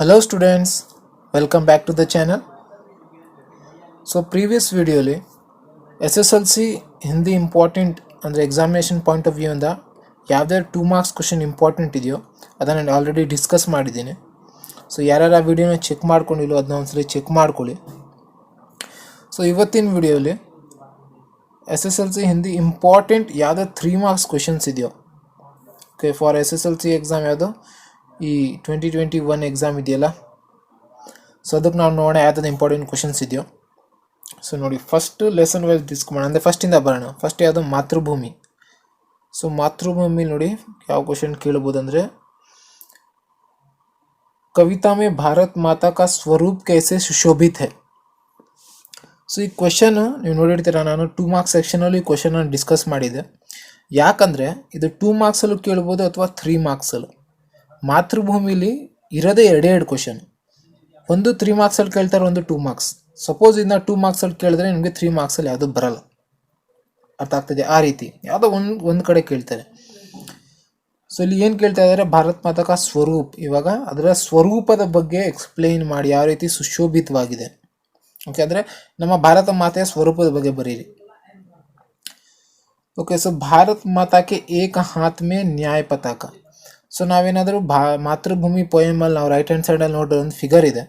Hello students, welcome back to the channel. So previous video li SSLC Hindi important ಅಂದರೆ examination point of view ಇಂದ ಯಾವ್ದಾದ್ರು 2 marks question important ಇದೆಯೋ ಅದನ್ನ ನಾನು already discuss ಮಾಡಿದ್ದೀನಿ. So ಯಾರ್ಯಾರು ಆ ವಿಡಿಯೋನ ಚೆಕ್ ಮಾಡ್ಕೊಂಡಿಲ್ಲೋ ಅದನ್ನ ಒಂದ್ಸಲಿ ಚೆಕ್ ಮಾಡ್ಕೊಳ್ಳಿ. ಸೊ ಇವತ್ತಿನ ವಿಡಿಯೋಲಿ SSLC ಹಿಂದಿ ಇಂಪಾರ್ಟೆಂಟ್ ಯಾವ್ದು 3 ಮಾರ್ಕ್ಸ್ ಕ್ವೆಶ್ಚನ್ಸ್ ಇದೆಯೋ ಓಕೆ ಫಾರ್ SSLC ಎಕ್ಸಾಮ್ ಯಾವುದು ಈ 2021 ಎಕ್ಸಾಮ್ ಇದೆಯಲ್ಲ, ಸೊ ಅದಕ್ಕೆ ನಾವು ನೋಡೋಣ ಯಾವ್ದು ಇಂಪಾರ್ಟೆಂಟ್ ಕ್ವೆಶ್ಚನ್ಸ್ ಇದೆಯೋ. ಸೊ ನೋಡಿ, ಫಸ್ಟ್ ಲೆಸನ್ ವೈಸ್ ಡಿಸ್ಕಸ್ ಮಾಡೋಣ. ಅಂದರೆ ಫಸ್ಟಿಂದ ಬರೋಣ. ಫಸ್ಟ್ ಯಾವುದು ಮಾತೃಭೂಮಿ. ಸೊ ಮಾತೃಭೂಮಿ ನೋಡಿ ಯಾವ ಕ್ವೆಶ್ಚನ್ ಕೇಳ್ಬೋದು ಅಂದರೆ, ಕವಿತಾ ಮೇ ಭಾರತ್ ಮಾತಾ ಕಾ ಸ್ವರೂಪ್ ಕೈಸೆ ಸುಶೋಭಿತ್ ಹೈ. ಸೊ ಈ ಕ್ವೆಶ್ಚನ್ ನೀವು ನೋಡಿರ್ತೀರ, ನಾನು 2 ಮಾರ್ಕ್ಸ್ ಸೆಕ್ಷನಲ್ಲಿ ಈ ಕ್ವೆಶ್ಚನ್ ಡಿಸ್ಕಸ್ ಮಾಡಿದ್ದೆ. ಯಾಕಂದರೆ ಇದು 2 ಮಾರ್ಕ್ಸಲ್ಲೂ ಕೇಳ್ಬೋದು ಅಥವಾ 3 ಮಾರ್ಕ್ಸಲ್ಲೂ. ಮಾತೃಭೂಮಿಲಿ ಇರೋದೇ ಎರಡೆರಡು ಕ್ವೆಶ್ಚನ್, ಒಂದು 3 ಮಾರ್ಕ್ಸಲ್ಲಿ ಕೇಳ್ತಾರೆ, ಒಂದು 2 ಮಾರ್ಕ್ಸ್. ಸಪೋಸ್ ಇದನ್ನ 2 ಮಾರ್ಕ್ಸಲ್ಲಿ ಕೇಳಿದ್ರೆ ನಿಮಗೆ 3 ಮಾರ್ಕ್ಸಲ್ಲಿ ಯಾವುದೂ ಬರಲ್ಲ. ಅರ್ಥ ಆಗ್ತದೆ? ಆ ರೀತಿ ಯಾವುದೋ ಒಂದು ಕಡೆ ಕೇಳ್ತಾರೆ. ಸೊ ಇಲ್ಲಿ ಏನು ಕೇಳ್ತಾ ಇದ್ದಾರೆ, ಭಾರತ್ ಮಾತಾ ಕಾ ಸ್ವರೂಪ್. ಇವಾಗ ಅದರ ಸ್ವರೂಪದ ಬಗ್ಗೆ ಎಕ್ಸ್ಪ್ಲೈನ್ ಮಾಡಿ, ಯಾವ ರೀತಿ ಸುಶೋಭಿತವಾಗಿದೆ. ಓಕೆ, ಅಂದರೆ ನಮ್ಮ ಭಾರತ ಮಾತೆಯ ಸ್ವರೂಪದ ಬಗ್ಗೆ ಬರೀರಿ. ಓಕೆ, ಸೊ ಭಾರತ್ ಮಾತಾಕ್ಕೆ ಏಕ ಹಾತ್ ಮೇ ನ್ಯಾಯ ಪತಾಕ. ಸೊ ನಾವೇನಾದರೂ ಮಾತೃಭೂಮಿ ಪೋಯಮಲ್ಲಿ ನಾವು ರೈಟ್ ಹ್ಯಾಂಡ್ ಸೈಡಲ್ಲಿ ನೋಡಿದ್ರೆ ಒಂದು ಫಿಗರ್ ಇದೆ,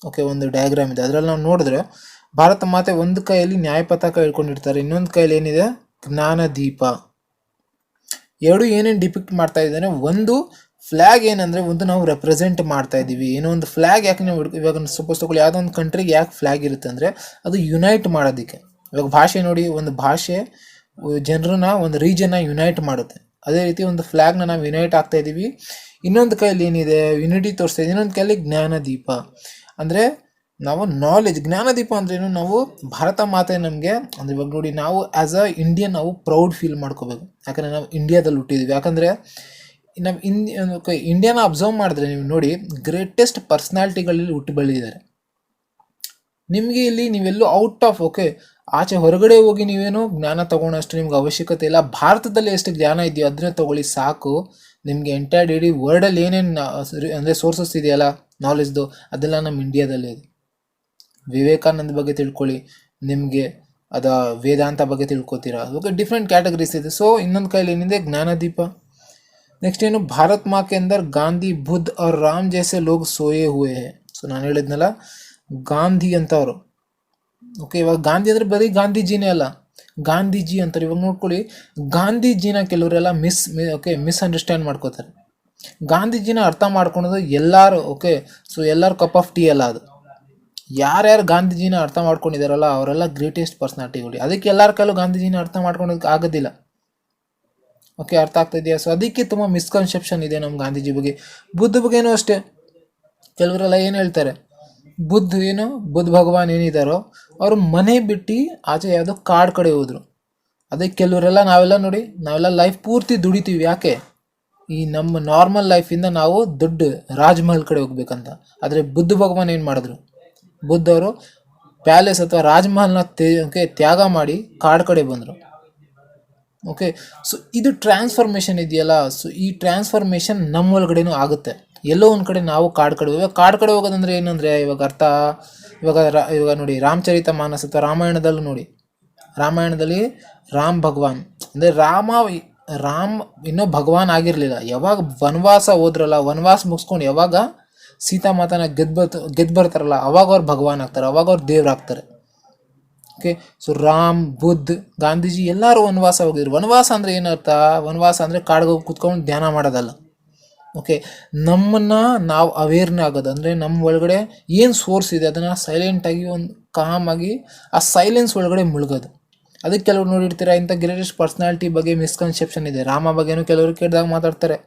ಓಕೆ, ಒಂದು ಡಯಾಗ್ರಾಮ್ ಇದೆ. ಅದರಲ್ಲಿ ನಾವು ನೋಡಿದ್ರೆ ಭಾರತ ಮಾತೆ ಒಂದು ಕೈಯಲ್ಲಿ ನ್ಯಾಯ ಪತಾಕ ಹಿಡ್ಕೊಂಡಿರ್ತಾರೆ, ಇನ್ನೊಂದು ಕೈಯಲ್ಲಿ ಏನಿದೆ ಜ್ಞಾನ ದೀಪ. ಎರಡು ಏನೇನು ಡಿಪಿಕ್ಟ್ ಮಾಡ್ತಾ ಇದ್ದಾನೆ, ಒಂದು ಫ್ಲ್ಯಾಗ್ ಏನಂದರೆ ಒಂದು ನಾವು ರೆಪ್ರೆಸೆಂಟ್ ಮಾಡ್ತಾ ಇದ್ದೀವಿ. ಏನೋ ಒಂದು ಫ್ಲ್ಯಾಗ್ ಯಾಕೆ ನಾವು ಇವಾಗ ಸಪೋಸ್ ತಗೊಳ್ಳಿ, ಯಾವುದೋ ಒಂದು ಕಂಟ್ರಿಗೆ ಯಾಕೆ ಫ್ಲ್ಯಾಗ್ ಇರುತ್ತೆ ಅಂದರೆ ಅದು ಯುನೈಟ್ ಮಾಡೋದಕ್ಕೆ. ಇವಾಗ ಭಾಷೆ ನೋಡಿ, ಒಂದು ಭಾಷೆ ಜನರನ್ನ ಒಂದು ರೀಜನ್ನ ಯುನೈಟ್ ಮಾಡುತ್ತೆ. ಅದೇ ರೀತಿ ಒಂದು ಫ್ಲ್ಯಾಗ್ನ ನಾವು ಯುನೈಟ್ ಆಗ್ತಾ ಇದ್ದೀವಿ. ಇನ್ನೊಂದು ಕೈಯಲ್ಲಿ ಏನಿದೆ ಯುನಿಟಿ ತೋರಿಸ್ತಾ ಇದೆ, ಇನ್ನೊಂದು ಕೈಯಲ್ಲಿ ಜ್ಞಾನದೀಪ. ಅಂದರೆ ನಾವು ನಾಲೆಜ್, ಜ್ಞಾನದೀಪ ಅಂದ್ರೇನು, ನಾವು ಭಾರತ ಮಾತೆ ನಮಗೆ ಅಂದರೆ ಇವಾಗ ನೋಡಿ, ನಾವು ಆ್ಯಸ್ ಅ ಇಂಡಿಯನ್ ನಾವು ಪ್ರೌಡ್ ಫೀಲ್ ಮಾಡ್ಕೋಬೇಕು. ಯಾಕಂದರೆ ನಾವು ಇಂಡಿಯಾದಲ್ಲಿ ಹುಟ್ಟಿದ್ದೀವಿ. ಯಾಕಂದರೆ ನಮ್ಮ ಇಂಡಿಯಾನ ಅಬ್ಸರ್ವ್ ಮಾಡಿದ್ರೆ ನೀವು ನೋಡಿ, ಗ್ರೇಟೆಸ್ಟ್ ಪರ್ಸ್ನಾಲಿಟಿಗಳಲ್ಲಿ ಹುಟ್ಟು ಬೆಳೆದಿದ್ದಾರೆ. ನಿಮಗೆ ಇಲ್ಲಿ ನೀವೆಲ್ಲೂ ಔಟ್ ಆಫ್ ಆಚೆ ಹೊರಗಡೆ ಹೋಗಿ ನೀವೇನು ಜ್ಞಾನ ತೊಗೊಳೋಷ್ಟು ನಿಮ್ಗೆ ಅವಶ್ಯಕತೆ ಇಲ್ಲ. ಭಾರತದಲ್ಲಿ ಎಷ್ಟು ಜ್ಞಾನ ಇದೆಯೋ ಅದನ್ನೇ ತೊಗೊಳ್ಳಿ ಸಾಕು. ನಿಮಗೆ ಎಂಟೈರ್ ಇಡೀ ವರ್ಲ್ಡಲ್ಲಿ ಏನೇನು ಅಂದರೆ ಸೋರ್ಸಸ್ ಇದೆಯಲ್ಲ ನಾಲೆಜ್ದು, ಅದೆಲ್ಲ ನಮ್ಮ ಇಂಡಿಯಾದಲ್ಲೇ ಇದೆ. ವಿವೇಕಾನಂದ ಬಗ್ಗೆ ತಿಳ್ಕೊಳ್ಳಿ, ನಿಮಗೆ ವೇದಾಂತ ಬಗ್ಗೆ ತಿಳ್ಕೊತೀರಾ. ಓಕೆ, ಡಿಫ್ರೆಂಟ್ ಕ್ಯಾಟಗರೀಸ್ ಇದೆ. ಸೊ ಇನ್ನೊಂದು ಕೈಲಿ ಏನಿದೆ ಜ್ಞಾನದೀಪ. ನೆಕ್ಸ್ಟ್ ಏನು, ಭಾರತ್ ಮಾ ಕೆ ಅಂದರ್ ಗಾಂಧಿ, ಬುದ್ಧ और ರಾಮ್ ಜೈಸೆ ಲೋಗ್ ಸೋಯೆ ಹುए हैं. ಸೊ ನಾನು ಹೇಳಿದ್ನಲ್ಲ ಗಾಂಧಿ ಅಂತವರು. ಓಕೆ, ಇವಾಗ ಗಾಂಧಿ ಅಂದರೆ ಬರೀ ಗಾಂಧೀಜಿನೇ ಅಲ್ಲ, ಗಾಂಧೀಜಿ ಅಂತಾರೆ. ಇವಾಗ ನೋಡ್ಕೊಳ್ಳಿ, ಗಾಂಧೀಜಿನ ಕೆಲವರೆಲ್ಲ ಮಿಸ್ಅಂಡರ್ಸ್ಟ್ಯಾಂಡ್ ಮಾಡ್ಕೋತಾರೆ. ಗಾಂಧೀಜಿನ ಅರ್ಥ ಮಾಡ್ಕೊಳೋದು ಎಲ್ಲರೂ. ಓಕೆ, ಸೊ ಎಲ್ಲರ ಕಪ್ ಆಫ್ ಟೀ ಅಲ್ಲ ಅದು. ಯಾರ್ಯಾರು ಗಾಂಧೀಜಿನ ಅರ್ಥ ಮಾಡ್ಕೊಂಡಿದ್ದಾರಲ್ಲ ಅವರೆಲ್ಲ ಗ್ರೇಟೆಸ್ಟ್ ಪರ್ಸ್ನಾಲಿಟಿಗಳು. ಅದಕ್ಕೆ ಎಲ್ಲರ ಕೈಲೂ ಗಾಂಧೀಜಿನ ಅರ್ಥ ಮಾಡ್ಕೊಳೋದಕ್ಕೆ ಆಗೋದಿಲ್ಲ. ಓಕೆ, ಅರ್ಥ ಆಗ್ತಾ ಇದೆಯಾ? ಸೊ ಅದಕ್ಕೆ ತುಂಬ ಮಿಸ್ಕನ್ಸೆಪ್ಷನ್ ಇದೆ ನಮ್ಮ ಗಾಂಧೀಜಿ ಬಗ್ಗೆ. ಬುದ್ಧ ಬಗ್ಗೆನೂ ಅಷ್ಟೇ. ಕೆಲವರೆಲ್ಲ ಏನು ಹೇಳ್ತಾರೆ, ಬುದ್ಧ ಭಗವಾನ್ ಏನಿದ್ದಾರೋ ಅವರು ಮನೆ ಬಿಟ್ಟು ಆಚೆ ಯಾವುದೋ ಕಾಡು ಕಡೆ ಹೋದರು. ಅದಕ್ಕೆ ಕೆಲವರೆಲ್ಲ ನಾವೆಲ್ಲ ಲೈಫ್ ಪೂರ್ತಿ ದುಡಿತೀವಿ. ಯಾಕೆ? ಈ ನಮ್ಮ ನಾರ್ಮಲ್ ಲೈಫಿಂದ ನಾವು ದೊಡ್ಡ ರಾಜ್ಮಹಲ್ ಕಡೆ ಹೋಗ್ಬೇಕಂತ. ಆದರೆ ಬುದ್ಧ ಭಗವಾನ್ ಏನು ಮಾಡಿದ್ರು, ಬುದ್ಧವರು ಪ್ಯಾಲೇಸ್ ಅಥವಾ ರಾಜ್ಮಹಲ್ನ ತ್ಯಾಗ ಮಾಡಿ ಕಾಡು ಕಡೆ ಬಂದರು. ಓಕೆ, ಸೊ ಇದು ಟ್ರಾನ್ಸ್ಫಾರ್ಮೇಷನ್ ಇದೆಯಲ್ಲ, ಸೊ ಈ ಟ್ರಾನ್ಸ್ಫಾರ್ಮೇಷನ್ ನಮ್ಮ ಒಳಗಡೆನೂ ಆಗುತ್ತೆ. ಎಲ್ಲೋ ಒಂದು ಕಡೆ ನಾವು ಕಾಡು ಕಡೆ ಹೋಗೋದಂದ್ರೆ ಏನಂದರೆ, ಇವಾಗ ಅರ್ಥ ಇವಾಗ ನೋಡಿ, ರಾಮಚರಿತ ಮಾನಸ ಅಥವಾ ರಾಮಾಯಣದಲ್ಲೂ ನೋಡಿ, ರಾಮಾಯಣದಲ್ಲಿ ರಾಮ್ ಭಗವಾನ್ ಅಂದರೆ ರಾಮ್ ಇನ್ನೂ ಭಗವಾನ್ ಆಗಿರಲಿಲ್ಲ. ಯಾವಾಗ ವನವಾಸ ಹೋದ್ರಲ್ಲ, ವನವಾಸ ಮುಗಿಸ್ಕೊಂಡು ಯಾವಾಗ ಸೀತಾಮಾತನ ಗೆದ್ದು ಬರ್ತಾರಲ್ಲ, ಅವಾಗ ಅವ್ರು ಭಗವಾನ್ ಆಗ್ತಾರೆ, ಅವಾಗ ಅವ್ರು ದೇವ್ರಾಗ್ತಾರೆ. ಓಕೆ, ಸೊ ರಾಮ್, ಬುದ್ಧ, ಗಾಂಧೀಜಿ ಎಲ್ಲರೂ ವನವಾಸ ಹೋಗಿದ್ರು. ವನವಾಸ ಅಂದರೆ ಏನರ್ಥ? ವನವಾಸ ಅಂದರೆ ಕಾಡಿಗೆ ಹೋಗಿ ಕುತ್ಕೊಂಡು ಧ್ಯಾನ ಮಾಡೋದಲ್ಲ. ಓಕೆ, ನಮ್ಮನ್ನು ನಾವು ಅವೇರ್ನೇ ಆಗೋದು. ಅಂದರೆ ನಮ್ಮ ಒಳಗಡೆ ಏನು ಸೋರ್ಸ್ ಇದೆ ಅದನ್ನು ಸೈಲೆಂಟಾಗಿ ಒಂದು ಕಾಮಾಗಿ ಆ ಸೈಲೆನ್ಸ್ ಒಳಗಡೆ ಮುಳುಗೋದು. ಅದಕ್ಕೆ ಕೆಲವ್ರು ನೋಡಿರ್ತೀರ, ಇಂಥ ಗ್ರೇಟೆಸ್ಟ್ ಪರ್ಸ್ನಾಲಿಟಿ ಬಗ್ಗೆ ಮಿಸ್ಕನ್ಸೆಪ್ಷನ್ ಇದೆ. ರಾಮ ಬಗ್ಗೆನೂ ಕೆಲವರು ಕೇಳಿದಾಗ ಮಾತಾಡ್ತಾರೆ,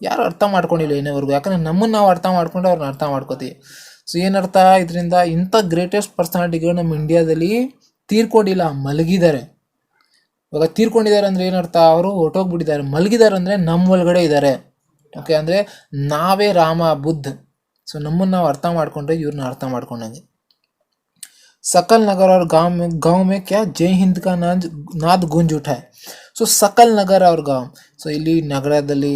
ಯಾರು ಅರ್ಥ ಮಾಡ್ಕೊಂಡಿಲ್ಲ ಇನ್ನೋವರೆಗೂ. ಯಾಕಂದರೆ ನಮ್ಮನ್ನು ನಾವು ಅರ್ಥ ಮಾಡ್ಕೊಂಡು ಅವ್ರನ್ನ ಅರ್ಥ ಮಾಡ್ಕೋತೀವಿ. ಸೊ ಏನರ್ಥ ಇದರಿಂದ, ಇಂಥ ಗ್ರೇಟೆಸ್ಟ್ ಪರ್ಸ್ನಾಲಿಟಿಗಳು ನಮ್ಮ ಇಂಡಿಯಾದಲ್ಲಿ ತೀರ್ಕೊಂಡಿಲ್ಲ, ಮಲಗಿದ್ದಾರೆ. ಇವಾಗ ತೀರ್ಕೊಂಡಿದ್ದಾರೆ ಅಂದರೆ ಏನರ್ಥ? ಅವರು ಹೊರಟೋಗ್ಬಿಟ್ಟಿದ್ದಾರೆ. ಮಲಗಿದ್ದಾರೆ ಅಂದರೆ ನಮ್ಮ ಒಳಗಡೆ ಇದ್ದಾರೆ. ಓಕೆ, ಅಂದರೆ ನಾವೇ ರಾಮ, ಬುದ್ಧ. ಸೊ ನಮ್ಮನ್ನು ನಾವು ಅರ್ಥ ಮಾಡ್ಕೊಂಡ್ರೆ ಇವ್ರನ್ನ ಅರ್ಥ ಮಾಡ್ಕೊಂಡಂಗೆ. सकल नगर और गांव में क्या जय हिंद का नाद गूंज उठा है. ಸೊ ಸಕಲ್ ನಗರ ಅವ್ರ ಗಾಂವ್. ಸೊ ಇಲ್ಲಿ ನಗರದಲ್ಲಿ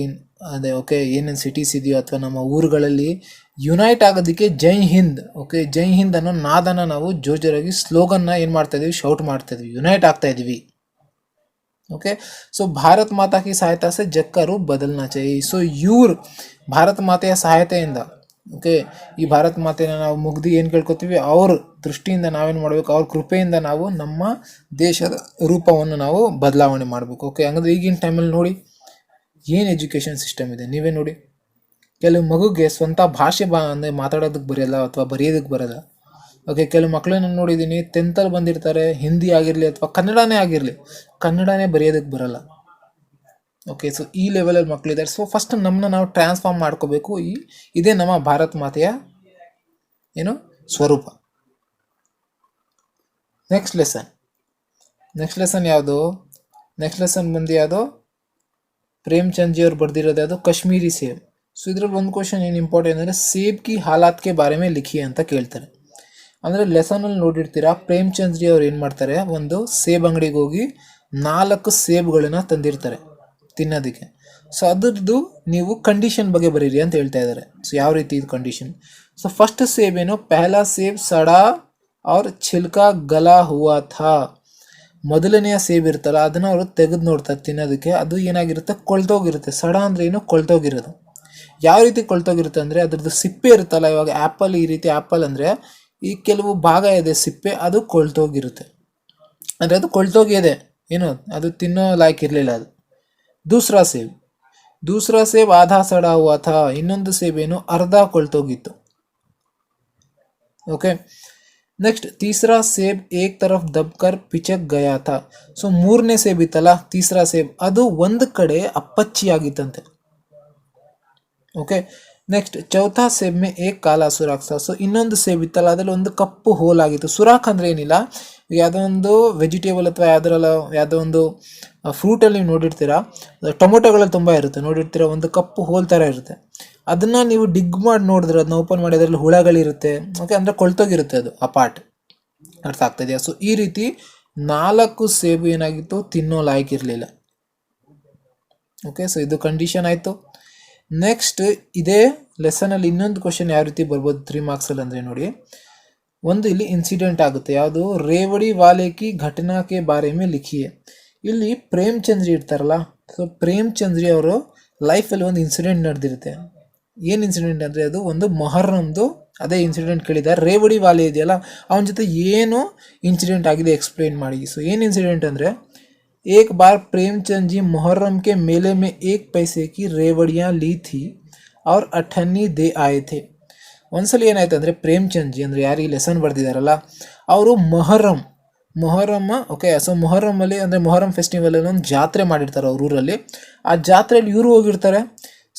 ಅದೇ ಓಕೆ ಏನೇನು ಸಿಟೀಸ್ ಇದೆಯೋ ಅಥವಾ ನಮ್ಮ ಊರುಗಳಲ್ಲಿ ಯುನೈಟ್ ಆಗೋದಕ್ಕೆ ಜೈ ಹಿಂದ್, ಓಕೆ, ಜೈ ಹಿಂದ್ ಅನ್ನೋ ನಾದನ ನಾವು ಜೋರಾಗಿ ಸ್ಲೋಗನ್ನ ಏನು ಮಾಡ್ತಾ ಇದೀವಿ, ಶೌಟ್ ಮಾಡ್ತಾ ಇದೀವಿ, ಯುನೈಟ್ ಆಗ್ತಾ ಇದೀವಿ. ओके, सो भारत माता की सहायता से जग का रूप बदलना चाहिए. सो ಇವ್ರು ಭಾರತ ಮಾತೆಯ ಸಹಾಯತೆಯಿಂದ, ಓಕೆ, ಈ ಭಾರತ ಮಾತೆನ ನಾವು ಮುಗ್ದು ಏನು ಕೇಳ್ಕೊತೀವಿ, ಅವ್ರ ದೃಷ್ಟಿಯಿಂದ ನಾವೇನು ಮಾಡಬೇಕು, ಅವ್ರ ಕೃಪೆಯಿಂದ ನಾವು ನಮ್ಮ ದೇಶದ ರೂಪವನ್ನು ನಾವು ಬದಲಾವಣೆ ಮಾಡಬೇಕು. ಓಕೆ, ಹಂಗಂದ್ರೆ ಈಗಿನ ಟೈಮಲ್ಲಿ ನೋಡಿ ಏನು ಎಜುಕೇಷನ್ ಸಿಸ್ಟಮ್ ಇದೆ, ನೀವೇ ನೋಡಿ. ಕೆಲವು ಮಗುಗೆ ಸ್ವಂತ ಭಾಷೆ ಅಂದರೆ ಮಾತಾಡೋದಕ್ಕೆ ಬರೋಲ್ಲ ಅಥವಾ ಬರೆಯೋದಕ್ಕೆ ಬರೋಲ್ಲ. ಓಕೆ, ಕೆಲವು ಮಕ್ಕಳನ್ನ ನೋಡಿದ್ದೀನಿ, 10th ಬಂದಿರ್ತಾರೆ, ಹಿಂದಿ ಆಗಿರಲಿ ಅಥವಾ ಕನ್ನಡನೇ ಆಗಿರಲಿ, ಕನ್ನಡನೇ ಬರೆಯೋದಕ್ಕೆ ಬರಲ್ಲ. ಓಕೆ, ಸೊ ಈ ಲೆವೆಲಲ್ಲಿ ಮಕ್ಕಳಿದ್ದಾರೆ. ಸೊ ಫಸ್ಟ್ ನಮ್ಮನ್ನ ನಾವು ಟ್ರಾನ್ಸ್ಫಾರ್ಮ್ ಮಾಡ್ಕೋಬೇಕು. ಇದೇ ನಮ್ಮ ಭಾರತ ಮಾತೆಯ ಏನು ಸ್ವರೂಪ. ನೆಕ್ಸ್ಟ್ ಲೆಸನ್ ಯಾವುದು? ನೆಕ್ಸ್ಟ್ ಲೆಸನ್ ಬಂದು ಯಾವುದು? ಪ್ರೇಮ್ಚಂದ್ ಜಿ ಅವ್ರು ಬರೆದಿರೋದು ಯಾವುದು? ಕಾಶ್ಮೀರಿ ಸೇಬ್. ಸೊ ಇದ್ರಲ್ಲಿ ಒಂದು ಕ್ವಶನ್ ಏನು ಇಂಪಾರ್ಟೆಂಟ್ ಅಂದರೆ ಸೇಬ್ ಕಿ ಹಾಲಾತ್ಗೆ ಬಾರೆ ಮೇ ಲಿಖಿ ಅಂತ ಕೇಳ್ತಾರೆ. ಅಂದರೆ ಲೆಸನಲ್ಲಿ ನೋಡಿರ್ತೀರಾ, ಪ್ರೇಮ್ಚಂದ್ ಜಿ ಅವ್ರು ಏನು ಮಾಡ್ತಾರೆ, ಒಂದು ಸೇಬ್ ಅಂಗಡಿಗೆ ಹೋಗಿ 4 ಸೇಬ್ಗಳನ್ನ ತಂದಿರ್ತಾರೆ ತಿನ್ನೋದಕ್ಕೆ. ಸೊ ಅದ್ರದ್ದು ನೀವು ಕಂಡೀಷನ್ ಬಗ್ಗೆ ಬರೀರಿ ಅಂತ ಹೇಳ್ತಾ ಇದ್ದಾರೆ. ಸೊ ಯಾವ ರೀತಿ ಇದು ಕಂಡೀಷನ್? ಸೊ ಫಸ್ಟ್ ಸೇಬ್ ಏನು, ಪಹಲಾ ಸೇಬ್ ಸಡಾ ಅವ್ರ ಚಿಲ್ಕಾ ಗಲಾ ಹುವಾ ಥಾ. ಮೊದಲನೆಯ ಸೇಬ್ ಇರ್ತಲ್ಲ, ಅದನ್ನು ಅವರು ತೆಗೆದು ನೋಡ್ತಾರೆ ತಿನ್ನೋದಕ್ಕೆ. ಅದು ಏನಾಗಿರುತ್ತೆ, ಕೊಳ್ತೋಗಿರುತ್ತೆ. ಸಡ ಅಂದರೆ ಏನು, ಕೊಳ್ತೋಗಿರೋದು. ಯಾವ ರೀತಿ ಕೊಳ್ತೋಗಿರುತ್ತೆ ಅಂದರೆ ಅದ್ರದ್ದು ಸಿಪ್ಪೆ ಇರುತ್ತಲ್ಲ, ಇವಾಗ ಆ್ಯಪಲ್, ಈ ರೀತಿ ಆ್ಯಪಲ್ ಅಂದರೆ ಈ ಕೆಲವು ಭಾಗ ಇದೆ ಸಿಪ್ಪೆ, ಅದು ಕೊಳ್ತೋಗಿರುತ್ತೆ. ಅಂದರೆ ಅದು ಕೊಳ್ತೋಗಿದೆ, ಏನು ಅದು ತಿನ್ನೋ ಲಾಯ್ಕ್ ಇರಲಿಲ್ಲ ಅದು. ದೂಸರಾ ಸೇಬ್ ಆಧಾ ಸಡಾ ಹುವಾ ಥಾ. ಇನ್ನೊಂದು ಸೇಬ್ ಏನು, ಅರ್ಧ ಕೊಳ್ತೋಗಿತ್ತು. ಓಕೆ, ನೆಕ್ಸ್ಟ್ ತೀಸರಾ ಸೇಬ್ ಏಕ್ ತರಫ್ ದಬ್ಕರ್ ಪಿಚಕ್ ಗಯಾ ಥಾ. ಸೊ ಮೂರನೇ ಸೇಬ್ ಇತ್ತಲ್ಲ, ತೀಸರಾ ಸೇಬ್, ಅದು ಒಂದು ಕಡೆ ಅಪ್ಪಚ್ಚಿಯಾಗಿತ್ತಂತೆ. ಓಕೆ, ನೆಕ್ಸ್ಟ್ ಚೌಥಾ ಸೇಬ್ ಮೇ ಏಕ್ ಕಾಲಾ ಸುರಾಖ್ ಥಾ. ಸೊ ಇನ್ನೊಂದು ಸೇಬ್ ಇತ್ತಲ್ಲ, ಅದರಲ್ಲಿ ಒಂದು ಕಪ್ಪು ಹೋಲ್ ಆಗಿತ್ತು. ಸುರಾಖ್ ಅಂದರೆ ಏನಿಲ್ಲ, ಯಾವುದೋ ಒಂದು ವೆಜಿಟೇಬಲ್ ಅಥವಾ ಯಾವುದೋ ಒಂದು ಫ್ರೂಟಲ್ಲಿ ನೀವು ನೋಡಿರ್ತೀರಾ, ಟೊಮೊಟೊಗಳಲ್ಲಿ ತುಂಬ ಇರುತ್ತೆ ನೋಡಿರ್ತೀರಾ, ಒಂದು ಕಪ್ಪು ಹೋಲ್ ಥರ ಇರುತ್ತೆ. ಅದನ್ನು ನೀವು ಡಿಗ್ ಮಾಡಿ ನೋಡಿದ್ರೆ, ಅದನ್ನ ಓಪನ್ ಮಾಡಿ ಅದರಲ್ಲಿ ಹುಳಗಳಿರುತ್ತೆ. ಓಕೆ, ಅಂದರೆ ಕೊಳ್ತೋಗಿರುತ್ತೆ ಅದು, ಆ ಪಾರ್ಟ್. ಅರ್ಥ ಆಗ್ತಾಯಿದೆಯಾ? ಸೊ ಈ ರೀತಿ 4 ಸೇಬು ಏನಾಗಿತ್ತು, ತಿನ್ನೋ ಲಾಯ್ಕ್ ಇರಲಿಲ್ಲ. ಓಕೆ, ಸೊ ಇದು ಕಂಡೀಷನ್ ಆಯಿತು. ನೆಕ್ಸ್ಟ್ ಇದೇ ಲೆಸನಲ್ಲಿ ಇನ್ನೊಂದು ಕ್ವಶನ್ ಯಾವ ರೀತಿ ಬರ್ಬೋದು 3 ಮಾರ್ಕ್ಸಲ್ಲಿ ಅಂದರೆ ನೋಡಿ, ಒಂದು ಇಲ್ಲಿ ಇನ್ಸಿಡೆಂಟ್ ಆಗುತ್ತೆ. ಯಾವುದು? ರೇವಡಿ ವಾಲೆ ಕಿ ಘಟನಾ ಕೆ ಬಾರೆ ಮೇ ಲಿಖಿಯೇ. ಇಲ್ಲಿ ಪ್ರೇಮ್ಚಂದ್ ಜಿ ಇರ್ತಾರಲ್ಲ, ಸೊ ಪ್ರೇಮ್ಚಂದ್ ಜಿ ಅವರು ಲೈಫಲ್ಲಿ ಒಂದು ಇನ್ಸಿಡೆಂಟ್ ನಡೆದಿರುತ್ತೆ. ಏನು ಇನ್ಸಿಡೆಂಟ್ ಅಂದರೆ ಅದು ಒಂದು ಮೊಹರ್ರಮ್ದು ಅದೇ ಇನ್ಸಿಡೆಂಟ್ ಕೇಳಿದ್ದಾರೆ. ರೇವಡಿ ವಾಲೆ ಇದೆಯಲ್ಲ, ಅವನ ಜೊತೆ ಏನು ಇನ್ಸಿಡೆಂಟ್ ಆಗಿದೆ ಎಕ್ಸ್ಪ್ಲೇನ್ ಮಾಡಿ. ಸೊ ಏನು ಇನ್ಸಿಡೆಂಟ್ ಅಂದರೆ, एक बार प्रेमचंद जी मुहर्रम के मेले में 1 पैसे की रेवड़ियाँ ली थी और 8 दे आए थे. ಒಂದ್ಸಲ ಏನಾಯ್ತು ಅಂದರೆ, ಪ್ರೇಮ್ಚಂದ್ ಜಿ ಅಂದರೆ ಯಾರು ಈ ಲೆಸನ್ ಬರೆದಿದ್ದಾರಲ್ಲ, ಅವರು ಮೊಹರಮ್ಮ, ಓಕೆ, ಸೊ ಮೊಹರಮ್ಮಲ್ಲಿ ಅಂದರೆ ಮೊಹರಂ ಫೆಸ್ಟಿವಲಲ್ಲಿ ಒಂದು ಜಾತ್ರೆ ಮಾಡಿರ್ತಾರೆ ಅವ್ರ ಊರಲ್ಲಿ. ಆ ಜಾತ್ರೆಯಲ್ಲಿ ಇವರು ಹೋಗಿರ್ತಾರೆ.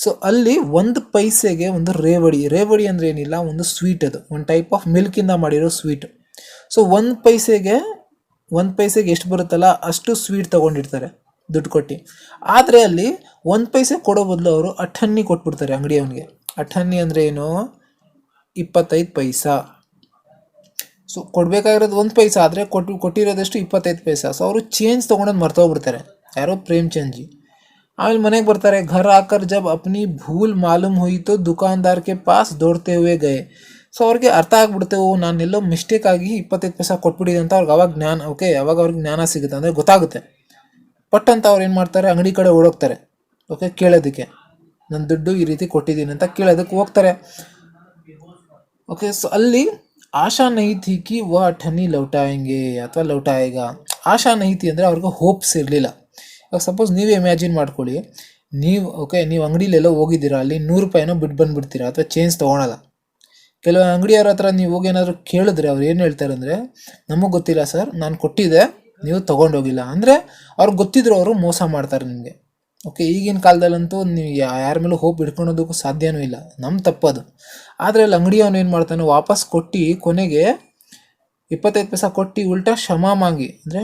ಸೊ ಅಲ್ಲಿ 1 ಪೈಸೆಗೆ ಒಂದು ರೇವಡಿ ಅಂದರೆ ಏನಿಲ್ಲ, ಒಂದು ಸ್ವೀಟ್, ಅದು ಒಂದು ಟೈಪ್ ಆಫ್ ಮಿಲ್ಕಿಂದ ಮಾಡಿರೋ ಸ್ವೀಟ್. ಸೊ 1 ಪೈಸೆಗೆ ಎಷ್ಟು ಬರುತ್ತಲ್ಲ ಅಷ್ಟು ಸ್ವೀಟ್ ತೊಗೊಂಡಿರ್ತಾರೆ ದುಡ್ಡು ಕೊಟ್ಟು. ಆದರೆ ಅಲ್ಲಿ 1 ಪೈಸೆ ಕೊಡೋ ಬದಲು ಅವರು 8 ಕೊಟ್ಬಿಡ್ತಾರೆ ಅಂಗಡಿಯವನಿಗೆ. 8 ಅಂದರೆ ಏನು, 25 ಪೈಸಾ. ಸೊ ಕೊಡಬೇಕಾಗಿರೋದು 1 ಪೈಸಾ, ಆದರೆ ಕೊಟ್ಟಿರೋದಷ್ಟು 25 ಪೈಸಾ. ಸೊ ಅವರು ಚೇಂಜ್ ತೊಗೊಂಡೋದು ಮರ್ತೋಗ್ಬಿಡ್ತಾರೆ, ಯಾರೋ ಪ್ರೇಮ್ಚಂದ್ ಜಿ. ಆಮೇಲೆ ಮನೆಗೆ ಬರ್ತಾರೆ. ಘರ್ ಆಕರ್ ಜಬ್ ಅಪ್ನಿ ಭೂಲ್ ಮಾಲೂಮ್ ಹುಯಿ ತೋ ದುಕಾನ್ದಾರ್ ಕೆ ಪಾಸ್ ದೌಡ್ತೆ ಹುए ಗए. ಸೊ ಅವ್ರಿಗೆ ಅರ್ಥ ಆಗ್ಬಿಡುತ್ತೆ, ನಾನೆಲ್ಲೋ ಮಿಸ್ಟೇಕ್ ಆಗಿ 25 ಪೈಸಾ ಕೊಟ್ಬಿಟ್ಟಿದೆ ಅಂತ ಅವ್ರಿಗೆ ಅವಾಗ ಜ್ಞಾನ. ಓಕೆ, ಅವಾಗ ಅವ್ರಿಗೆ ಜ್ಞಾನ ಸಿಗುತ್ತೆ, ಅಂದರೆ ಗೊತ್ತಾಗುತ್ತೆ. ಪಟ್ ಅಂತ ಅವ್ರು ಏನು ಮಾಡ್ತಾರೆ, ಅಂಗಡಿ ಕಡೆ ಓಡೋಗ್ತಾರೆ. ಓಕೆ, ಕೇಳೋದಕ್ಕೆ, ನನ್ನ ದುಡ್ಡು ಈ ರೀತಿ ಕೊಟ್ಟಿದ್ದೀನಿ ಅಂತ ಕೇಳೋದಕ್ಕೆ ಹೋಗ್ತಾರೆ. ಓಕೆ, ಸೊ ಅಲ್ಲಿ ಆಶಾ ನಹಿ ಥಿ ಕಿ ವ 8 ಲೌಟಾಯಂಗೆ ಅಥವಾ ಲೌಟಾಯೇಗಾ. ಆಶಾ ನಹಿ ಥಿ ಅಂದರೆ ಅವ್ರಿಗೆ ಹೋಪ್ಸ್ ಇರಲಿಲ್ಲ. ಇವಾಗ ಸಪೋಸ್ ನೀವೇ ಇಮ್ಯಾಜಿನ್ ಮಾಡ್ಕೊಳ್ಳಿ, ನೀವು ಅಂಗಡಿಲೆಲ್ಲೋ ಹೋಗಿದ್ದೀರಾ, ಅಲ್ಲಿ 100 ರೂಪಾಯಿನೋ ಬಿಟ್ಟು ಬಂದುಬಿಡ್ತೀರಾ ಅಥವಾ ಚೇಂಜ್ ತೊಗೊಳಲ್ಲ. ಕೆಲವು ಅಂಗಡಿಯವ್ರ ಹತ್ರ ನೀವು ಹೋಗಿ ಏನಾದರೂ ಕೇಳಿದ್ರೆ ಅವ್ರು ಏನು ಹೇಳ್ತಾರೆ ಅಂದರೆ, ನಮಗೆ ಗೊತ್ತಿಲ್ಲ ಸರ್, ನಾನು ಕೊಟ್ಟಿದ್ದೆ, ನೀವು ತೊಗೊಂಡೋಗಿಲ್ಲ. ಅಂದರೆ ಅವ್ರಿಗೆ ಗೊತ್ತಿದ್ರು ಅವರು ಮೋಸ ಮಾಡ್ತಾರೆ ನಿಮಗೆ. ಓಕೆ, ಈಗಿನ ಕಾಲದಲ್ಲಂತೂ ನೀವು ಯಾರ ಮೇಲೂ ಹೋಪ್ ಇಟ್ಕೊಳೋದಕ್ಕೂ ಸಾಧ್ಯವೂ ಇಲ್ಲ, ನಮ್ಮ ತಪ್ಪದು. ಆದರೆ ಅಲ್ಲಿ ಅಂಗಡಿಯವನು ಏನು ಮಾಡ್ತಾನೆ, ವಾಪಸ್ ಕೊಟ್ಟು ಕೊನೆಗೆ 25 ಪೈಸಾ ಕೊಟ್ಟು ಉಲ್ಟಾ ಕ್ಷಮಾ ಮಾಂಗಿ, ಅಂದರೆ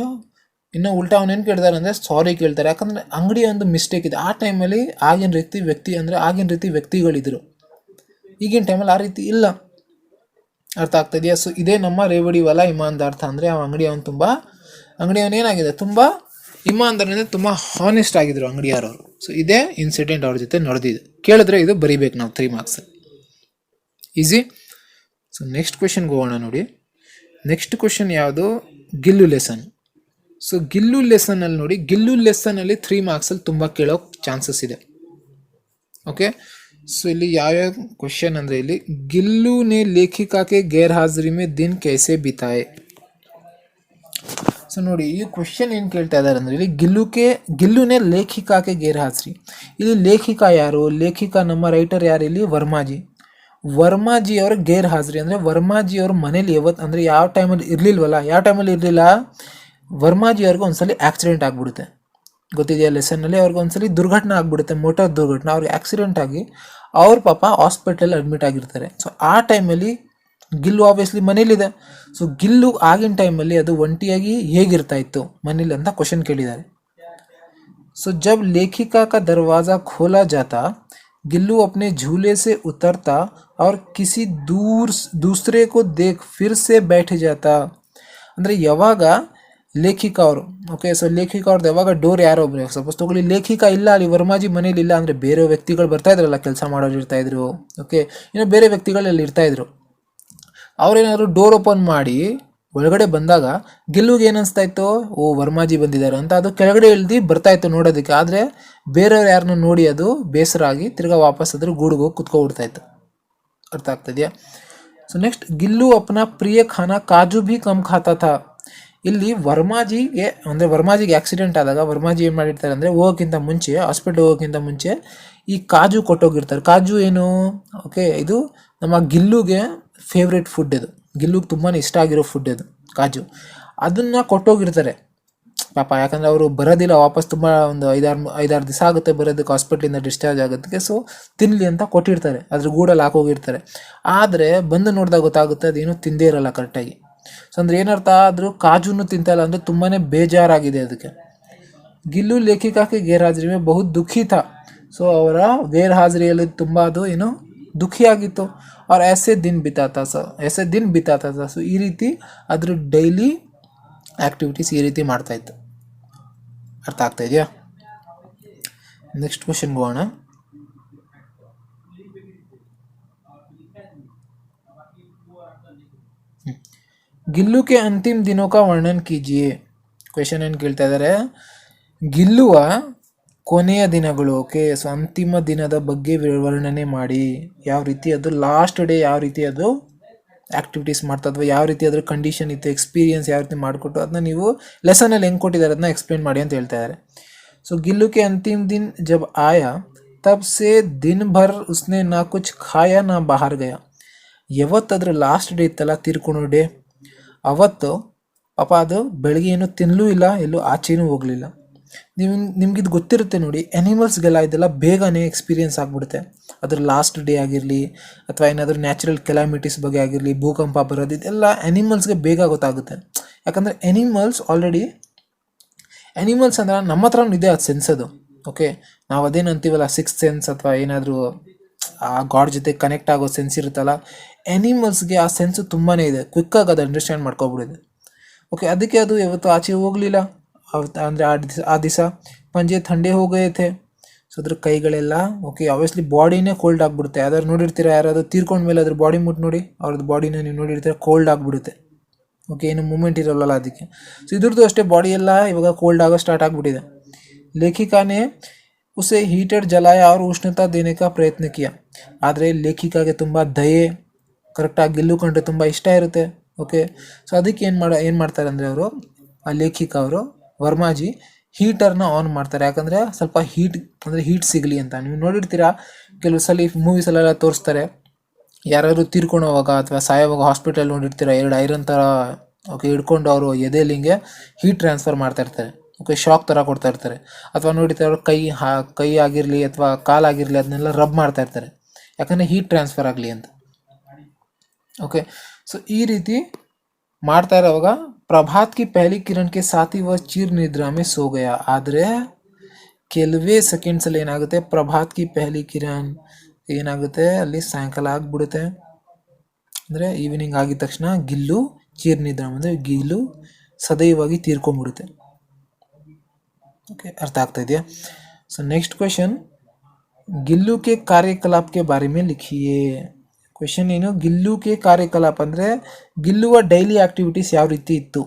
ಇನ್ನೂ ಉಲ್ಟಾ ಅವನೇನು ಕೇಳ್ತಾರೆ ಅಂದರೆ ಸಾರಿ ಕೇಳ್ತಾರೆ. ಯಾಕಂದರೆ ಅಂಗಡಿಯ ಒಂದು ಮಿಸ್ಟೇಕ್ ಇದೆ. ಆ ಟೈಮಲ್ಲಿ ಆಗಿನ ರೀತಿ ವ್ಯಕ್ತಿಗಳಿದ್ರು. ಈಗಿನ ಟೈಮಲ್ಲಿ ಆ ರೀತಿ ಇಲ್ಲ. ಅರ್ಥ ಆಗ್ತಾಯಿದೆಯಾ? ಸೊ ಇದೇ ನಮ್ಮ ರೇವಡಿ ವಾಲ ಇಮಾನ್ದಾರ್ಥ. ಅಂದರೆ ಆ ಅಂಗಡಿಯವನು ಏನಾಗಿದೆ, ತುಂಬ ಇಮಾನ್ದಾರನಿಂದ ತುಂಬ ಹಾನೆಸ್ಟ್ ಆಗಿದ್ರು ಅಂಗಡಿಯಾರವರು. ಸೊ ಇದೇ ಇನ್ಸಿಡೆಂಟ್ ಅವ್ರ ಜೊತೆ ನಡೆದಿದೆ. ಕೇಳಿದ್ರೆ ಇದು ಬರೀಬೇಕು ನಾವು 3 ಮಾರ್ಕ್ಸ್. ಈಸಿ. ಸೊ ನೆಕ್ಸ್ಟ್ ಕ್ವೆಶನ್ಗೆ ಹೋಗೋಣ ನೋಡಿ. ನೆಕ್ಸ್ಟ್ ಕ್ವೆಶನ್ ಯಾವುದು? ಗಿಲ್ಲು ಲೆಸನ್. ಸೊ ಗಿಲ್ಲು ಲೆಸನ್ ಅಲ್ಲಿ ನೋಡಿ, ಗಿಲ್ಲು ಲೆಸನ್ ಅಲ್ಲಿ 3 ಮಾರ್ಕ್ಸ್ ಅಲ್ಲಿ ತುಂಬಾ ಕೇಳೋ ಚಾನ್ಸಸ್ ಇದೆ. ಓಕೆ, ಸೊ ಇಲ್ಲಿ ಯಾವ್ಯಾವ ಕ್ವೆಶನ್ ಅಂದ್ರೆ ಇಲ್ಲಿ ಗಿಲ್ಲು ನೇ ಲೇಖಿಕಾ ಕೆ ಗೈರ್ ಹಾಜರಿ ಮೇ ದಿನ್ ಕೈಸೆ ಬಿತಾಯೆ. ಸೊ ನೋಡಿ, ಈ ಕ್ವೆಶನ್ ಏನು ಕೇಳ್ತಾ ಇದ್ದಾರೆ ಅಂದ್ರೆ ಇಲ್ಲಿ ಗಿಲ್ಲುನೇ ಲೇಖಿಕಾಕ್ಕೆ ಗೈರ್ ಹಾಜರಿ. ಇಲ್ಲಿ ಲೇಖಿಕಾ ಯಾರು? ಲೇಖಿಕಾ ನಮ್ಮ ರೈಟರ್ ಯಾರು? ಇಲ್ಲಿ ವರ್ಮಾಜಿ. ವರ್ಮಾಜಿ ಅವರ ಗೈರ್ ಹಾಜರಿ ಅಂದ್ರೆ ವರ್ಮಾಜಿ ಅವ್ರ ಮನೇಲಿ ಅಂದ್ರೆ ಯಾವ ಟೈಮಲ್ಲಿ ಇರ್ಲಿಲ್ವಲ್ಲ. ಯಾವ ಟೈಮಲ್ಲಿ ಇರಲಿಲ್ಲ? ವರ್ಮಾಜಿ ಅವ್ರಿಗೆ ಒಂದ್ಸಲಿ ಆಕ್ಸಿಡೆಂಟ್ ಆಗ್ಬಿಡುತ್ತೆ, ಗೊತ್ತಿದೆಯಾ ಲೆಸನ್ನಲ್ಲಿ. ಅವ್ರಿಗೆ ಒಂದ್ಸಲಿ ದುರ್ಘಟನೆ ಆಗ್ಬಿಡುತ್ತೆ, ಮೋಟಾರ್ ದುರ್ಘಟನೆ. ಅವ್ರಿಗೆ ಆಕ್ಸಿಡೆಂಟ್ ಆಗಿ ಅವ್ರ ಪಾಪ ಹಾಸ್ಪಿಟಲ್ ಅಡ್ಮಿಟ್ ಆಗಿರ್ತಾರೆ. ಸೊ ಆ ಟೈಮಲ್ಲಿ ಗಿಲ್ಲು ಆಬ್ವಿಯಸ್ಲಿ ಮನೇಲಿದೆ. ಸೊ ಗಿಲ್ಲು ಆಗಿನ ಟೈಮಲ್ಲಿ ಅದು ಒಂಟಿಯಾಗಿ ಹೇಗಿರ್ತಾ ಇತ್ತು ಮನೇಲಿ ಅಂತ ಕ್ವಶನ್ ಕೇಳಿದ್ದಾರೆ. ಸೊ ಜಬ್ ಲೇಖಿಕಾ का दरवाजा खोला जाता, गिल्लू अपने झूले से उतरता और किसी दूसरे को देख फिर से बैठ जाता. ಅಂದರೆ ಯಾವಾಗ ಲೇಖಿಕಾ ಅವರು, ಓಕೆ, ಸೊ ಲೇಖಿಕಾ ಅವ್ರದ್ದು ಯಾವಾಗ ಡೋರ್ ಯಾರೋ ಒಬ್ಬರು, ಸಪೋಸ್ ತಗೊಳ್ಳಿ ಲೇಖಿಕಾ ಇಲ್ಲ, ಅಲ್ಲಿ ವರ್ಮಾಜಿ ಮನೇಲಿ ಇಲ್ಲ ಅಂದರೆ ಬೇರೆ ವ್ಯಕ್ತಿಗಳು ಬರ್ತಾ ಇದ್ರಲ್ಲ, ಕೆಲಸ ಮಾಡೋರು ಇರ್ತಾ ಇದ್ರು, ಓಕೆ, ಇನ್ನು ಬೇರೆ ವ್ಯಕ್ತಿಗಳಲ್ಲಿ ಇರ್ತಾ ಇದ್ರು. ಅವ್ರೇನಾದ್ರು ಡೋರ್ ಓಪನ್ ಮಾಡಿ ಒಳಗಡೆ ಬಂದಾಗ ಗಿಲ್ಲುಗೆ ಏನು ಅನಿಸ್ತಾ ಇತ್ತು? ಓ, ವರ್ಮಾಜಿ ಬಂದಿದ್ದಾರೆ ಅಂತ ಅದು ಕೆಳಗಡೆ ಇಳ್ದು ಬರ್ತಾ ಇತ್ತು ನೋಡೋದಕ್ಕೆ. ಆದರೆ ಬೇರೆಯವ್ರು ಯಾರನ್ನ ನೋಡಿ ಅದು ಬೇಸರ ಆಗಿ ತಿರ್ಗಾ ವಾಪಸ್ ಅದ್ರ ಗೂಡಿಗೆ ಹೋಗಿ ಕುತ್ಕೊಬಿಡ್ತಾ ಇತ್ತು. ಅರ್ಥ ಆಗ್ತದೆಯಾ? ಸೊ ನೆಕ್ಸ್ಟ್, ಗಿಲ್ಲು ಅಪ್ನ ಪ್ರಿಯ ಖಾನಾ ಕಾಜು ಭಿ ಕಮ್ ಖಾತಾ ಥಾ. ಇಲ್ಲಿ ವರ್ಮಾಜಿಗೆ ಆಕ್ಸಿಡೆಂಟ್ ಆದಾಗ ವರ್ಮಾಜಿ ಏನು ಮಾಡಿರ್ತಾರೆ ಅಂದರೆ ಹೋಗೋಕ್ಕಿಂತ ಮುಂಚೆ, ಹಾಸ್ಪಿಟಲ್ ಹೋಗೋಕ್ಕಿಂತ ಮುಂಚೆ ಈ ಕಾಜು ಕೊಟ್ಟೋಗಿರ್ತಾರೆ. ಕಾಜು ಏನು? ಓಕೆ, ಇದು ನಮ್ಮ ಗಿಲ್ಲುಗೆ ಫೇವ್ರೆಟ್ ಫುಡ್. ಇದು ಗಿಲ್ಲುಗೆ ತುಂಬಾ ಇಷ್ಟ ಆಗಿರೋ ಫುಡ್ ಇದು ಕಾಜು. ಅದನ್ನು ಕೊಟ್ಟೋಗಿರ್ತಾರೆ ಪಾಪ, ಯಾಕಂದರೆ ಅವರು ಬರೋದಿಲ್ಲ ವಾಪಸ್, ತುಂಬ ಒಂದು ಐದಾರು ದಿವಸ ಆಗುತ್ತೆ ಬರೋದಕ್ಕೆ, ಹಾಸ್ಪಿಟ್ಲಿಂದ ಡಿಸ್ಚಾರ್ಜ್ ಆಗೋದಕ್ಕೆ. ಸೊ ತಿನ್ನಲಿ ಅಂತ ಕೊಟ್ಟಿರ್ತಾರೆ, ಅದ್ರ ಗೂಡಲ್ಲಿ ಹಾಕೋಗಿರ್ತಾರೆ. ಆದರೆ ಬಂದು ನೋಡಿದಾಗ ಗೊತ್ತಾಗುತ್ತೆ ಅದೇನು ತಿಂದೇ ಇರಲ್ಲ ಕರೆಕ್ಟಾಗಿ. ಸೊ ಅಂದರೆ ಏನರ್ಥ? ಆದರೂ ಕಾಜುನು ತಿಂತಲ್ಲ ಅಂದರೆ ತುಂಬಾ ಬೇಜಾರಾಗಿದೆ ಅದಕ್ಕೆ. ಗಿಲ್ಲು ಲೇಖಿಕಾಕ್ಕೆ ಗೈರ್ ಹಾಜರಿ ಮೇ ಬಹುತ್ ದುಃಖಿ ಥಾ. ಸೊ ಅವರ ಗೈರ್ ಹಾಜರಿಯಲ್ಲಿ ತುಂಬ ಅದು ಏನು ದುಃಖಿಯಾಗಿತ್ತು. ಅವ್ರು ಐಸೆ ದಿನ ಬಿತಾತಾ ಸ. ಸೊ ಈ ರೀತಿ ಅದ್ರ ಡೈಲಿ ಆ್ಯಕ್ಟಿವಿಟೀಸ್ ಈ ರೀತಿ ಮಾಡ್ತಾಯಿತ್ತು. ಅರ್ಥ ಆಗ್ತಾ ಇದೆಯಾ? ನೆಕ್ಸ್ಟ್ ಕ್ವೆಶನ್ಗೆ ಹೋಗೋಣ. ಗಿಲ್ಲು ಕೆ ಅಂತಿಮ್ ದಿನೋ ಕಾ ವರ್ಣನ್ ಕೀಜಿಯೆ. ಕ್ವೆಶನ್ ಏನು ಕೇಳ್ತಾ ಇದ್ದಾರೆ? ಗಿಲ್ಲುವ ಕೊನೆಯ ದಿನಗಳು, ಓಕೆ, ಸೊ ಅಂತಿಮ ದಿನದ ಬಗ್ಗೆ ವರ್ಣನೆ ಮಾಡಿ. ಯಾವ ರೀತಿ ಅದು ಲಾಸ್ಟ್ ಡೇ ಯಾವ ರೀತಿ ಅದು ಆ್ಯಕ್ಟಿವಿಟೀಸ್ ಮಾಡ್ತಾ, ಅಥವಾ ಯಾವ ರೀತಿ ಅದ್ರ ಕಂಡೀಷನ್ ಇತ್ತು, ಎಕ್ಸ್ಪೀರಿಯನ್ಸ್ ಯಾವ ರೀತಿ ಮಾಡಿಕೊಟ್ಟು ಅದನ್ನ ನೀವು ಲೆಸನಲ್ಲಿ ಹೆಂಗೆ ಕೊಟ್ಟಿದ್ದಾರೆ ಅದನ್ನ ಎಕ್ಸ್ಪ್ಲೇನ್ ಮಾಡಿ ಅಂತ ಹೇಳ್ತಾ ಇದ್ದಾರೆ. ಸೊ ಗಿಲ್ಲು ಕೆ ಅಂತಿಮ್ ದಿನ್ ಜಬ್ ಆಯಾ ತಬ್ ಸೆ ದಿನ ಭರ್ ಉಸ್ನೆ ನಾ ಕುಚ್ ಖಾಯಾ ನಾ ಬಾಹರ್ ಗಯಾ. ಯಾವತ್ತಾದ್ರೂ ಲಾಸ್ಟ್ ಡೇ ಇತ್ತಲ್ಲ, ತೀರ್ಕೊಳ್ಳೋ ಡೇ, ಅವತ್ತು ಪಾಪ ಅದು ಬೆಳಗ್ಗೆ ಏನು ತಿನ್ನಲೂ ಇಲ್ಲ, ಎಲ್ಲೂ ಆಚೆನೂ ಹೋಗಲಿಲ್ಲ. ನಿಮ್ಗಿದು ಗೊತ್ತಿರುತ್ತೆ ನೋಡಿ, ಆ್ಯನಿಮಲ್ಸ್ಗೆಲ್ಲ ಇದೆಲ್ಲ ಬೇಗನೆ ಎಕ್ಸ್ಪೀರಿಯನ್ಸ್ ಆಗಿಬಿಡುತ್ತೆ. ಅದ್ರ ಲಾಸ್ಟ್ ಡೇ ಆಗಿರಲಿ ಅಥವಾ ಏನಾದರೂ ನ್ಯಾಚುರಲ್ ಕೆಲಾಮಿಟೀಸ್ ಬಗ್ಗೆ ಆಗಿರಲಿ, ಭೂಕಂಪ ಬರೋದು, ಇದೆಲ್ಲ ಆ್ಯನಿಮಲ್ಸ್ಗೆ ಬೇಗ ಗೊತ್ತಾಗುತ್ತೆ. ಯಾಕಂದರೆ ಆ್ಯನಿಮಲ್ಸ್ ಅಂದ್ರೆ ನಮ್ಮ ಹತ್ರ ಇದೆ ಅದು ಸೆನ್ಸ್ ಅದು, ಓಕೆ. ನಾವು ಅದೇನು ಅಂತೀವಲ್ಲ ಸಿಕ್ಸ್ತ್ ಸೆನ್ಸ್ ಅಥವಾ ಏನಾದರೂ ಆ ಗಾಡ್ ಜೊತೆ ಕನೆಕ್ಟ್ ಆಗೋ ಸೆನ್ಸ್ ಇರುತ್ತಲ್ಲ, ಆ್ಯನಿಮಲ್ಸ್ಗೆ ಆ ಸೆನ್ಸು ತುಂಬಾ ಇದೆ, ಕ್ವಿಕ್ಕಾಗಿ ಅದು ಅಂಡರ್ಸ್ಟ್ಯಾಂಡ್ ಮಾಡ್ಕೊಬಿಡಿದೆ, ಓಕೆ. ಅದಕ್ಕೆ ಅದು ಯಾವತ್ತು ಆಚೆ ಹೋಗಲಿಲ್ಲ. ಅಂದರೆ ಆ ದಿವಸ ಪಂಜೆ ಥಂಡೆ ಹೋಗೈತೆ. ಸೊ ಅದ್ರ ಕೈಗಳೆಲ್ಲ, ಓಕೆ, ಆಬ್ವಿಯಸ್ಲಿ ಬಾಡಿನೇ ಕೋಲ್ಡ್ ಆಗಿಬಿಡುತ್ತೆ. ಯಾವ್ದಾದ್ರು ನೋಡಿರ್ತೀರ, ಯಾರಾದರೂ ತೀರ್ಕೊಂಡ ಮೇಲೆ ಅದ್ರ ಬಾಡಿ ಮುಟ್ಟು ನೋಡಿ, ಅವ್ರದ್ದು ಬಾಡಿನ ನೀವು ನೋಡಿರ್ತೀರ, ಕೋಲ್ಡ್ ಆಗಿಬಿಡುತ್ತೆ, ಓಕೆ, ಏನು ಮೂಮೆಂಟ್ ಇರೋಲ್ಲ ಅದಕ್ಕೆ. ಸೊ ಇದ್ರದ್ದು ಅಷ್ಟೇ, ಬಾಡಿ ಎಲ್ಲ ಇವಾಗ ಕೋಲ್ಡ್ ಆಗೋ ಸ್ಟಾರ್ಟ್ ಆಗಿಬಿಟ್ಟಿದೆ. ಲೇಖಿಕಾನೇ ಉಸೆ ಹೀಟೆಡ್ ಜಲಾಯ ಅವ್ರ ಉಷ್ಣತಾ ದೇನೆ ಕಾ ಪ್ರಯತ್ನ ಕಿಯ. ಆದರೆ ಲೇಖಿಕಾಗೆ ತುಂಬ ದಯೆ, ಕರೆಕ್ಟಾಗಿ ಗಿಲ್ಲು ಕಂಡ್ರೆ ತುಂಬ ಇಷ್ಟ ಇರುತ್ತೆ, ಓಕೆ. ಸೊ ಅದಕ್ಕೆ ಏನು ಮಾಡ್ತಾರೆ ಅಂದರೆ ಅವರು, ಆ ಲೇಖಿಕ ಅವರು ವರ್ಮಾಜಿ ಹೀಟರ್ನ ಆನ್ ಮಾಡ್ತಾರೆ. ಯಾಕಂದರೆ ಸ್ವಲ್ಪ ಹೀಟ್ ಸಿಗಲಿ ಅಂತ. ನೀವು ನೋಡಿರ್ತೀರಾ ಕೆಲವು ಸಲ ಮೂವೀಸಲ್ಲೆಲ್ಲ ತೋರಿಸ್ತಾರೆ, ಯಾರಾದ್ರು ತೀರ್ಕೊಂಡೋವಾಗ ಅಥವಾ ಸಾಯೋವಾಗ ಹಾಸ್ಪಿಟಲ್ ನೋಡಿರ್ತೀರ, 2 ಐರನ್ ಥರ, ಓಕೆ, ಹಿಡ್ಕೊಂಡು ಅವರು ಎದೆಲಿಂಗೆ ಹೀಟ್ ಟ್ರಾನ್ಸ್ಫರ್ ಮಾಡ್ತಾ ಇರ್ತಾರೆ, ಓಕೆ, ಶಾಕ್ ಥರ ಕೊಡ್ತಾ ಇರ್ತಾರೆ. ಅಥವಾ ನೋಡಿರ್ತಾರೆ ಕೈ ಆಗಿರಲಿ ಅಥವಾ ಕಾಲಾಗಿರಲಿ ಅದನ್ನೆಲ್ಲ ರಬ್ ಮಾಡ್ತಾ ಇರ್ತಾರೆ, ಯಾಕಂದರೆ ಹೀಟ್ ಟ್ರಾನ್ಸ್ಫರ್ ಆಗಲಿ ಅಂತ, ಓಕೆ. ಸೊ ಈ ರೀತಿ ಮಾಡ್ತಾ ಇರೋವಾಗ ಪ್ರಭಾತ್ ಕಿ ಪಹಲಿ ಕಿರಣ್ ಕೆ ಸಾಥ್ ಹಿ ವಹ ಚಿರ್ ನಿದ್ರಾ ಮೇ ಸೋ ಗಯಾ. ಆದರೆ ಕೆಲವೇ ಸೆಕೆಂಡ್ಸಲ್ಲಿ ಏನಾಗುತ್ತೆ, ಪ್ರಭಾತ್ ಕಿ ಪಹಲಿ ಕಿರಣ್ ಏನಾಗುತ್ತೆ, ಅಲ್ಲಿ ಸಾಯಂಕಾಲ ಆಗಿಬಿಡುತ್ತೆ. ಅಂದರೆ ಈವ್ನಿಂಗ್ ಆಗಿದ ತಕ್ಷಣ ಗಿಲ್ಲು ಚಿರ್ ನಿದ್ರಾ ಅಂದರೆ ಗಿಲ್ಲು ಸದೈವಾಗಿ ತೀರ್ಕೊಂಡ್ಬಿಡುತ್ತೆ, ಓಕೆ. ಅರ್ಥ ಆಗ್ತಾ ಇದೆಯಾ? ಸೊ ನೆಕ್ಸ್ಟ್ ಕ್ವೆಶನ್, ಗಿಲ್ಲು ಕೆ ಕಾರ್ಯಕಲಾಪ್ ಕೆ ಬಾರೆ ಮೇ ಲಿಖಿಯೇ. ಕ್ವೆಶನ್ ಏನು, ಗಿಲ್ಲುಗೆ ಕಾರ್ಯಕಲಾಪ ಅಂದರೆ ಗಿಲ್ಲುವ ಡೈಲಿ ಆ್ಯಕ್ಟಿವಿಟೀಸ್ ಯಾವ ರೀತಿ ಇತ್ತು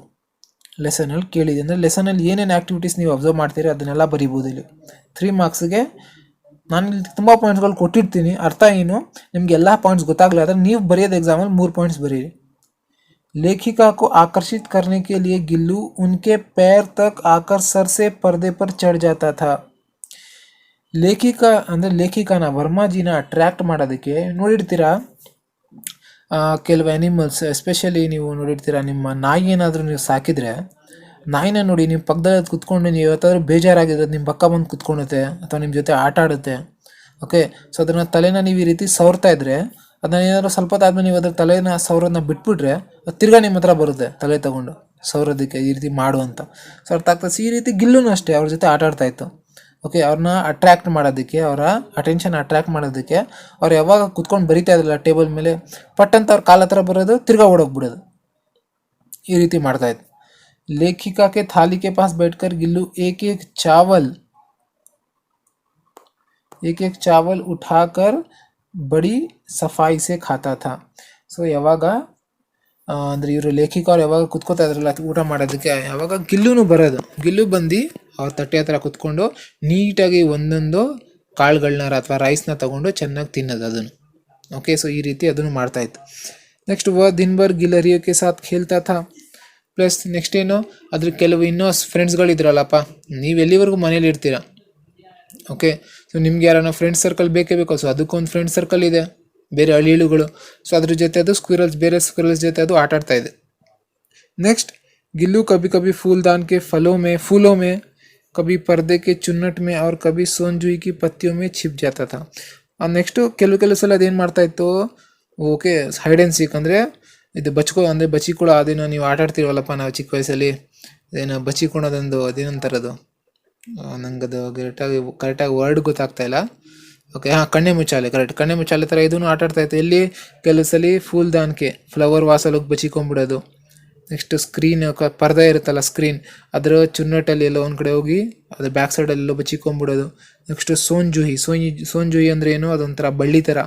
ಲೆಸನಲ್ಲಿ ಕೇಳಿದೆ. ಅಂದರೆ ಲೆಸನಲ್ಲಿ ಏನೇನು ಆ್ಯಕ್ಟಿವಿಟೀಸ್ ನೀವು ಅಬ್ಸರ್ವ್ ಮಾಡ್ತೀರಿ ಅದನ್ನೆಲ್ಲ ಬರಿಬೋದು ಇಲ್ಲಿ. 3 ಮಾರ್ಕ್ಸ್ಗೆ ನಾನು ಇಲ್ಲಿ ತುಂಬ ಪಾಯಿಂಟ್ಸ್ಗಳು ಕೊಟ್ಟಿರ್ತೀನಿ. ಅರ್ಥ ಏನು, ನಿಮ್ಗೆ ಎಲ್ಲ ಪಾಯಿಂಟ್ಸ್ ಗೊತ್ತಾಗಲ್ಲ ಆದರೆ ನೀವು ಬರೆಯೋದು ಎಕ್ಸಾಮಲ್ಲಿ 3 ಪಾಯಿಂಟ್ಸ್ ಬರೀರಿ. लेखिका को आकर्षित करने के लिए गिल्लू उनके पैर तक आकर सर से पर्दे पर चढ़ जाता था. ಲೇಖಿಕಾ ಅಂದರೆ ಲೇಖಿಕಾನ ವರ್ಮಾಜಿನ ಅಟ್ರ್ಯಾಕ್ಟ್ ಮಾಡೋದಕ್ಕೆ ನೋಡಿರ್ತೀರಾ ಕೆಲವು ಆ್ಯನಿಮಲ್ಸ್, ಎಸ್ಪೆಷಲಿ ನೀವು ನೋಡಿರ್ತೀರ ನಿಮ್ಮ ನಾಯಿ ಏನಾದರೂ ನೀವು ಸಾಕಿದರೆ ನಾಯಿನ ನೋಡಿ ನೀವು ಪಕ್ಕದಲ್ಲಿ ಕುತ್ಕೊಂಡು ನೀವು ಯಾವತ್ತಾದ್ರೂ ಬೇಜಾರಾಗಿದ್ರೆ ನಿಮ್ಮ ಪಕ್ಕ ಬಂದು ಕುತ್ಕೊಳ್ಳುತ್ತೆ ಅಥವಾ ನಿಮ್ಮ ಜೊತೆ ಆಟ ಆಡುತ್ತೆ. ಓಕೆ, ಸೊ ಅದನ್ನು ತಲೆನ ನೀವು ಈ ರೀತಿ ಸವರ್ತಾ ಇದ್ರೆ ಅದನ್ನ ಏನಾದ್ರು ಸ್ವಲ್ಪ ಹೊತ್ತಾದ್ಮೇಲೆ ನೀವು ಅದ್ರ ತಲೆನ ಸೌರೋದನ್ನ ಬಿಟ್ಬಿಟ್ರೆ ಅದು ತಿರ್ಗಾ ನಿಮ್ಮ ಹತ್ರ ಬರುತ್ತೆ ತಲೆ ತಗೊಂಡು ಸೌರೋದಕ್ಕೆ ಈ ರೀತಿ ಮಾಡು ಅಂತ. ಸೊ ಅರ್ಥ ಆಗ್ತದೆ. ಈ ರೀತಿ ಗಿಲ್ಲುನು ಅಷ್ಟೇ ಅವ್ರ ಜೊತೆ ಆಟ ಆಡ್ತಾ ಇತ್ತು. ಓಕೆ, ಅವ್ರನ್ನ ಅಟ್ರ್ಯಾಕ್ಟ್ ಮಾಡೋದಕ್ಕೆ, ಅವರ ಅಟೆನ್ಷನ್ ಅಟ್ರ್ಯಾಕ್ಟ್ ಮಾಡೋದಕ್ಕೆ ಅವ್ರು ಯಾವಾಗ ಕುತ್ಕೊಂಡು ಬರಿತಾ ಇದ್ರಲ್ಲ ಟೇಬಲ್ ಮೇಲೆ, ಪಟ್ಟಂತ ಅವ್ರ ಕಾಲ ಹತ್ರ ಬರೋದು ತಿರ್ಗಾ ಓಡೋಗ್ಬಿಡೋದು, ಈ ರೀತಿ ಮಾಡ್ತಾ ಇತ್ತು. लेखिका के थाली के पास बैठकर गिल्लू एक एक चावल उठाकर बड़ी सफाई से खाता था. ಸೊ ಯಾವಾಗ ಅಂದರೆ ಇವರು ಲೇಖಿಕ ಅವ್ರು ಯಾವಾಗ ಕುತ್ಕೋತಾ ಇದ್ರಲ್ಲ ಊಟ ಮಾಡೋದಕ್ಕೆ, ಯಾವಾಗ ಗಿಲ್ಲುನು ಬರೋದು, ಗಿಲ್ಲು ಬಂದು ಅವ್ರ ತಟ್ಟೆ ಹತ್ರ ಕುತ್ಕೊಂಡು ನೀಟಾಗಿ ಒಂದೊಂದು ಕಾಳುಗಳನ್ನ ಅಥವಾ ರೈಸ್ನ ತೊಗೊಂಡು ಚೆನ್ನಾಗಿ ತಿನ್ನೋದು ಅದನ್ನು. ಓಕೆ, ಸೊ ಈ ರೀತಿ ಅದನ್ನು ಮಾಡ್ತಾಯಿತ್ತು. ನೆಕ್ಸ್ಟ್ ದಿನ ಭರ್ ಗಿಲ್ಲರಿಯೋಕೆ ಸಾಥ್ ಖೇಲ್ತಾ ಥಾ. ಪ್ಲಸ್ ನೆಕ್ಸ್ಟ್ ಏನು, ಅದ್ರ ಕೆಲವು ಇನ್ನೂ ಫ್ರೆಂಡ್ಸ್ಗಳಿದ್ರಲ್ಲಪ್ಪ, ನೀವು ಎಲ್ಲಿವರೆಗೂ ಮನೇಲಿ ಇರ್ತೀರ. ಓಕೆ, ಸೊ ನಿಮ್ಗೆ ಯಾರನ್ನ ಫ್ರೆಂಡ್ಸ್ ಸರ್ಕಲ್ ಬೇಕೇ ಬೇಕು. ಸೊ ಅದಕ್ಕೊಂದು ಫ್ರೆಂಡ್ ಸರ್ಕಲ್ ಇದೆ, ಬೇರೆ ಅಳಿಳುಗಳು. ಸೊ ಅದ್ರ ಜೊತೆ ಅದು ಸ್ಕ್ವಿರಲ್ಸ್, ಬೇರೆ ಸ್ಕ್ವಿರಲ್ಸ್ ಜೊತೆ ಅದು ಆಟ ಆಡ್ತಾ ಇದೆ. ನೆಕ್ಸ್ಟ್ ಗಿಲ್ಲು ಕಭಿ ಕಭಿ फूलदान के फूलों में कभी पर्दे के चुन्नट में और कभी सोनजुई की पत्तियों में छिप जाता था. ನೆಕ್ಸ್ಟು ಕೆಲವು ಸಲ ಅದೇನು ಮಾಡ್ತಾ ಇತ್ತು, ಓಕೆ, ಹೈಡ್ ಆ್ಯಂಡ್ ಸೀಕ್ ಅಂದರೆ ಇದು ಅಂದರೆ ಬಚ್ಚಿಕೊಳ, ಅದೇನೋ ನೀವು ಆಟ ಆಡ್ತಿರವಲ್ಲಪ್ಪ ನಾವು ಚಿಕ್ಕ ವಯಸ್ಸಲ್ಲಿ, ಅದೇನೋ ಬಚ್ಚಿಕೊಳೋದೊಂದು ಅದೇನಂತಾರದು, ನಂಗೆ ಅದು ಕರೆಕ್ಟಾಗಿ ವರ್ಡ್ ಗೊತ್ತಾಗ್ತಾ ಇಲ್ಲ. ಓಕೆ, ಕಣ್ಣೆ ಮುಚ್ಚಾಲೆ, ಕರೆಕ್ಟ್, ಕಣ್ಣೆ ಮುಚ್ಚಾಲೆ ಥರ ಇದನ್ನು ಆಟ ಆಡ್ತಾ ಇತ್ತು. ಎಲ್ಲಿ ಕೆಲವು ಸಲ ಫೂಲ್ದಾನ್ಕೆ ಫ್ಲವರ್ ವಾಸಲ್ಲಿ ಹೋಗಿ ಬಚ್ಚಿಕೊಂಡ್ಬಿಡೋದು. ನೆಕ್ಸ್ಟ್ ಸ್ಕ್ರೀನ್ ಪರ್ದೆ ಇರುತ್ತಲ್ಲ ಸ್ಕ್ರೀನ್, ಅದರ ಚುನ್ನಟಲ್ಲಿ ಎಲ್ಲ ಒಂದು ಕಡೆ ಹೋಗಿ ಅದ್ರ ಬ್ಯಾಕ್ ಸೈಡಲ್ಲೆಲ್ಲೋ ಬಚ್ಚಿಕೊಂಡ್ಬಿಡೋದು. ನೆಕ್ಸ್ಟ್ ಸೋನ್ಜುಯಿ ಅಂದರೆ ಏನು, ಅದೊಂಥರ ಬಳ್ಳಿ ಥರ.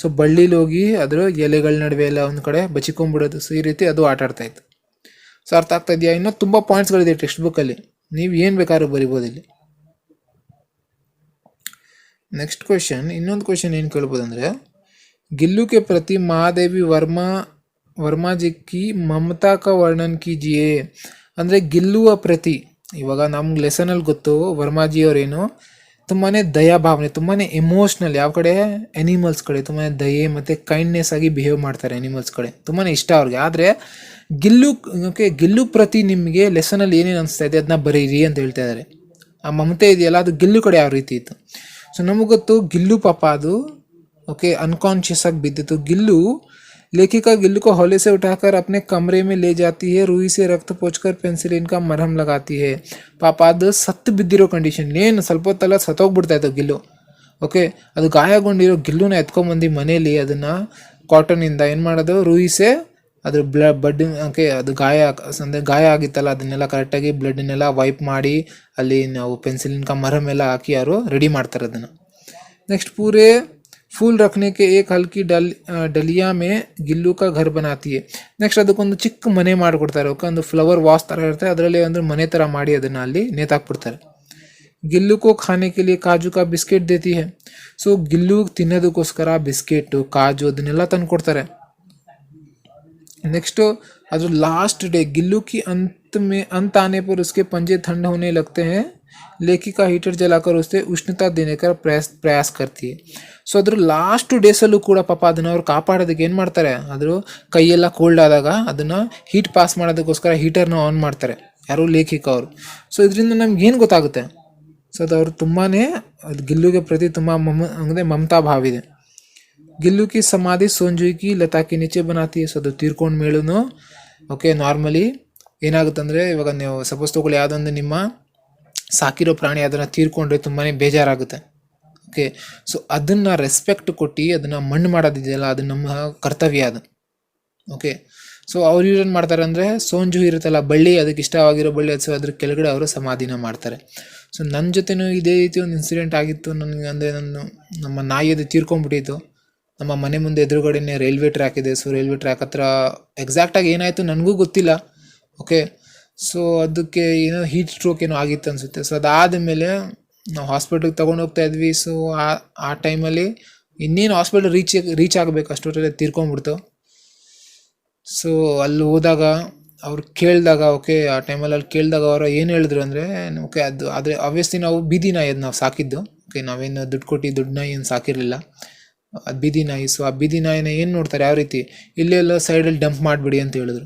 ಸೊ ಬಳ್ಳಿಲಿ ಹೋಗಿ ಅದರ ಎಲೆಗಳ ನಡುವೆ ಎಲ್ಲ ಒಂದು ಕಡೆ ಬಚ್ಚಿಕೊಂಡ್ಬಿಡೋದು. ಸೊ ಈ ರೀತಿ ಅದು ಆಟ ಆಡ್ತಾ ಇತ್ತು. ಸೊ ಅರ್ಥ ಆಗ್ತಾ ಇದೆಯಾ? ಇನ್ನೂ ತುಂಬ ಪಾಯಿಂಟ್ಸ್ಗಳಿದೆ ಟೆಕ್ಸ್ಟ್ ಬುಕ್ಕಲ್ಲಿ, ನೀವು ಏನು ಬೇಕಾದ್ರೂ ಬರಿಬೋದು ಇಲ್ಲಿ. ನೆಕ್ಸ್ಟ್ ಕ್ವೆಶನ್, ಇನ್ನೊಂದು ಕ್ವೆಶನ್ ಏನು ಕೇಳ್ಬೋದು ಅಂದರೆ, गिल्लू के प्रति महादेवी वर्मा जी की ममता का वर्णन कीजिए. ಅಂದರೆ ಗಿಲ್ಲುವ ಪ್ರತಿ, ಇವಾಗ ನಮ್ಗೆ ಲೆಸನಲ್ಲಿ ಗೊತ್ತು ವರ್ಮಾಜಿ ಅವರೇನು ತುಂಬಾ ದಯಾಭಾವನೆ, ತುಂಬಾ ಎಮೋಷ್ನಲ್, ಯಾವ ಕಡೆ ಎನಿಮಲ್ಸ್ ಕಡೆ ತುಂಬಾ ದಯೆ ಮತ್ತು ಕೈಂಡ್ನೆಸ್ ಆಗಿ ಬಿಹೇವ್ ಮಾಡ್ತಾರೆ. ಎನಿಮಲ್ಸ್ ಕಡೆ ತುಂಬಾ ಇಷ್ಟ ಅವ್ರಿಗೆ. ಆದರೆ ಗಿಲ್ಲು ಪ್ರತಿ ನಿಮಗೆ ಲೆಸನಲ್ಲಿ ಏನೇನು ಅನಿಸ್ತಾ ಇದೆ ಅದನ್ನ ಬರೀರಿ ಅಂತ ಹೇಳ್ತಾ ಇದ್ದಾರೆ. ಆ ಮಮತೆ ಇದೆಯಲ್ಲ ಅದು ಗಿಲ್ಲು ಕಡೆ ಯಾವ ರೀತಿ ಇತ್ತು. ಸೊ ನಮಗೆ ಗೊತ್ತು ಗಿಲ್ಲು ಪಾಪ ಅದು ओके अनकॉन्शियस आग बिद्दिತ್ತು. गिल्लू लेखिका गिल्लू को हौले से उठाकर अपने कमरे में ले जाती है. रूई से रक्त पोंछकर पेंसिलिन का मरहम लगाती है. ಪಾಪ ಅದು ಸತ್ತು ಬಿದ್ದಿರೋ ಕಂಡೀಷನ್, ಏನು ಸ್ವಲ್ಪ ಹೊತ್ತಲ್ಲ ಸತ್ತೋಗ್ಬಿಡ್ತಾ ಇತ್ತು ಗಿಲ್ಲು. ಓಕೆ, ಅದು ಗಾಯಗೊಂಡಿರೋ ಗಿಲ್ಲುನ ಎತ್ಕೊಂಡ್ಬಂದು ಮನೇಲಿ ಅದನ್ನು ಕಾಟನಿಂದ ಏನು ಮಾಡೋದು, ರೂಯಿಸೆ ಅದ್ರ ಬ್ಲಡ್, ಓಕೆ, ಅದು ಗಾಯ ಆಗಿತ್ತಲ್ಲ ಅದನ್ನೆಲ್ಲ ಕರೆಕ್ಟಾಗಿ ಬ್ಲಡ್ನೆಲ್ಲ ವೈಪ್ ಮಾಡಿ ಅಲ್ಲಿ ನಾವು ಪೆನ್ಸಿಲಿನ ಮರಮ್ ಎಲ್ಲ ಹಾಕಿ ಯಾರು ರೆಡಿ ಮಾಡ್ತಾರೆ ಅದನ್ನು. ನೆಕ್ಸ್ಟ್ पूरे फूल रखने के एक हल्की डलिया में गिल्लू का घर बनाती है. ನೆಕ್ಸ್ಟ್ ಅದಕ್ಕೊಂದು ಚಿಕ್ಕ ಮನೆ ಮಾಡಿಕೊಡ್ತಾರೆ. ಓಕೆ, ಒಂದು ಫ್ಲವರ್ ವಾಸ್ ಥರ ಇರುತ್ತೆ, ಅದರಲ್ಲಿ ಒಂದು ಮನೆ ಥರ ಮಾಡಿ ಅದನ್ನು ಅಲ್ಲಿ ನೇತಾಕ್ಬಿಡ್ತಾರೆ. ಗಿಲ್ಲು ಕೋ ಖಾನೆ ಕೆ ಲಿಯೆ ಕಾಜು ಕಾ ಬಿಸ್ಕೆಟ್ ದೇತಿ ಹೈ. ಸೊ ಗಿಲ್ಲು ತಿನ್ನೋದಕ್ಕೋಸ್ಕರ ಬಿಸ್ಕೆಟು, ಕಾಜು ಅದನ್ನೆಲ್ಲ ತಂದು ಕೊಡ್ತಾರೆ. ನೆಕ್ಸ್ಟು अगर लास्ट डे गिल्लू की अंत आने पर उसके पंजे ठंड होने लगते हैं. लेखिका हीटर जलाकर उसे उष्णता देने का प्रयास करती है. ಸೊ ಅದ್ರ ಲಾಸ್ಟ್ ಡೇಸಲ್ಲೂ ಕೂಡ ಪಾಪ ಅದನ್ನು ಅವ್ರು ಕಾಪಾಡೋದಕ್ಕೆ ಏನು ಮಾಡ್ತಾರೆ, ಅದ್ರ ಕೈಯೆಲ್ಲ ಕೋಲ್ಡ್ ಆದಾಗ ಅದನ್ನು ಹೀಟ್ ಪಾಸ್ ಮಾಡೋದಕ್ಕೋಸ್ಕರ ಹೀಟರ್ನ ಆನ್ ಮಾಡ್ತಾರೆ ಯಾರು, ಲೇಖಿಕ ಅವರು. ಸೊ ಇದರಿಂದ ನಮ್ಗೆ ಏನು ಗೊತ್ತಾಗುತ್ತೆ, ಸೊ ಅದು ಅವ್ರು ತುಂಬಾ ಅದು ಗಿಲ್ಲುಗೆ ಪ್ರತಿ ತುಂಬ ಅಂದರೆ ಮಮತಾ ಭಾವ ಇದೆ. ಗಿಲ್ಲು ಕಿ ಸಮಾಧಿ ಸೋಂಜುಯಿ ಕಿ ಲತಾ ಕೆ ನೀಚೆ ಬನಾತಿ. ಸೊ ಅದು ತೀರ್ಕೊಂಡು ಮೇಲೂ ಓಕೆ, ನಾರ್ಮಲಿ ಏನಾಗುತ್ತೆ ಅಂದರೆ ಇವಾಗ ನೀವು ಸಪೋಸ್ ತಗೊಳ್ಳಿ ಯಾವುದೊಂದು ನಿಮ್ಮ ಸಾಕಿರೋ ಪ್ರಾಣಿ ಅದನ್ನು ತೀರ್ಕೊಂಡ್ರೆ ತುಂಬಾ ಬೇಜಾರಾಗುತ್ತೆ. ಓಕೆ, ಸೊ ಅದನ್ನು ರೆಸ್ಪೆಕ್ಟ್ ಕೊಟ್ಟು ಅದನ್ನು ಮಣ್ಣು ಮಾಡೋದಿದೆಯಲ್ಲ ಅದು ನಮ್ಮ ಕರ್ತವ್ಯ ಅದು. ಓಕೆ, ಸೊ ಅವ್ರು ಏನು ಮಾಡ್ತಾರೆ ಅಂದರೆ ಸೋಂಜು ಇರುತ್ತಲ್ಲ ಬಳ್ಳಿ, ಅದಕ್ಕೆ ಇಷ್ಟವಾಗಿರೋ ಬಳ್ಳಿ, ಸೊ ಅದ್ರ ಕೆಳಗಡೆ ಅವರು ಸಮಾಧಿನ ಮಾಡ್ತಾರೆ. ಸೊ ನನ್ನ ಜೊತೆನೂ ಇದೇ ರೀತಿ ಒಂದು ಇನ್ಸಿಡೆಂಟ್ ಆಗಿತ್ತು ನನಗೆ. ಅಂದರೆ ನಮ್ಮ ನಾಯಿ ಅದು ತೀರ್ಕೊಂಡ್ಬಿಟ್ಟಿತ್ತು. ನಮ್ಮ ಮನೆ ಮುಂದೆ ಎದುರುಗಡೆನೆ ರೈಲ್ವೆ ಟ್ರ್ಯಾಕ್ ಇದೆ. ಸೊ ರೈಲ್ವೆ ಟ್ರ್ಯಾಕ್ ಹತ್ರ ಎಕ್ಸಾಕ್ಟಾಗಿ ಏನಾಯಿತು ನನಗೂ ಗೊತ್ತಿಲ್ಲ. ಓಕೆ, ಸೊ ಅದಕ್ಕೆ ಏನೋ ಹೀಟ್ ಸ್ಟ್ರೋಕ್ ಏನೋ ಆಗಿತ್ತು ಅನಿಸುತ್ತೆ. ಸೊ ಅದಾದಮೇಲೆ ನಾವು ಹಾಸ್ಪಿಟ್ಲಿಗೆ ತೊಗೊಂಡು ಹೋಗ್ತಾ ಇದ್ವಿ. ಸೊ ಆ ಟೈಮಲ್ಲಿ ಇನ್ನೇನು ಹಾಸ್ಪಿಟಲ್ ರೀಚ್ ಆಗಬೇಕು ಅಷ್ಟೊತ್ತಲ್ಲಿ ತೀರ್ಕೊಂಡ್ಬಿಡ್ತು. ಸೊ ಅಲ್ಲಿ ಹೋದಾಗ ಅವ್ರು ಕೇಳಿದಾಗ, ಓಕೆ ಆ ಟೈಮಲ್ಲಿ ಅಲ್ಲಿ ಕೇಳಿದಾಗ ಅವರು ಏನು ಹೇಳಿದ್ರು ಅಂದರೆ, ಓಕೆ ಅದು ಆದರೆ ಆಬ್ವಿಯಸ್ಲಿ ನಾವು ಬೀದಿ ನಾಯಿ ಅದು ನಾವು ಸಾಕಿದ್ದು. ಓಕೆ, ನಾವೇನು ದುಡ್ಡು ಕೊಟ್ಟು ದುಡ್ಡು ನಾಯಿ ಏನು ಸಾಕಿರಲಿಲ್ಲ, ಅದು ಬೀದಿ ನಾಯಿ. ಸೊ ಆ ಬೀದಿ ನಾಯಿನ ಏನು ನೋಡ್ತಾರೆ, ಯಾವ ರೀತಿ ಇಲ್ಲೆಲ್ಲ ಸೈಡಲ್ಲಿ ಡಂಪ್ ಮಾಡಿಬಿಡಿ ಅಂತ ಹೇಳಿದ್ರು.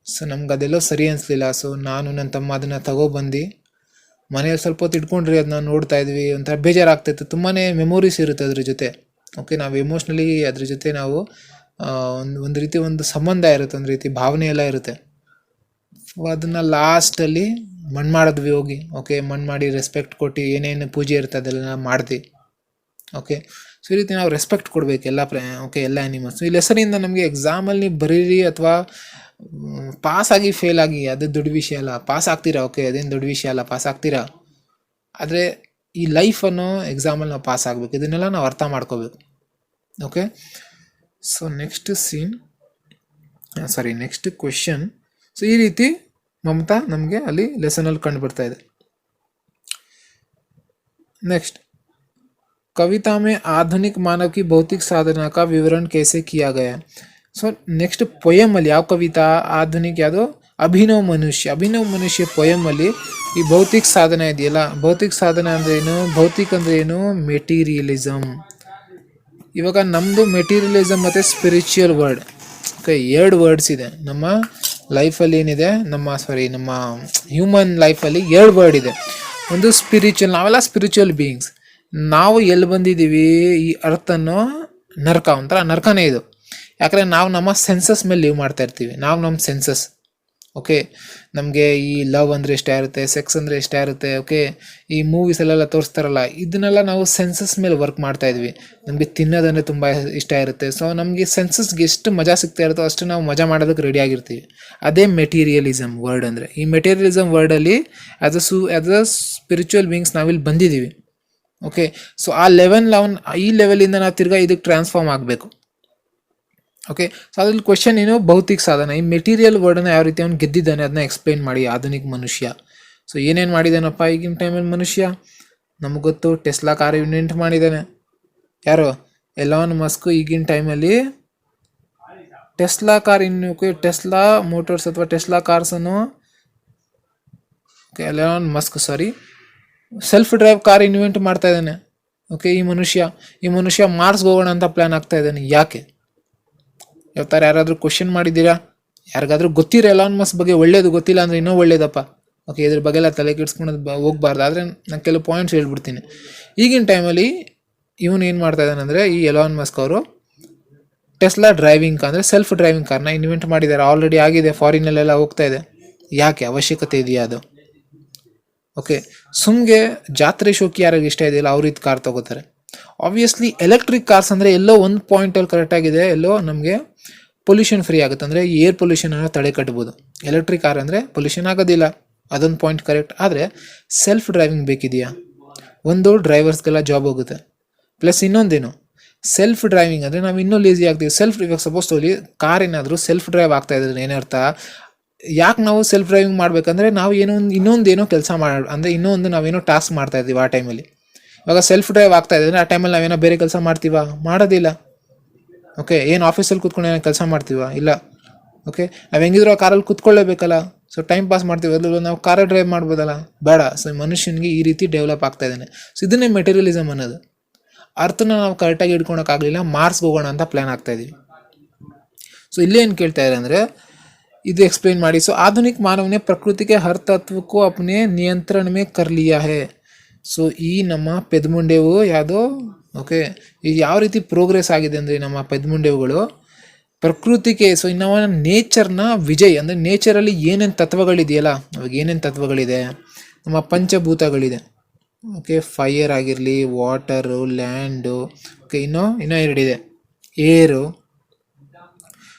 ಸೊ ನಮ್ಗೆ ಅದೆಲ್ಲೋ ಸರಿ ಅನಿಸ್ಲಿಲ್ಲ. ಸೊ ನಾನು ನನ್ನ ತಮ್ಮ ಅದನ್ನು ತಗೊಬಂದು ಮನೆಯಲ್ಲಿ ಸ್ವಲ್ಪ ಹೊತ್ತು ಇಟ್ಕೊಂಡ್ರಿ, ಅದನ್ನ ನೋಡ್ತಾ ಇದ್ವಿ. ಒಂಥರ ಬೇಜಾರಾಗ್ತಾಯಿತ್ತು. ತುಂಬಾ ಮೆಮೊರೀಸ್ ಇರುತ್ತೆ ಅದ್ರ ಜೊತೆ. ಓಕೆ, ನಾವು ಎಮೋಷ್ನಲಿ ಅದ್ರ ಜೊತೆ ನಾವು ಒಂದು ರೀತಿ ಒಂದು ಸಂಬಂಧ ಇರುತ್ತೆ, ಒಂದು ರೀತಿ ಭಾವನೆ ಎಲ್ಲ ಇರುತ್ತೆ. ಅದನ್ನು ಲಾಸ್ಟಲ್ಲಿ ಮಣ್ಣು ಮಾಡಿದ್ವಿ ಹೋಗಿ. ಓಕೆ, ಮಣ್ಣು ಮಾಡಿ ರೆಸ್ಪೆಕ್ಟ್ ಕೊಟ್ಟು ಏನೇನು ಪೂಜೆ ಇರುತ್ತೆ ಅದೆಲ್ಲ ಮಾಡಿದ್ವಿ. ಓಕೆ, ಸೊ ಈ ರೀತಿ ನಾವು ರೆಸ್ಪೆಕ್ಟ್ ಕೊಡಬೇಕು ಎಲ್ಲ ಓಕೆ ಎಲ್ಲ ಆ್ಯನಿಮಲ್ಸ್. ಈ ಲೆಸನಿಂದ ನಮಗೆ ಎಕ್ಸಾಮಲ್ಲಿ ಬರೀರಿ ಅಥವಾ ಪಾಸಾಗಿ ಫೇಲ್ ಆಗಿ ಅದು ದೊಡ್ಡ ವಿಷಯ ಅಲ್ಲ. ಪಾಸ್ ಆಗ್ತೀರಾ, ಓಕೆ ಅದೇನು ದೊಡ್ಡ ವಿಷಯ ಅಲ್ಲ, ಪಾಸ್ ಆಗ್ತೀರಾ. ಆದರೆ ಈ ಲೈಫನ್ನು ಎಕ್ಸಾಮಲ್ಲಿ ನಾವು ಪಾಸ್ ಆಗಬೇಕು, ಇದನ್ನೆಲ್ಲ ನಾವು ಅರ್ಥ ಮಾಡ್ಕೋಬೇಕು. Okay, so next question. So ಈ ರೀತಿ ಮಮತಾ ನಮಗೆ ಅಲ್ಲಿ ಲೆಸನಲ್ಲಿ ಕಂಡು ಬರ್ತಾ ಇದೆ. नेक्स्ट, कविता में आधुनिक मानव की भौतिक साधना का विवरण कैसे किया गया है. ಸೊ ನೆಕ್ಸ್ಟ್ ಪೊಯಮಲ್ಲಿ ಯಾವ ಕವಿತಾ, ಆಧುನಿಕ ಯಾವುದೋ ಅಭಿನವ್ ಮನುಷ್ಯ ಪೊಯಮಲ್ಲಿ ಈ ಭೌತಿಕ ಸಾಧನ ಇದೆಯಲ್ಲ, ಭೌತಿಕ ಸಾಧನ ಅಂದರೆ ಏನು, ಭೌತಿಕ ಅಂದರೆ ಏನು, ಮೆಟೀರಿಯಲಿಸಮ್. ಇವಾಗ ನಮ್ಮದು ಮೆಟೀರಿಯಲಿಸಮ್ ಮತ್ತು ಸ್ಪಿರಿಚುವಲ್ ವರ್ಡ್. ಓಕೆ, 2 ವರ್ಡ್ಸ್ ಇದೆ ನಮ್ಮ ಲೈಫಲ್ಲಿ. ಏನಿದೆ ನಮ್ಮ ಹ್ಯೂಮನ್ ಲೈಫಲ್ಲಿ 2 ವರ್ಡ್ ಇದೆ. ಒಂದು ಸ್ಪಿರಿಚುವಲ್, ನಾವೆಲ್ಲ ಸ್ಪಿರಿಚುವಲ್ ಬೀಯಿಂಗ್ಸ್. ನಾವು ಎಲ್ಲಿ ಬಂದಿದ್ದೀವಿ, ಈ ಅರ್ಥನ್ನು ನರಕ, ಒಂಥರ ನರಕನೇ ಇದು. ಯಾಕಂದರೆ ನಾವು ನಮ್ಮ ಸೆನ್ಸಸ್ ಮೇಲೆ ಲೀವ್ ಮಾಡ್ತಾ ಇರ್ತೀವಿ, ನಮ್ಮ ಸೆನ್ಸಸ್. ಓಕೆ, ನಮಗೆ ಈ ಲವ್ ಅಂದರೆ ಇಷ್ಟ ಇರುತ್ತೆ, ಸೆಕ್ಸ್ ಅಂದರೆ ಇಷ್ಟ ಇರುತ್ತೆ. ಓಕೆ, ಈ ಮೂವೀಸಲ್ಲೆಲ್ಲ ತೋರಿಸ್ತಾರಲ್ಲ, ಇದನ್ನೆಲ್ಲ ನಾವು ಸೆನ್ಸಸ್ ಮೇಲೆ ವರ್ಕ್ ಮಾಡ್ತಾ ಇದ್ವಿ. ನಮಗೆ ತಿನ್ನೋದಂದರೆ ತುಂಬ ಇಷ್ಟ ಇರುತ್ತೆ. ಸೊ ನಮಗೆ ಸೆನ್ಸಸ್ಗೆ ಎಷ್ಟು ಮಜಾ ಸಿಗ್ತಾ ಇರುತ್ತೋ ಅಷ್ಟು ನಾವು ಮಜಾ ಮಾಡೋದಕ್ಕೆ ರೆಡಿ ಆಗಿರ್ತೀವಿ. ಅದೇ ಮೆಟೀರಿಯಲಿಸಮ್ ವರ್ಡ್ ಅಂದರೆ. ಈ ಮೆಟೀರಿಯಲಿಸಮ್ ವರ್ಡಲ್ಲಿ ಆ್ಯಸ್ ಅ ಸ್ಪಿರಿಚುವಲ್ ಬೀಯಿಂಗ್ಸ್ ನಾವಿಲ್ಲಿ ಬಂದಿದ್ದೀವಿ. ಓಕೆ, ಸೊ ಈ ಲೆವೆಲಿಂದ ನಾವು ತಿರ್ಗಾ ಇದಕ್ಕೆ ಟ್ರಾನ್ಸ್ಫಾರ್ಮ್ ಆಗಬೇಕು. ಓಕೆ, ಸೊ ಅದ್ರಲ್ಲಿ ಕ್ವೆಶನ್ ಏನು, ಭೌತಿಕ ಸಾಧನ. ಈ ಮೆಟೀರಿಯಲ್ ವರ್ಡನ್ನು ಯಾವ ರೀತಿ ಅವ್ನು ಗೆದ್ದಿದ್ದಾನೆ ಅದನ್ನ ಎಕ್ಸ್ಪ್ಲೈನ್ ಮಾಡಿ. ಆಧುನಿಕ ಮನುಷ್ಯ ಸೊ ಏನೇನು ಮಾಡಿದ್ದಾನಪ್ಪ ಈಗಿನ ಟೈಮಲ್ಲಿ ಮನುಷ್ಯ? ನಮಗೆ ಗೊತ್ತು, ಟೆಸ್ಲಾ ಕಾರ್ ಇನ್ವೆಂಟ್ ಮಾಡಿದ್ದಾನೆ. ಯಾರು? Elon Musk. ಈಗಿನ ಟೈಮಲ್ಲಿ ಟೆಸ್ಲಾ ಕಾರ್ ಟೆಸ್ಲಾ ಮೋಟರ್ಸ್ ಅಥವಾ ಟೆಸ್ಲಾ ಕಾರ್ಸನ್ನು Elon Musk self drive car invent ಮಾಡ್ತಾ ಇದ್ದಾನೆ. ಓಕೆ, ಈ ಮನುಷ್ಯ ಮಾರ್ಸ್ಗೆ ಹೋಗೋಣ ಅಂತ ಪ್ಲ್ಯಾನ್ ಆಗ್ತಾ ಇದ್ದಾನೆ. ಯಾಕೆ? ಯಾವತ್ತಾರ ಯಾರಾದರೂ ಕ್ವಶನ್ ಮಾಡಿದ್ದೀರಾ? ಯಾರಿಗಾದ್ರೂ ಗೊತ್ತಿರೋ ಎಲಾನ್ ಮಸ್ಕ್ ಬಗ್ಗೆ ಒಳ್ಳೇದು, ಗೊತ್ತಿಲ್ಲ ಅಂದರೆ ಇನ್ನೂ ಒಳ್ಳೇದಪ್ಪ. ಓಕೆ, ಇದ್ರ ಬಗ್ಗೆ ಎಲ್ಲ ತಲೆ ಕೆಡಿಸ್ಕೊಳೋದು ಹೋಗ್ಬಾರ್ದು. ಆದರೆ ನಾನು ಕೆಲವು ಪಾಯಿಂಟ್ಸ್ ಹೇಳ್ಬಿಡ್ತೀನಿ. ಈಗಿನ ಟೈಮಲ್ಲಿ ಇವನು ಏನು ಮಾಡ್ತಾ ಇದ್ದಾನೆ ಅಂದರೆ, ಈ ಎಲಾನ್ ಮಸ್ಕ್ ಅವರು ಟೆಸ್ಲಾ ಡ್ರೈವಿಂಗ್ ಕಾರ್ ಅಂದರೆ ಸೆಲ್ಫ್ ಡ್ರೈವಿಂಗ್ ಕಾರ್ನ ಇನ್ವೆಂಟ್ ಮಾಡಿದ್ದಾರೆ. ಆಲ್ರೆಡಿ ಆಗಿದೆ, ಫಾರಿನಲ್ಲೆಲ್ಲ ಹೋಗ್ತಾ ಇದೆ. ಯಾಕೆ? ಅವಶ್ಯಕತೆ ಇದೆಯಾ ಅದು? ಓಕೆ, ಸುಮ್ಗೆ ಜಾತ್ರೆ ಶೋಕಿ ಯಾರಿಗೆ ಇಷ್ಟ ಇದೆಯಲ್ಲ ಅವ್ರು ಇದು ಕಾರ್ ತಗೋತಾರೆ. ಆಬ್ವಿಯಸ್ಲಿ ಎಲೆಕ್ಟ್ರಿಕ್ ಕಾರ್ಸ್ ಅಂದರೆ ಎಲ್ಲೋ ಒಂದು ಪಾಯಿಂಟಲ್ಲಿ ಕರೆಕ್ಟಾಗಿದೆ, ಎಲ್ಲೋ ನಮಗೆ ಪೊಲ್ಯೂಷನ್ ಫ್ರೀ ಆಗುತ್ತೆ, ಅಂದರೆ ಏರ್ ಪೊಲ್ಯೂಷನನ್ನು ತಡೆ ಕಟ್ಬೋದು. ಎಲೆಕ್ಟ್ರಿಕ್ ಕಾರ್ ಅಂದರೆ ಪೊಲ್ಯೂಷನ್ ಆಗೋದಿಲ್ಲ, ಅದೊಂದು ಪಾಯಿಂಟ್ ಕರೆಕ್ಟ್. ಆದರೆ ಸೆಲ್ಫ್ ಡ್ರೈವಿಂಗ್ ಬೇಕಿದೆಯಾ? ಒಂದು ಡ್ರೈವರ್ಸ್ಗೆಲ್ಲ ಜಾಬ್ ಹೋಗುತ್ತೆ. ಪ್ಲಸ್ ಇನ್ನೊಂದೇನು, ಸೆಲ್ಫ್ ಡ್ರೈವಿಂಗ್ ಅಂದರೆ ನಾವು ಇನ್ನೂ ಲೇಸಿ ಆಗ್ತೀವಿ. ಇವಾಗ ಸಪೋಸ್ ತೋಲಿ ಕಾರ್ ಏನಾದರೂ ಸೆಲ್ಫ್ ಡ್ರೈವ್ ಆಗ್ತಾ ಇದ್ರೆ ಏನರ್ಥ? ಯಾಕೆ ನಾವು ಸೆಲ್ಫ್ ಡ್ರೈವಿಂಗ್ ಮಾಡಬೇಕಂದ್ರೆ ನಾವು ಇನ್ನೊಂದೇನೋ ಕೆಲಸ ಅಂದರೆ ನಾವೇನೋ ಟಾಸ್ಕ್ ಮಾಡ್ತಾ ಇದ್ದೀವಿ ಆ ಟೈಮಲ್ಲಿ. ಇವಾಗ ಸೆಲ್ಫ್ ಡ್ರೈವ್ ಆಗ್ತಾ ಇದೆ ಅಂದರೆ ಆ ಟೈಮಲ್ಲಿ ನಾವೇನೋ ಬೇರೆ ಕೆಲಸ ಮಾಡ್ತೀವಾ? ಮಾಡೋದಿಲ್ಲ. ಓಕೆ, ಏನು ಆಫೀಸಲ್ಲಿ ಕೂತ್ಕೊಂಡು ಏನೋ ಕೆಲಸ ಮಾಡ್ತೀವಾ? ಇಲ್ಲ. ಓಕೆ, ನಾವು ಹೆಂಗಿದ್ರು ಆ ಕಾರಲ್ಲಿ ಕೂತ್ಕೊಳ್ಳೇಬೇಕಲ್ಲ. ಸೊ ಟೈಮ್ ಪಾಸ್ ಮಾಡ್ತೀವಿ, ಅದ್ರಲ್ಲಿ ನಾವು ಕಾರೇ ಡ್ರೈವ್ ಮಾಡ್ಬೋದಲ್ಲ? ಬೇಡ. ಸೊ ಮನುಷ್ಯನಿಗೆ ಈ ರೀತಿ ಡೆವಲಪ್ ಆಗ್ತಾ ಇದ್ದಾನೆ. ಸೊ ಇದನ್ನೇ ಮೆಟೀರಿಯಲಿಸಮ್ ಅನ್ನೋದು. ಅರ್ಥನ ನಾವು ಕರೆಕ್ಟಾಗಿ ಹಿಡ್ಕೊಳಕ್ಕಾಗಲಿಲ್ಲ, ಮಾರ್ಸ್ಗೆ ಹೋಗೋಣ ಅಂತ ಪ್ಲ್ಯಾನ್ ಆಗ್ತಾ ಇದೀವಿ. ಸೊ ಇಲ್ಲೇ ಏನು ಕೇಳ್ತಾ ಇದ್ದಾರೆ ಅಂದರೆ, ಇದು एक्सप्लेन ಮಾಡಿ. ಸೊ आधुनिक मानव ने प्रकृति के हर तत्व को अपने नियंत्रण में कर लिया है. ಸೊ ಈ ನಮ್ಮ ಪೆದ್ಮುಂಡೆವು ಯಾವುದೋ ಓಕೆ ಈಗ ಯಾವ ರೀತಿ ಪ್ರೋಗ್ರೆಸ್ ಆಗಿದೆ ಅಂದರೆ ನಮ್ಮ ಪೆದ್ಮುಂಡೆವುಗಳು ಪ್ರಕೃತಿಗೆ, ಸೊ ನಾವು ನೇಚರ್ನ ವಿಜಯ್ ಅಂದರೆ ನೇಚರಲ್ಲಿ ಏನೇನು ತತ್ವಗಳಿದೆಯಲ್ಲ, ಅವಾಗ ಏನೇನು ತತ್ವಗಳಿದೆ, ನಮ್ಮ ಪಂಚಭೂತಗಳಿದೆ. ಓಕೆ, ಫೈರ್ ಆಗಿರಲಿ, ವಾಟರು, ಲ್ಯಾಂಡು, ಓಕೆ ಇನ್ನೂ 2 ಇದೆ, ಏರು.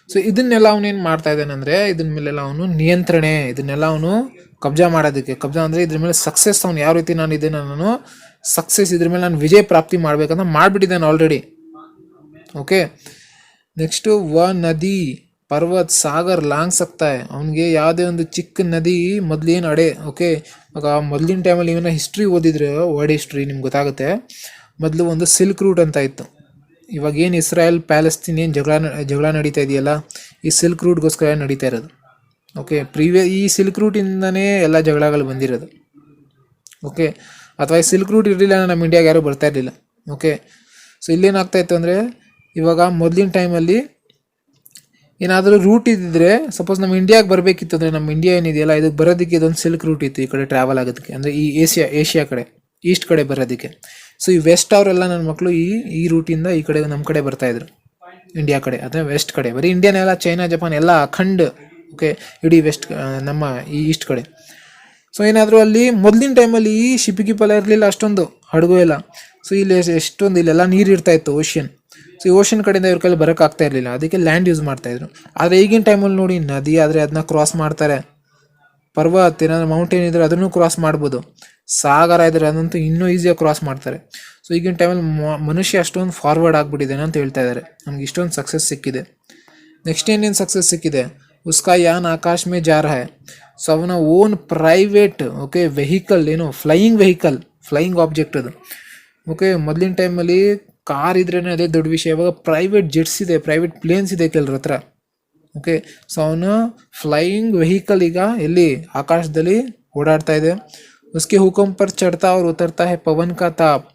ಸೊ ಇದನ್ನೆಲ್ಲ ಅವನೇನು ಮಾಡ್ತಾ ಇದ್ದಾನೆ ಅಂದರೆ, ಇದನ್ನ ಮೇಲೆಲ್ಲ ಅವನು ನಿಯಂತ್ರಣೆ, ಇದನ್ನೆಲ್ಲ ಅವನು ಕಬ್ಜಾ ಮಾಡೋದಕ್ಕೆ, ಕಬ್ಜಾ ಅಂದರೆ ಇದ್ರ ಮೇಲೆ ಸಕ್ಸಸ್, ಅವನು ಯಾವ ರೀತಿ ನಾನು ಸಕ್ಸಸ್, ಇದ್ರ ಮೇಲೆ ನಾನು ವಿಜಯ ಪ್ರಾಪ್ತಿ ಮಾಡ್ಬೇಕಂತ ಮಾಡಿಬಿಟ್ಟಿದ್ದಾನೆ ಆಲ್ರೆಡಿ. ಓಕೆ. ನೆಕ್ಸ್ಟು ವ ನದಿ ಪರ್ವತ್ ಸಾಗರ್ ಲಾಂಗ್ ಸಕ್ತಾ है ಅವನಿಗೆ ಯಾವುದೇ ಒಂದು ಚಿಕ್ಕ ನದಿ ಮೊದಲೇನು ಅಡೆ. ಓಕೆ, ಆಗ ಮೊದಲಿನ ಟೈಮಲ್ಲಿ ಇವನ್ನ ಹಿಸ್ಟ್ರಿ ಓದಿದ್ರೆ ವರ್ಲ್ಡ್ ಹಿಸ್ಟ್ರಿ ನಿಮ್ಗೆ ಗೊತ್ತಾಗುತ್ತೆ. ಮೊದಲು ಒಂದು ಸಿಲ್ಕ್ ರೂಟ್ ಅಂತ ಇತ್ತು. ಇವಾಗ ಏನು ಇಸ್ರಾಯೇಲ್ ಪ್ಯಾಲೆಸ್ತೀನ್ ಏನು ಜಗಳ ನಡೀತಾ ಇದೆಯಲ್ಲ, ಈ ಸಿಲ್ಕ್ ರೂಟ್ಗೋಸ್ಕರ ನಡೀತಾ ಇರೋದು. ಓಕೆ, ಈ ಸಿಲ್ಕ್ ರೂಟಿಂದನೇ ಎಲ್ಲ ಜಗಳಗಳು ಬಂದಿರೋದು. ಓಕೆ, ಅಥವಾ ಈ ಸಿಲ್ಕ್ ರೂಟ್ ಇರಲಿಲ್ಲ ನಮ್ಮ ಇಂಡಿಯಾಗೆ ಯಾರೂ ಬರ್ತಾ ಇರಲಿಲ್ಲ. ಓಕೆ, ಸೊ ಇಲ್ಲೇನಾಗ್ತಾ ಇತ್ತು ಅಂದರೆ, ಇವಾಗ ಮೊದಲಿನ ಟೈಮಲ್ಲಿ ಏನಾದರೂ ರೂಟ್ ಇದ್ದಿದ್ರೆ, ಸಪೋಸ್ ನಮ್ಮ ಇಂಡಿಯಾಗೆ ಬರಬೇಕಿತ್ತು ಅಂದರೆ, ನಮ್ಮ ಇಂಡಿಯಾ ಏನಿದೆಯಲ್ಲ ಇದಕ್ಕೆ ಬರೋದಕ್ಕೆ ಇದೊಂದು ಸಿಲ್ಕ್ ರೂಟ್ ಇತ್ತು ಈ ಕಡೆ ಟ್ರಾವೆಲ್ ಆಗೋದಕ್ಕೆ, ಅಂದರೆ ಈ ಏಷ್ಯಾ ಕಡೆ ಈಸ್ಟ್ ಕಡೆ ಬರೋದಕ್ಕೆ. ಸೊ ಈ ವೆಸ್ಟ್ ಅವರೆಲ್ಲ ನನ್ನ ಮಕ್ಕಳು ಈ ರೂಟಿಂದ ಈ ಕಡೆ ನಮ್ಮ ಕಡೆ ಬರ್ತಾಯಿದ್ರು, ಇಂಡಿಯಾ ಕಡೆ, ಅಂದರೆ ವೆಸ್ಟ್ ಕಡೆ. ಬರೀ ಇಂಡಿಯಾನೆಲ್ಲ ಚೈನಾ ಜಪಾನ್ ಎಲ್ಲ ಅಖಂಡ್. ಓಕೆ, ಇಡೀ ವೆಸ್ಟ್ ನಮ್ಮ ಈ ಈಸ್ಟ್ ಕಡೆ. ಸೊ ಏನಾದರೂ ಅಲ್ಲಿ ಮೊದಲಿನ ಟೈಮಲ್ಲಿ ಈ ಶಿಪಿಗಿಪ್ಪೆಲ್ಲ ಇರಲಿಲ್ಲ, ಅಷ್ಟೊಂದು ಹಡಗು ಎಲ್ಲ. ಸೊ ಇಲ್ಲಿ ಎಷ್ಟೊಂದು ಇಲ್ಲೆಲ್ಲ ನೀರು ಇರ್ತಾ ಇತ್ತು, ಓಷನ್. ಸೊ ಈ ಓಷನ್ ಕಡೆಯಿಂದ ಇವ್ರ ಕೈಲಿ ಬರೋಕ್ಕಾಗ್ತಾ ಇರಲಿಲ್ಲ, ಅದಕ್ಕೆ ಲ್ಯಾಂಡ್ ಯೂಸ್ ಮಾಡ್ತಾಯಿದ್ರು. ಆದರೆ ಈಗಿನ ಟೈಮಲ್ಲಿ ನೋಡಿ, ನದಿ ಆದರೆ ಅದನ್ನ ಕ್ರಾಸ್ ಮಾಡ್ತಾರೆ, ಪರ್ವತ ಏನಾದರೂ ಮೌಂಟೇನ್ ಇದ್ದರೆ ಅದನ್ನು ಕ್ರಾಸ್ ಮಾಡ್ಬೋದು, ಸಾಗರ ಇದ್ದರೆ ಅದಂತೂ ಇನ್ನೂ ಈಸಿಯಾಗಿ ಕ್ರಾಸ್ ಮಾಡ್ತಾರೆ. ಸೊ ಈಗಿನ ಟೈಮಲ್ಲಿ ಮನುಷ್ಯ ಅಷ್ಟೊಂದು ಫಾರ್ವರ್ಡ್ ಆಗಿಬಿಟ್ಟಿದ್ದಾನೆ ಅಂತ ಹೇಳ್ತಾ ಇದ್ದಾರೆ. ನಮ್ಗೆ ಇಷ್ಟೊಂದು ಸಕ್ಸಸ್ ಸಿಕ್ಕಿದೆ. ನೆಕ್ಸ್ಟ್ ಏನೇನು ಸಕ್ಸಸ್ ಸಿಕ್ಕಿದೆ, ಉಸ್ಕಾ ಯಾನ್ ಆಕಾಶ್ ಮೇ ಜಾ ರಹಾ ಹೈ. ಸೊ ಅವನ ಓನ್ ಪ್ರೈವೇಟ್ ವೆಹಿಕಲ್, ಏನು ಫ್ಲೈಯಿಂಗ್ ಆಬ್ಜೆಕ್ಟ್ ಅದು. ಓಕೆ, ಮೊದಲಿನ ಟೈಮಲ್ಲಿ ಕಾರ್ ಇದ್ರೇ ಅದೇ ದೊಡ್ಡ ವಿಷಯ. ಇವಾಗ ಪ್ರೈವೇಟ್ ಜೆಟ್ಸ್ ಇದೆ, ಪ್ರೈವೇಟ್ ಪ್ಲೇನ್ಸ್ ಇದೆ ಕೆಲವ್ರ ಹತ್ರ. ಓಕೆ, ಸೊ ಅವನು ಫ್ಲೈಯಿಂಗ್ ವೆಹಿಕಲ್ ಈಗ ಎಲ್ಲಿ ಆಕಾಶದಲ್ಲಿ ಓಡಾಡ್ತಾ ಇದೆ. ಉಸ್ಕೆ ಹುಕುಂ ಪರ್ ಚಡ್ತಾ ಅವ್ರು ಉತರ್ತಾ ಹೈ ಪವನ್ ಕಾ ತಾಪ್.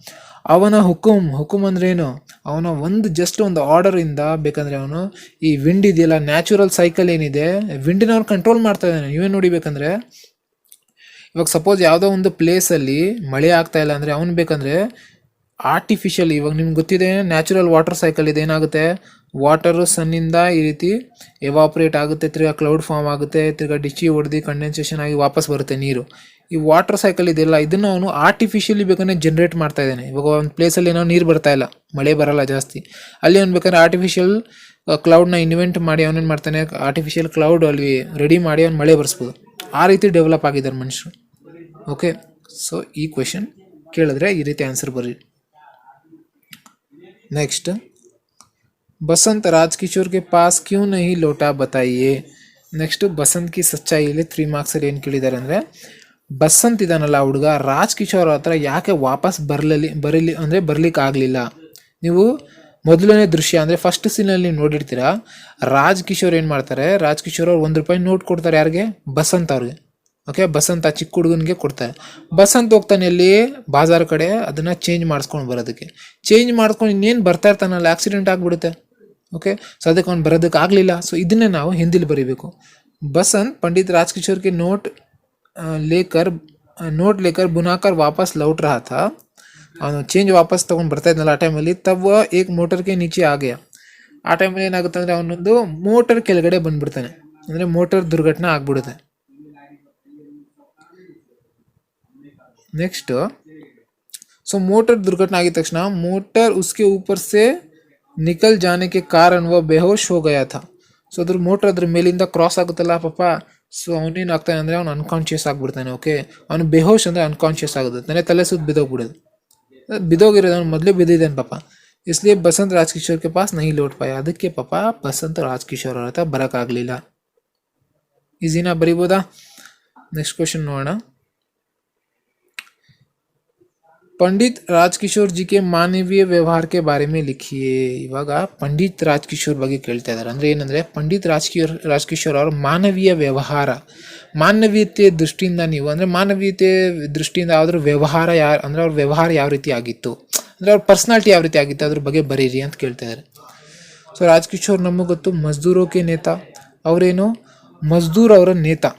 ಅವನ ಹುಕುಂ ಅಂದ್ರೆ ಏನು, ಅವನ ಜಸ್ಟ್ ಒಂದು ಆರ್ಡರಿಂದ ಬೇಕಂದ್ರೆ ಅವನು ಈ ವಿಂಡ್ ಇದೆಯಲ್ಲ, ನ್ಯಾಚುರಲ್ ಸೈಕಲ್ ಏನಿದೆ, ವಿಂಡಿನ ಅವ್ನು ಕಂಟ್ರೋಲ್ ಮಾಡ್ತಾ ಇದ್ದಾನೆ. ನೀವೇನು ನೋಡಿಬೇಕಂದ್ರೆ, ಇವಾಗ ಸಪೋಸ್ ಯಾವುದೋ ಒಂದು ಪ್ಲೇಸಲ್ಲಿ ಮಳೆ ಆಗ್ತಾ ಇಲ್ಲ ಅಂದರೆ ಅವ್ನು ಬೇಕಂದ್ರೆ ಆರ್ಟಿಫಿಷಿಯಲ್, ಇವಾಗ ನಿಮ್ಗೆ ಗೊತ್ತಿದೆ ನ್ಯಾಚುರಲ್ ವಾಟರ್ ಸೈಕಲ್ ಇದೆ. ಏನಾಗುತ್ತೆ, ವಾಟರು ಸನ್ನಿಂದ ಈ ರೀತಿ ಎವಾಪ್ರೇಟ್ ಆಗುತ್ತೆ, ತಿರ್ಗಾ ಕ್ಲೌಡ್ ಫಾರ್ಮ್ ಆಗುತ್ತೆ, ತಿರ್ಗಾ ಡಿಚ್ಚಿ ಹೊಡೆದು ಕಂಡೆನ್ಸೇಷನ್ ಆಗಿ ವಾಪಸ್ ಬರುತ್ತೆ ನೀರು. ಈ ವಾಟರ್ ಸೈಕಲ್ ಇದೆಯಲ್ಲ, ಇದನ್ನು ಅವನು ಆರ್ಟಿಫಿಷಿಯಲಿ ಬೇಕಂದ್ರೆ ಜನ್ರೇಟ್ ಮಾಡ್ತಾ ಇದ್ದಾನೆ. ಇವಾಗ ಒಂದು ಪ್ಲೇಸಲ್ಲಿ ಏನೋ ನೀರು ಬರ್ತಾ ಇಲ್ಲ, ಮಳೆ ಬರಲ್ಲ ಜಾಸ್ತಿ, ಅಲ್ಲಿ ಅವ್ನು ಬೇಕಾದ್ರೆ ಆರ್ಟಿಫಿಷಿಯಲ್ ಕ್ಲೌಡ್ನ ಇನ್ವೆಂಟ್ ಮಾಡಿ ಅವನೇನು ಮಾಡ್ತಾನೆ, ಆರ್ಟಿಫಿಷಿಯಲ್ ಕ್ಲೌಡ್ ಅಲ್ಲಿ ರೆಡಿ ಮಾಡಿ ಅವ್ನು ಮಳೆ ಬರ್ಸ್ಬೋದು. ಆ ರೀತಿ ಡೆವಲಪ್ ಆಗಿದ್ದಾರೆ ಮನುಷ್ಯರು. ಓಕೆ, ಸೊ ಈ ಕ್ವೆಶನ್ ಕೇಳಿದ್ರೆ ಈ ರೀತಿ ಆನ್ಸರ್ ಬರ್ರಿ. नेक्स्ट, बसंत राजकिशोर के पास क्यों नहीं लौटा बताइए. ನೆಕ್ಸ್ಟ್, ಬಸಂತ್ ಕಿ ಸಚ್ಚಾಯಿಲಿ 3 ಮಾರ್ಕ್ಸಲ್ಲಿ ಏನು ಕೇಳಿದ್ದಾರೆ ಅಂದರೆ, ಬಸಂತ್ ಇದಾನಲ್ಲ ಹುಡುಗ, ರಾಜ್ಕಿಶೋರ್ ಹತ್ರ ಯಾಕೆ ವಾಪಸ್ ಬರ್ಲಿಕ್ಕೆ ಆಗಲಿಲ್ಲ. ನೀವು ಮೊದಲನೇ ದೃಶ್ಯ ಅಂದರೆ ಫಸ್ಟ್ ಸೀನಲ್ಲಿ ನೋಡಿರ್ತೀರಾ, ರಾಜ್ಕಿಶೋರ್ ಏನು ಮಾಡ್ತಾರೆ, ರಾಜ್ಕಿಶೋರ್ ಅವ್ರು ₹1 ನೋಟ್ ಕೊಡ್ತಾರೆ. ಯಾರಿಗೆ, ಬಸಂತ್ ಅವ್ರಿಗೆ. ಓಕೆ, ಬಸಂತ ಚಿಕ್ಕ ಹುಡುಗನಿಗೆ ಕೊಡ್ತಾರೆ. ಬಸಂತ್ ಹೋಗ್ತಾನೆ ಅಲ್ಲಿ ಬಾಜಾರ್ ಕಡೆ, ಅದನ್ನು ಚೇಂಜ್ ಮಾಡಿಸ್ಕೊಂಡು ಬರೋದಕ್ಕೆ. ಚೇಂಜ್ ಮಾಡ್ಕೊಂಡು ಇನ್ನೇನು ಬರ್ತಾ ಇರ್ತಾನಲ್ಲ, ಆಕ್ಸಿಡೆಂಟ್ ಆಗಿಬಿಡುತ್ತೆ. ಓಕೆ, ಸೊ ಅದಕ್ಕೆ ಅವ್ನು ಬರೋದಕ್ಕೆ ಆಗಲಿಲ್ಲ. ಸೊ ಇದನ್ನೇ ನಾವು ಹಿಂದಿಲಿ ಬರೀಬೇಕು. ಬಸಂತ್ ಪಂಡಿತ್ ರಾಜ್ಕಿಶೋರ್ಗೆ ನೋಟ್ लेकर बुनाकर वापस लौट रहा था. ಅವನು ಚೇಂಜ್ ವಾಪಸ್ ತೊಗೊಂಡು ಬರ್ತಾ ಇದ್ನಲ್ಲ ಆ ಟೈಮಲ್ಲಿ, ತವ ಏಕ್ ಮೋಟರ್ಗೆ ನೀಚೆ ಆಗಯ. ಆ ಟೈಮಲ್ಲಿ ಏನಾಗುತ್ತೆ ಅಂದರೆ, ಅವನೊಂದು ಮೋಟರ್ ಕೆಳಗಡೆ ಬಂದ್ಬಿಡ್ತಾನೆ, ಅಂದರೆ ಮೋಟರ್ ದುರ್ಘಟನೆ ಆಗ್ಬಿಡುತ್ತೆ. नेक्स्ट, सो मोटर दुर्घटना आगे तक मोटर उसके ऊपर से निकल जाने के कारण वह बेहोश हो गया था. सो अದ್ರ ಮೋಟರ್ ಅದ್ರ ಮೇಲಿಂದ ಕ್ರಾಸ್ ಆಗುತ್ತಲ್ಲ ಪಾಪ, ಸೊ ಅವನೇನಾಗ್ತಾನೆ ಅಂದರೆ ಅವನು ಅನ್ಕಾನ್ಷಿಯಸ್ ಆಗಿಬಿಡ್ತಾನೆ. ಓಕೆ, ಅವನು ಬೆಹೋಶ್ ಅಂದರೆ ಅನ್ಕಾನ್ಷಿಯಸ್ ಆಗೋದು, ತಲೆ ಸುತ್ತ ಬಿದ್ದೋಗ್ಬಿಡೋದು. ಬಿದ್ದೋಗಿರೋದು, ಅವನು ಮೊದಲೇ ಬಿದ್ದಿದ್ದಾನೆ ಪಾಪ. इसलिए बसंत राजकिशोर के पास नहीं लौट पाया. ಅದಕ್ಕೆ ಪಾಪ ಬಸಂತ್ ರಾಜ್ಕಿಶೋರ್ ಅವ್ರ ಹತ್ರ ಬರೋಕ್ಕಾಗಲಿಲ್ಲ. ಈಸಿನಾ, ಬರಿಬೋದಾ? ನೆಕ್ಸ್ಟ್ ಕ್ವೆಶನ್ ನೋಡೋಣ. पंडित राजकिशोर जी के मानवीय व्यवहार के बारे में लिखिए. ಇವಾಗ ಪಂಡಿತ್ ರಾಜ್ಕಿಶೋರ್ ಬಗ್ಗೆ ಕೇಳ್ತಾ ಇದ್ದಾರೆ. ಅಂದರೆ ಏನಂದರೆ, ಪಂಡಿತ್ ರಾಜ್ಕಿಶೋರ್ ಅವರ ಮಾನವೀಯ ವ್ಯವಹಾರ, ಮಾನವೀಯತೆ ದೃಷ್ಟಿಯಿಂದ ನೀವು ಅಂದರೆ ಮಾನವೀಯತೆ ದೃಷ್ಟಿಯಿಂದ ಅವ್ರ ವ್ಯವಹಾರ ಅವ್ರ ವ್ಯವಹಾರ ಯಾವ ರೀತಿ ಆಗಿತ್ತು, ಅಂದರೆ ಅವ್ರ ಪರ್ಸ್ನಾಲಿಟಿ ಯಾವ ರೀತಿ ಆಗಿತ್ತು, ಅದ್ರ ಬಗ್ಗೆ ಬರೀರಿ ಅಂತ ಕೇಳ್ತಾ ಇದ್ದಾರೆ. ಸೊ ರಾಜ್ಕಿಶೋರ್ ನಮಗೆ ಗೊತ್ತು, ಮಜ್ದೂರೋಕೆ ನೇತಾ. ಅವರೇನು, ಮಜ್ದೂರ್ ಅವರ ನೇತಾ.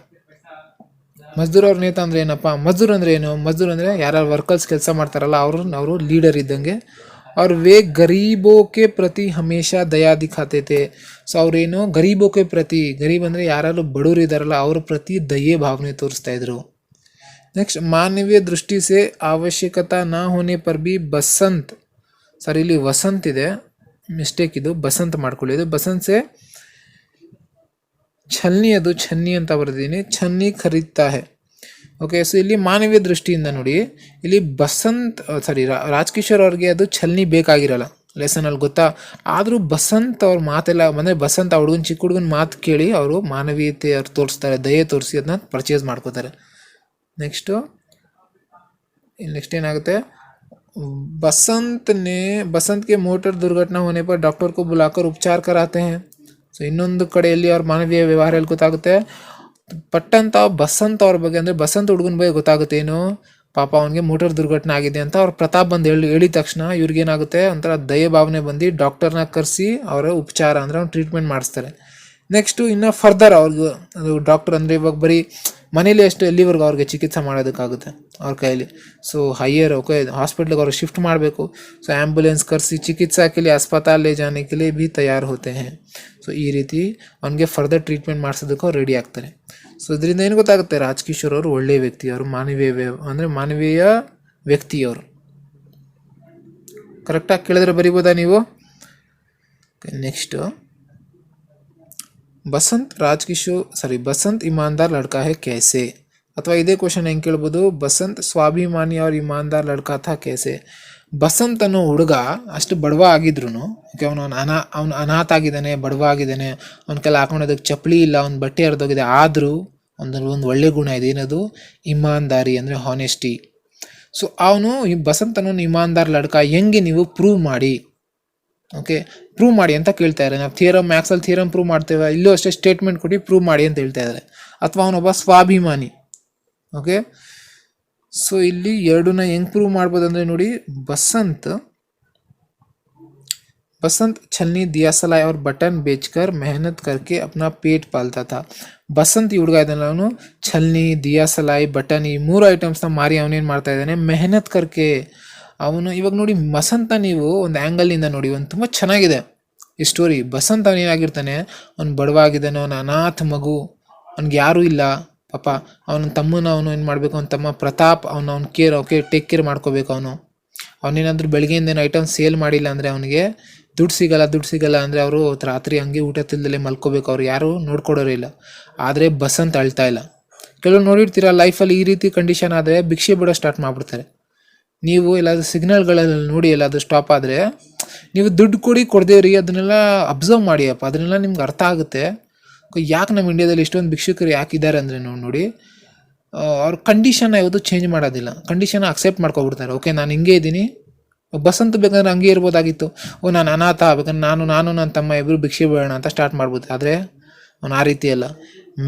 ಮಜ್ದೂರ್ ಅವ್ರ ನೇತಾ ಅಂದರೆ ಏನಪ್ಪ, ಮಜ್ದೂರ್ ಅಂದರೆ ಏನು, ಮಜ್ದೂರ್ ಅಂದರೆ ಯಾರು ವರ್ಕರ್ಸ್ ಕೆಲಸ ಮಾಡ್ತಾರಲ್ಲ ಅವರು ಲೀಡರ್ ಇದ್ದಂಗೆ. और वे गरीबों के प्रति हमेशा दया दिखाते थे. ಸೊ ಅವರೇನು, ಗರೀಬೋ ಕೆ ಪ್ರತಿ, ಗರೀಬ್ ಅಂದರೆ ಯಾರು ಬಡವರು ಇದ್ದಾರಲ್ಲ ಅವ್ರ ಪ್ರತಿ ದಯೆ ಭಾವನೆ ತೋರಿಸ್ತಾ ಇದ್ರು. ನೆಕ್ಸ್ಟ್, ಮಾನವೀಯ ದೃಷ್ಟಿ ಸೆ ಅವಶ್ಯಕತಾ ನಾ ಹೋನೆ ಪರ್ ಬಿ ಬಸಂತ್, ಸರ್ ಇಲ್ಲಿ ವಸಂತ್ ಇದೆ, ಮಿಸ್ಟೇಕ್ ಇದು, ಬಸಂತ್ ಮಾಡ್ಕೊಳ್ಳಿ. ಇದು ಬಸಂತ್ ಸೆ ಛಲ್ನಿ, ಅದು ಛನ್ನಿ ಅಂತ ಬರ್ದಿದ್ದೀನಿ, ಛನ್ನಿ ಖರೀದ್ತಾ ಹೈ. ಓಕೆ, ಸೊ ಇಲ್ಲಿ ಮಾನವೀಯ ದೃಷ್ಟಿಯಿಂದ ನೋಡಿ, ಇಲ್ಲಿ ರಾಜ್ಕಿಶೋರ್ ಅವ್ರಿಗೆ ಅದು ಛಲ್ನಿ ಬೇಕಾಗಿರಲ್ಲ. ಲೆಸನಲ್ಲಿ ಗೊತ್ತಾ. ಆದರೂ ಬಸಂತ್ ಅವ್ರ ಮಾತೆಲ್ಲ ಅಂದರೆ ಬಸಂತ್ ಆ ಹುಡುಗನ ಚಿಕ್ಕ ಹುಡುಗನ ಮಾತು ಕೇಳಿ ಅವರು ಮಾನವೀಯತೆ ಅವ್ರು ತೋರಿಸ್ತಾರೆ, ದಯೆ ತೋರಿಸಿ ಅದನ್ನ ಪರ್ಚೇಸ್ ಮಾಡ್ಕೋತಾರೆ. ನೆಕ್ಸ್ಟ್ ಏನಾಗುತ್ತೆ, बसंत के मोटर दुर्घटना होने पर डॉक्टर को बुलाकर उपचार कराते हैं. ಸೊ ಇನ್ನೊಂದು ಕಡೆಯಲ್ಲಿ ಅವ್ರ ಮಾನವೀಯ ವ್ಯವಹಾರ ಎಲ್ಲಿ ಗೊತ್ತಾಗುತ್ತೆ, ಪಟ್ಟಂತ ಬಸಂತ್ ಅವ್ರ ಬಗ್ಗೆ ಅಂದರೆ ಬಸಂತ್ ಹುಡುಗನ ಬಗ್ಗೆ ಗೊತ್ತಾಗುತ್ತೆ ಏನು, ಪಾಪ ಅವನಿಗೆ ಮೋಟರ್ ದುರ್ಘಟನೆ ಆಗಿದೆ ಅಂತ ಅವ್ರ ಪ್ರತಾಪ್ ಬಂದು ಹೇಳಿದ ತಕ್ಷಣ ಇವ್ರಿಗೇನಾಗುತ್ತೆ ಒಂಥರ ದಯ ಭಾವನೆ ಬಂದು ಡಾಕ್ಟರ್ನ ಕರೆಸಿ ಅವರ ಉಪಚಾರ ಅಂದರೆ ಅವ್ನು ಟ್ರೀಟ್ಮೆಂಟ್ ಮಾಡಿಸ್ತಾರೆ. ನೆಕ್ಸ್ಟು ಇನ್ನು ಫರ್ದರ್ ಅವ್ರಿಗೆ ಅದು ಡಾಕ್ಟರ್ ಅಂದರೆ ಇವಾಗ ಬರೀ ಮನೇಲಿ ಎಷ್ಟು ಎಲ್ಲಿವರೆಗೂ ಅವ್ರಿಗೆ ಚಿಕಿತ್ಸೆ ಮಾಡೋದಕ್ಕಾಗುತ್ತೆ ಅವ್ರ ಕೈಯಲ್ಲಿ. ಸೊ ಹೈಯರ್ ಓಕೆ हॉस्पिटल ಅವ್ರಿಗೆ ಶಿಫ್ಟ್ ಮಾಡಬೇಕು. ಸೊ ಆ್ಯಂಬುಲೆನ್ಸ್ ಕರೆಸಿ ಚಿಕಿತ್ಸಾ के लिए अस्पताल ले जाने के लिए भी तैयार होते हैं. ಸೊ ಈ ರೀತಿ ಅವನಿಗೆ ಫರ್ದರ್ ಟ್ರೀಟ್ಮೆಂಟ್ ಮಾಡಿಸೋದಕ್ಕೆ ಅವ್ರು ರೆಡಿ ಆಗ್ತಾರೆ. ಸೊ ಇದರಿಂದ ಏನು ಗೊತ್ತಾಗುತ್ತೆ, ರಾಜ್ಕಿಶೋರ್ ಅವರು ಒಳ್ಳೆಯ ವ್ಯಕ್ತಿ, ಅವರು ಮಾನವೀಯ ವ್ಯಕ್ತಿಯವರು. ಕರೆಕ್ಟಾಗಿ ಕೇಳಿದ್ರೆ ಬರಿಬೋದಾ ನೀವು. ನೆಕ್ಸ್ಟು बसंत ईमानदार लड़का है कैसे, ಅಥವಾ ಇದೇ ಕ್ವಶನ್ ಹೆಂಗೆ ಕೇಳ್ಬೋದು, ಬಸಂತ್ ಸ್ವಾಭಿಮಾನಿ और ईमानदार लड़का था कैसे. ಬಸಂತ್ ಅನ್ನೋ ಹುಡುಗ ಅಷ್ಟು ಬಡವ ಆಗಿದ್ರು ಓಕೆ, ಅವನು ಅನಾಥ ಆಗಿದ್ದಾನೆ, ಬಡವ ಆಗಿದ್ದಾನೆ, ಅವನ ಕೈಲಿ ಹಾಕೊಂಡೋದಕ್ಕೆ ಚಪ್ಪಲಿ ಇಲ್ಲ, ಅವ್ನ ಬಟ್ಟೆ ಹರಿದೋಗಿದೆ, ಆದರೂ ಒಂದು ಒಳ್ಳೆ ಗುಣ ಇದೆ, ಏನದು ಇಮಾನ್ದಾರಿ ಅಂದರೆ ಹಾನೆಸ್ಟಿ. ಸೊ ಅವನು ಈ ಬಸಂತ್ ಅನ್ನೋ ಇಮಾನ್ದಾರ್ ಲಡ್ಕ ಹೆಂಗೆ ನೀವು ಪ್ರೂವ್ ಮಾಡಿ, ಓಕೆ ಪ್ರೂವ್ ಮಾಡಿ ಅಂತ ಕೇಳ್ತಾ ಇದ್ದಾರೆ. ನಾವು ಥಿಯರಮ್ ಮ್ಯಾಕ್ಸಲ್ಲಿ ಥಿಯರಮ್ ಪ್ರೂವ್ ಮಾಡ್ತೇವೆ, ಇಲ್ಲೂ ಅಷ್ಟೇ ಸ್ಟೇಟ್ಮೆಂಟ್ ಕೊಟ್ಟು ಪ್ರೂವ್ ಮಾಡಿ ಅಂತ ಹೇಳ್ತಾ ಇದ್ದಾರೆ. ಅಥವಾ ಅವನೊಬ್ಬ ಸ್ವಾಭಿಮಾನಿ. ಓಕೆ, ಸೊ ಇಲ್ಲಿ ಎರಡನ್ನ ಹೆಂಗೆ ಪ್ರೂವ್ ಮಾಡ್ಬೋದು ಅಂದರೆ ನೋಡಿ, बसंत छलनी दिया सलाई और बटन बेचकर मेहनत करके अपना पेट पालता था. ಬಸಂತ್ ಈ ಹುಡುಗ ಇದ್ದಾನೆ, ಅವನು ಛಲ್ನಿ, ದಿಯಾ ಸಲಾಯಿ, ಬಟನ್ ಈ 3 ಐಟಮ್ಸ್ನ ಮಾರಿ ಅವನೇನು ಮಾಡ್ತಾ ಇದ್ದಾನೆ, ಮೆಹನತ್ ಕರ್ಕೆ. ಅವನು ಇವಾಗ ನೋಡಿ ಬಸಂತ ನೀವು ಒಂದು ಆ್ಯಂಗಲ್ನಿಂದ ನೋಡಿ, ಒಂದು ತುಂಬ ಚೆನ್ನಾಗಿದೆ ಈ ಸ್ಟೋರಿ. ಬಸಂತ್ ಅವನೇನಾಗಿರ್ತಾನೆ, ಅವ್ನು ಬಡವಾಗಿದ್ದಾನೆ, ಅವನ ಅನಾಥ ಮಗು, ಅವ್ನಿಗೆ ಯಾರೂ ಇಲ್ಲ ಪಾಪ. ಅವನ ತಮ್ಮನ ಅವನು ಏನು ಮಾಡಬೇಕು, ಅವನ ತಮ್ಮ ಪ್ರತಾಪ್ ಅವ್ನು ಟೇಕ್ ಕೇರ್ ಮಾಡ್ಕೋಬೇಕು. ಅವನೇನಾದ್ರೂ ಬೆಳಗ್ಗೆಯಿಂದ ಏನು ಐಟಮ್ ಸೇಲ್ ಮಾಡಿಲ್ಲ ಅಂದರೆ ಅವನಿಗೆ ದುಡ್ಡು ಸಿಗಲ್ಲ ಅಂದರೆ ಅವರು ರಾತ್ರಿ ಹಂಗೆ ಊಟ ತಿಲ್ದಲ್ಲೇ ಮಲ್ಕೋಬೇಕು, ಅವ್ರು ಯಾರು ನೋಡ್ಕೊಡೋರೇ ಇಲ್ಲ. ಆದರೆ ಬಸಂತ್ ಅಳ್ತಾ ಇಲ್ಲ. ಕೆಲವು ನೋಡಿರ್ತೀರ ಲೈಫಲ್ಲಿ ಈ ರೀತಿ ಕಂಡೀಷನ್ ಆದರೆ ಭಿಕ್ಷೆ ಬಿಡೋ ಸ್ಟಾರ್ಟ್ ಮಾಡಿಬಿಡ್ತಾರೆ. ನೀವು ಎಲ್ಲಾದರೂ ಸಿಗ್ನಲ್ಗಳಲ್ಲಿ ನೋಡಿ ಎಲ್ಲಾದರೂ ಸ್ಟಾಪ್ ಆದರೆ ನೀವು ದುಡ್ಡು ಕೊಡದೇವ್ರಿ ಅದನ್ನೆಲ್ಲ ಅಬ್ಸರ್ವ್ ಮಾಡಿಯಪ್ಪ, ಅದನ್ನೆಲ್ಲ ನಿಮ್ಗೆ ಅರ್ಥ ಆಗುತ್ತೆ. ಯಾಕೆ ನಮ್ಮ ಇಂಡಿಯಾದಲ್ಲಿ ಇಷ್ಟೊಂದು ಭಿಕ್ಷುಕರು ಯಾಕಿದ್ದಾರೆ ಅಂದರೆ ನೋಡಿ, ಅವ್ರ ಕಂಡೀಷನ್ನ ಯಾವುದು ಚೇಂಜ್ ಮಾಡೋದಿಲ್ಲ, ಕಂಡೀಷನ್ನ ಅಕ್ಸೆಪ್ಟ್ ಮಾಡ್ಕೊಬಿಡ್ತಾರೆ. ಓಕೆ ನಾನು ಹಿಂಗೆ ಇದ್ದೀನಿ, ಬಸಂತ್ ಬೇಕಂದ್ರೆ ಹಂಗೆ ಇರ್ಬೋದಾಗಿತ್ತು, ನಾನು ಅನಾಥ ಬೇಕಂದ್ರೆ ನಾನು ನನ್ನ ತಮ್ಮ ಇಬ್ಬರು ಭಿಕ್ಷೆ ಬೇಡೋಣ ಅಂತ ಸ್ಟಾರ್ಟ್ ಮಾಡ್ಬೋದು. ಆದರೆ ಅವನು ಆ ರೀತಿ ಅಲ್ಲ,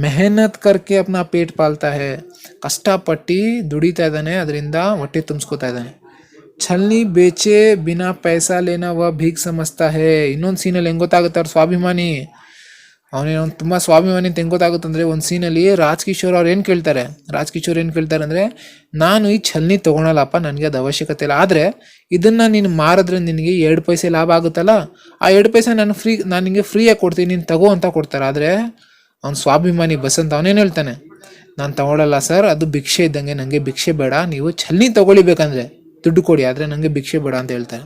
ಮೆಹನತ್ ಕರ್ಕೆ ಅಪ್ನಾ ಪೇಟ್ ಪಾಲ್ತಾ ಹೇ, ಕಷ್ಟಪಟ್ಟು ದುಡಿತಾ ಇದ್ದಾನೆ, ಅದರಿಂದ ಹೊಟ್ಟೆ ತುಂಬಿಸ್ಕೋತಾ ಇದ್ದಾನೆ. ಛಲ್ನಿ ಬೇಚೆ ಬಿನಾ ಪೈಸಾ ಲೇನಾ ವ ಭೀಕ್ ಸಮಸ್ತಾ ಹೇ. ಇನ್ನೊಂದು ಸೀನಲ್ಲಿ ಹೆಂಗೆ ಗೊತ್ತಾಗುತ್ತೆ ಅವ್ರು ಸ್ವಾಭಿಮಾನಿ, ಅವನೇನು ತುಂಬ ಸ್ವಾಭಿಮಾನಿ ಅಂತ ಹೆಂಗೆ ಗೊತ್ತಾಗುತ್ತೆ ಅಂದರೆ, ಒಂದು ಸೀನಲ್ಲಿ ರಾಜ್ಕಿಶೋರ್ ಅವ್ರು ಏನು ಕೇಳ್ತಾರೆ ಅಂದರೆ, ನಾನು ಈ ಛಲ್ನಿ ತೊಗೊಳಲ್ಲಪ್ಪ, ನನಗೆ ಅದು ಅವಶ್ಯಕತೆ ಇಲ್ಲ, ಆದರೆ ಇದನ್ನು ನೀನು ಮಾರಿದ್ರೆ ನಿನಗೆ 2 ಪೈಸೆ ಲಾಭ ಆಗುತ್ತಲ್ಲ, ಆ 2 ಪೈಸೆ ನಾನು ನಿಮಗೆ ಫ್ರೀಯಾಗಿ ಕೊಡ್ತೀನಿ, ನೀನು ತಗೋ ಅಂತ ಕೊಡ್ತಾರೆ. ಆದರೆ ಅವ್ನು ಸ್ವಾಭಿಮಾನಿ ಬಸಂತ್ ಅವನೇನು ಹೇಳ್ತಾನೆ, ನಾನು ತಗೊಳ್ಳಲ್ಲ ಸರ್, ಅದು ಭಿಕ್ಷೆ ಇದ್ದಂಗೆ, ನನಗೆ ಭಿಕ್ಷೆ ಬೇಡ, ನೀವು ಛಲ್ನಿ ತೊಗೊಳಿಬೇಕಂದ್ರೆ ದುಡ್ಡು ಕೊಡಿ, ಆದರೆ ನನಗೆ ಭಿಕ್ಷೆ ಬೇಡ ಅಂತ ಹೇಳ್ತಾರೆ.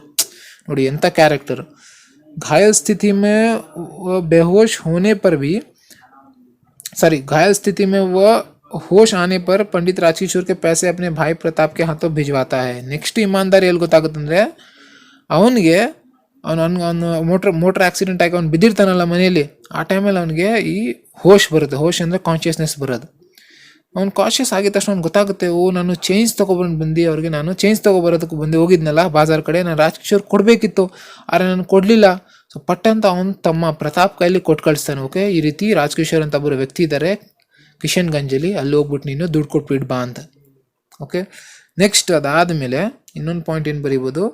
ನೋಡಿ ಎಂಥ ಕ್ಯಾರೆಕ್ಟರ್. घायल स्थिति में वह होश आने पर पंडित राजकिशोर के पैसे अपने भाई प्रताप के हाथों भिजवाता है. ನೆಕ್ಸ್ಟ್ ಇಮಾನ್ದಾರಿ ಎಲ್ಲಿ ಗೊತ್ತಾಗುತ್ತಂದರೆ, ಅವನಿಗೆ ಅವನು ಮೋಟ್ರ್ ಆಕ್ಸಿಡೆಂಟ್ ಆಗಿ ಅವ್ನು ಬಿದ್ದಿರ್ತಾನಲ್ಲ ಮನೆಯಲ್ಲಿ, ಆ ಟೈಮಲ್ಲಿ ಅವನಿಗೆ ಈ ಹೋಶ್ ಬರುತ್ತೆ. ಹೋಶ್ ಅಂದರೆ ಕಾನ್ಷಿಯಸ್ನೆಸ್ ಬರೋದು. ಅವ್ನು ಕಾನ್ಷಿಯಸ್ ಆಗಿದ ತಕ್ಷಣ ಅವ್ನು ಗೊತ್ತಾಗುತ್ತೆ, ನಾನು ಚೇಂಜ್ ಅವ್ರಿಗೆ ನಾನು ಚೇಂಜ್ ತೊಗೊಬರೋದಕ್ಕೆ ಹೋಗಿದ್ನಲ್ಲ ಬಾಜಾರ್ ಕಡೆ, ನಾನು ರಾಜ್ಕಿಶೋರ್ ಕೊಡಬೇಕಿತ್ತು, ಆದರೆ ನಾನು ಕೊಡಲಿಲ್ಲ. ಸೊ ಪಟ್ಟಂತ ಅವನು ತಮ್ಮ ಪ್ರತಾಪ್ ಕೈಲಿ ಕೊಟ್ಟು ಕಳಿಸ್ತಾನೆ. ಓಕೆ, ಈ ರೀತಿ ರಾಜ್ಕಿಶೋರ್ ಅಂತ ಒಬ್ಬರು ವ್ಯಕ್ತಿ ಇದ್ದಾರೆ ಕಿಶನ್ಗಂಜಲ್ಲಿ, ಅಲ್ಲಿ ಹೋಗ್ಬಿಟ್ಟು ನೀನು ದುಡ್ಡು ಕೊಟ್ಬಿಟ್ಟು ಬಾ ಅಂತ. ಓಕೆ, ನೆಕ್ಸ್ಟ್ ಅದಾದಮೇಲೆ ಇನ್ನೊಂದು ಪಾಯಿಂಟ್ ಏನು ಬರೀಬೋದು,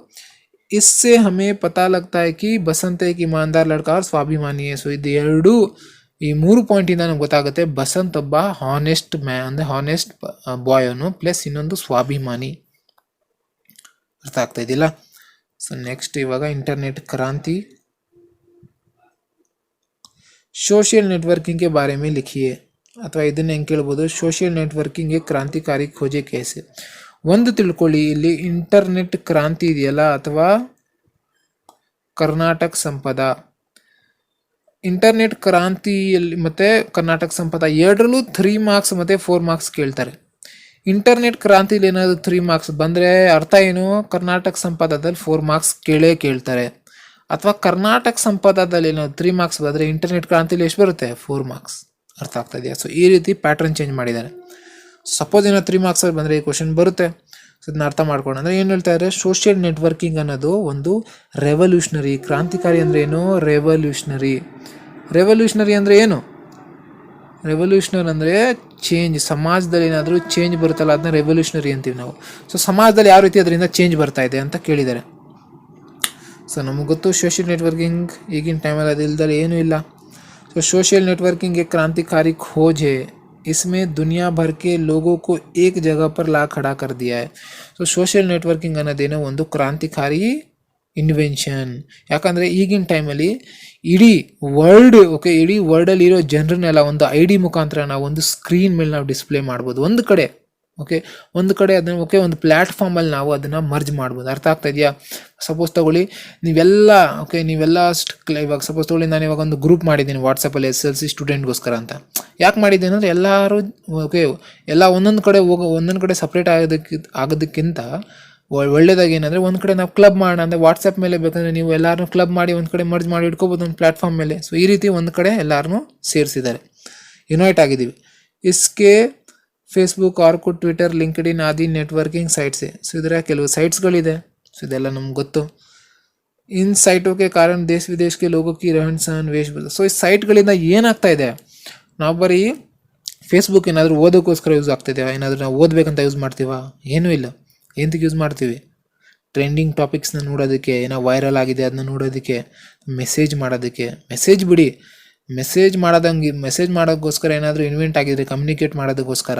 इससे हमें पता लगता है कि बसंत एक ईमानदार लड़का और स्वाभिमानी है. ಸೊ ಇದು ಎರಡು ಈ 3 ಪಾಯಿಂಟಿಂದ ನಮ್ಗೆ ಗೊತ್ತಾಗುತ್ತೆ ಬಸಂತ್ ಒಬ್ಬ ಹಾನೆಸ್ಟ್ ಮ್ಯಾನ್ ಅಂದರೆ ಹಾನೆಸ್ಟ್ ಬಾಯ್ ಅವನು, ಪ್ಲಸ್ ಇನ್ನೊಂದು ಸ್ವಾಭಿಮಾನಿ. ಅರ್ಥ ಆಗ್ತಾ ಇದೆಯಲ್ಲ. ಸೊ ನೆಕ್ಸ್ಟ್ ಇವಾಗ ಇಂಟರ್ನೆಟ್ ಕ್ರಾಂತಿ. ಸೋಷಿಯಲ್ ನೆಟ್ವರ್ಕಿಂಗ್ ಕೆ ಬಾರೆ ಮೇ ಲಿಖಿಯೇ, ಅಥವಾ ಇದನ್ನ ಹೆಂಗೆ ಕೇಳ್ಬೋದು, ಸೋಷಿಯಲ್ ನೆಟ್ವರ್ಕಿಂಗ್ ಕ್ರಾಂತಿಕಾರಿ ಖೋಜೆ ಕೇಸೆ. ಒಂದು ತಿಳ್ಕೊಳ್ಳಿ, ಇಲ್ಲಿ ಇಂಟರ್ನೆಟ್ ಕ್ರಾಂತಿ ಇದೆಯಲ್ಲ ಅಥವಾ ಕರ್ನಾಟಕ ಸಂಪದ, ಇಂಟರ್ನೆಟ್ ಕ್ರಾಂತಿಯಲ್ಲಿ ಮತ್ತು ಕರ್ನಾಟಕ ಸಂಪದ ಎರಡರಲ್ಲೂ 3 ಮಾರ್ಕ್ಸ್ ಮತ್ತು 4 ಮಾರ್ಕ್ಸ್ ಕೇಳ್ತಾರೆ. ಇಂಟರ್ನೆಟ್ ಕ್ರಾಂತಿಲಿ ಏನಾದರೂ 3 ಮಾರ್ಕ್ಸ್ ಬಂದರೆ ಅರ್ಥ ಏನು, ಕರ್ನಾಟಕ ಸಂಪದದಲ್ಲಿ 4 ಮಾರ್ಕ್ಸ್ ಕೇಳ್ತಾರೆ. ಅಥವಾ ಕರ್ನಾಟಕ ಸಂಪದದಲ್ಲಿ ನಾವು 3 ಮಾರ್ಕ್ಸ್ ಬರೆದ್ರೆ ಇಂಟರ್ನೆಟ್ ಕ್ರಾಂತಿಲಿ ಎಷ್ಟು ಬರುತ್ತೆ 4 ಮಾರ್ಕ್ಸ್. ಅರ್ಥ ಆಗ್ತಾ ಇದೆಯಾ? ಸೊ ಈ ರೀತಿ ಪ್ಯಾಟ್ರನ್ ಚೇಂಜ್ ಮಾಡಿದ್ದಾರೆ. ಸಪೋಸ್ ಏನೋ 3 ಮಾರ್ಕ್ಸ್ ಬಂದರೆ ಈ ಕ್ವಶನ್ ಬರುತ್ತೆ. ಸೊ ಇದನ್ನ ಅರ್ಥ ಮಾಡ್ಕೊಂಡು ಅಂದರೆ ಏನು ಹೇಳ್ತಾ ಇದ್ದಾರೆ, ಸೋಷಿಯಲ್ ನೆಟ್ವರ್ಕಿಂಗ್ ಅನ್ನೋದು ಒಂದು ರೆವಲ್ಯೂಷನರಿ, ಕ್ರಾಂತಿಕಾರಿ ಅಂದರೆ ಏನು, ರೆವಲ್ಯೂಷನರಿ. ರೆವಲ್ಯೂಷನರಿ ಅಂದರೆ ಏನು? ರೆವಲ್ಯೂಷನರಿ ಅಂದರೆ ಚೇಂಜ್, ಸಮಾಜದಲ್ಲಿ ಏನಾದರೂ ಚೇಂಜ್ ಬರುತ್ತಲ್ಲ ಅದನ್ನ ರೆವಲ್ಯೂಷನರಿ ಅಂತೀವಿ ನಾವು. ಸೊ ಸಮಾಜದಲ್ಲಿ ಯಾವ ರೀತಿ ಅದರಿಂದ ಚೇಂಜ್ ಬರ್ತಾ ಇದೆ ಅಂತ ಕೇಳಿದ್ದಾರೆ. ಸೊ ನಮಗೆ ಗೊತ್ತು ಸೋಷಿಯಲ್ ನೆಟ್ವರ್ಕಿಂಗ್ ಈಗಿನ ಟೈಮಲ್ಲಿ ಅದು ಇಲ್ದರೆ ಏನೂ ಇಲ್ಲ. ಸೊ सोशल नेटवर्किंग एक क्रांतिकारी खोज है, इसमें दुनिया भर के लोगों को एक जगह पर ला खड़ा कर दिया है. ಸೊ ಸೋಷಿಯಲ್ ನೆಟ್ವರ್ಕಿಂಗ್ ಅನ್ನೋದೇನೋ ಒಂದು ಕ್ರಾಂತಿಕಾರಿ ಇನ್ವೆನ್ಷನ್. ಯಾಕಂದರೆ ಈಗಿನ ಟೈಮಲ್ಲಿ ಇಡೀ ವರ್ಲ್ಡಲ್ಲಿ ಇರೋ ಜನರನ್ನೆಲ್ಲ ಒಂದು ID ಮುಖಾಂತರ ನಾವು ಒಂದು ಸ್ಕ್ರೀನ್ ಮೇಲೆ ನಾವು ಡಿಸ್ಪ್ಲೇ ಮಾಡ್ಬೋದು ಒಂದು ಕಡೆ. ಒಂದು ಕಡೆ ಅದನ್ನು ಒಂದು ಪ್ಲ್ಯಾಟ್ಫಾರ್ಮಲ್ಲಿ ನಾವು ಅದನ್ನು ಮರ್ಜ್ ಮಾಡ್ಬೋದು. ಅರ್ಥ ಆಗ್ತಾ ಇದೆಯಾ? ಸಪೋಸ್ ತಗೊಳ್ಳಿ ನೀವೆಲ್ಲ ಇವಾಗ ಸಪೋಸ್ ತಗೊಳ್ಳಿ ನಾನು ಇವಾಗ ಒಂದು ಗ್ರೂಪ್ ಮಾಡಿದ್ದೀನಿ ವಾಟ್ಸಪ್ಪಲ್ಲಿ SSLC ಸ್ಟೂಡೆಂಟ್ಗೋಸ್ಕರ ಅಂತ. ಯಾಕೆ ಮಾಡಿದ್ದೀನಿ ಅಂದರೆ ಎಲ್ಲರೂ ಎಲ್ಲ ಒಂದೊಂದು ಕಡೆ ಸಪ್ರೇಟ್ ಆಗೋದಕ್ಕಿಂತ ಒಳ್ಳೇದಾಗಿ ಏನಂದರೆ ಒಂದು ಕಡೆ ನಾವು ಕ್ಲಬ್ ಮಾಡೋಣ ಅಂದರೆ ವಾಟ್ಸಪ್ ಮೇಲೆ ಬೇಕಂದರೆ ನೀವು ಎಲ್ಲರೂ ಕ್ಲಬ್ ಮಾಡಿ ಒಂದು ಕಡೆ ಮರ್ಜ್ ಮಾಡಿ ಇಟ್ಕೋಬೋದು ಒಂದು ಪ್ಲ್ಯಾಟ್ಫಾರ್ಮ್ ಮೇಲೆ. ಸೊ ಈ ರೀತಿ ಒಂದು ಕಡೆ ಎಲ್ಲರೂ ಸೇರಿಸಿದ್ದಾರೆ, ಯುನೈಟ್ ಆಗಿದ್ದೀವಿ. ಇಸ್ಕೆ ಫೇಸ್ಬುಕ್, ಆರ್ಕುಟ್, ಟ್ವಿಟರ್, ಲಿಂಕ್ಡ್ಇನ್ ಆದಿ ನೆಟ್ವರ್ಕಿಂಗ್ ಸೈಟ್ಸ್. ಸೊ ಇದರ ಕೆಲವು ಸೈಟ್ಸ್ಗಳಿದೆ. ಸೊ ಇದೆಲ್ಲ ನಮ್ಗೆ ಗೊತ್ತು. ಇನ್ ಸೈಟೋಕೆ ಕಾರಣ ದೇಶ ವಿದೇಶಕ್ಕೆ ಲೋಗೋಕಿ रहन सहन ವೇಷಭೂಷ. ಸೊ ಈ ಸೈಟ್ಗಳಿಂದ ಏನಾಗ್ತಾ ಇದೆ, ನಾವು ಬರೀ ಫೇಸ್ಬುಕ್ ಏನಾದರೂ ಓದೋಕ್ಕೋಸ್ಕರ ಯೂಸ್ ಆಗ್ತಿದೆ, ಏನಾದರೂ ನಾವು ಓದಬೇಕಂತ ಯೂಸ್ ಮಾಡ್ತೀವ? ಏನೂ ಇಲ್ಲ. ಎಂತಕ್ಕೆ ಯೂಸ್ ಮಾಡ್ತೀವಿ? ಟ್ರೆಂಡಿಂಗ್ ಟಾಪಿಕ್ಸ್ನ ನೋಡೋದಕ್ಕೆ, ಏನೋ ವೈರಲ್ ಆಗಿದೆ ಅದನ್ನ ನೋಡೋದಕ್ಕೆ, ಮೆಸೇಜ್ ಮಾಡೋದಕ್ಕೆ. ಮೆಸೇಜ್ ಬಿಡಿ, ಮೆಸೇಜ್ ಮಾಡೋಕ್ಕೋಸ್ಕರ ಏನಾದರೂ ಇನ್ವೆಂಟ್ ಆಗಿದ್ರೆ ಕಮ್ಯುನಿಕೇಟ್ ಮಾಡೋದಕ್ಕೋಸ್ಕರ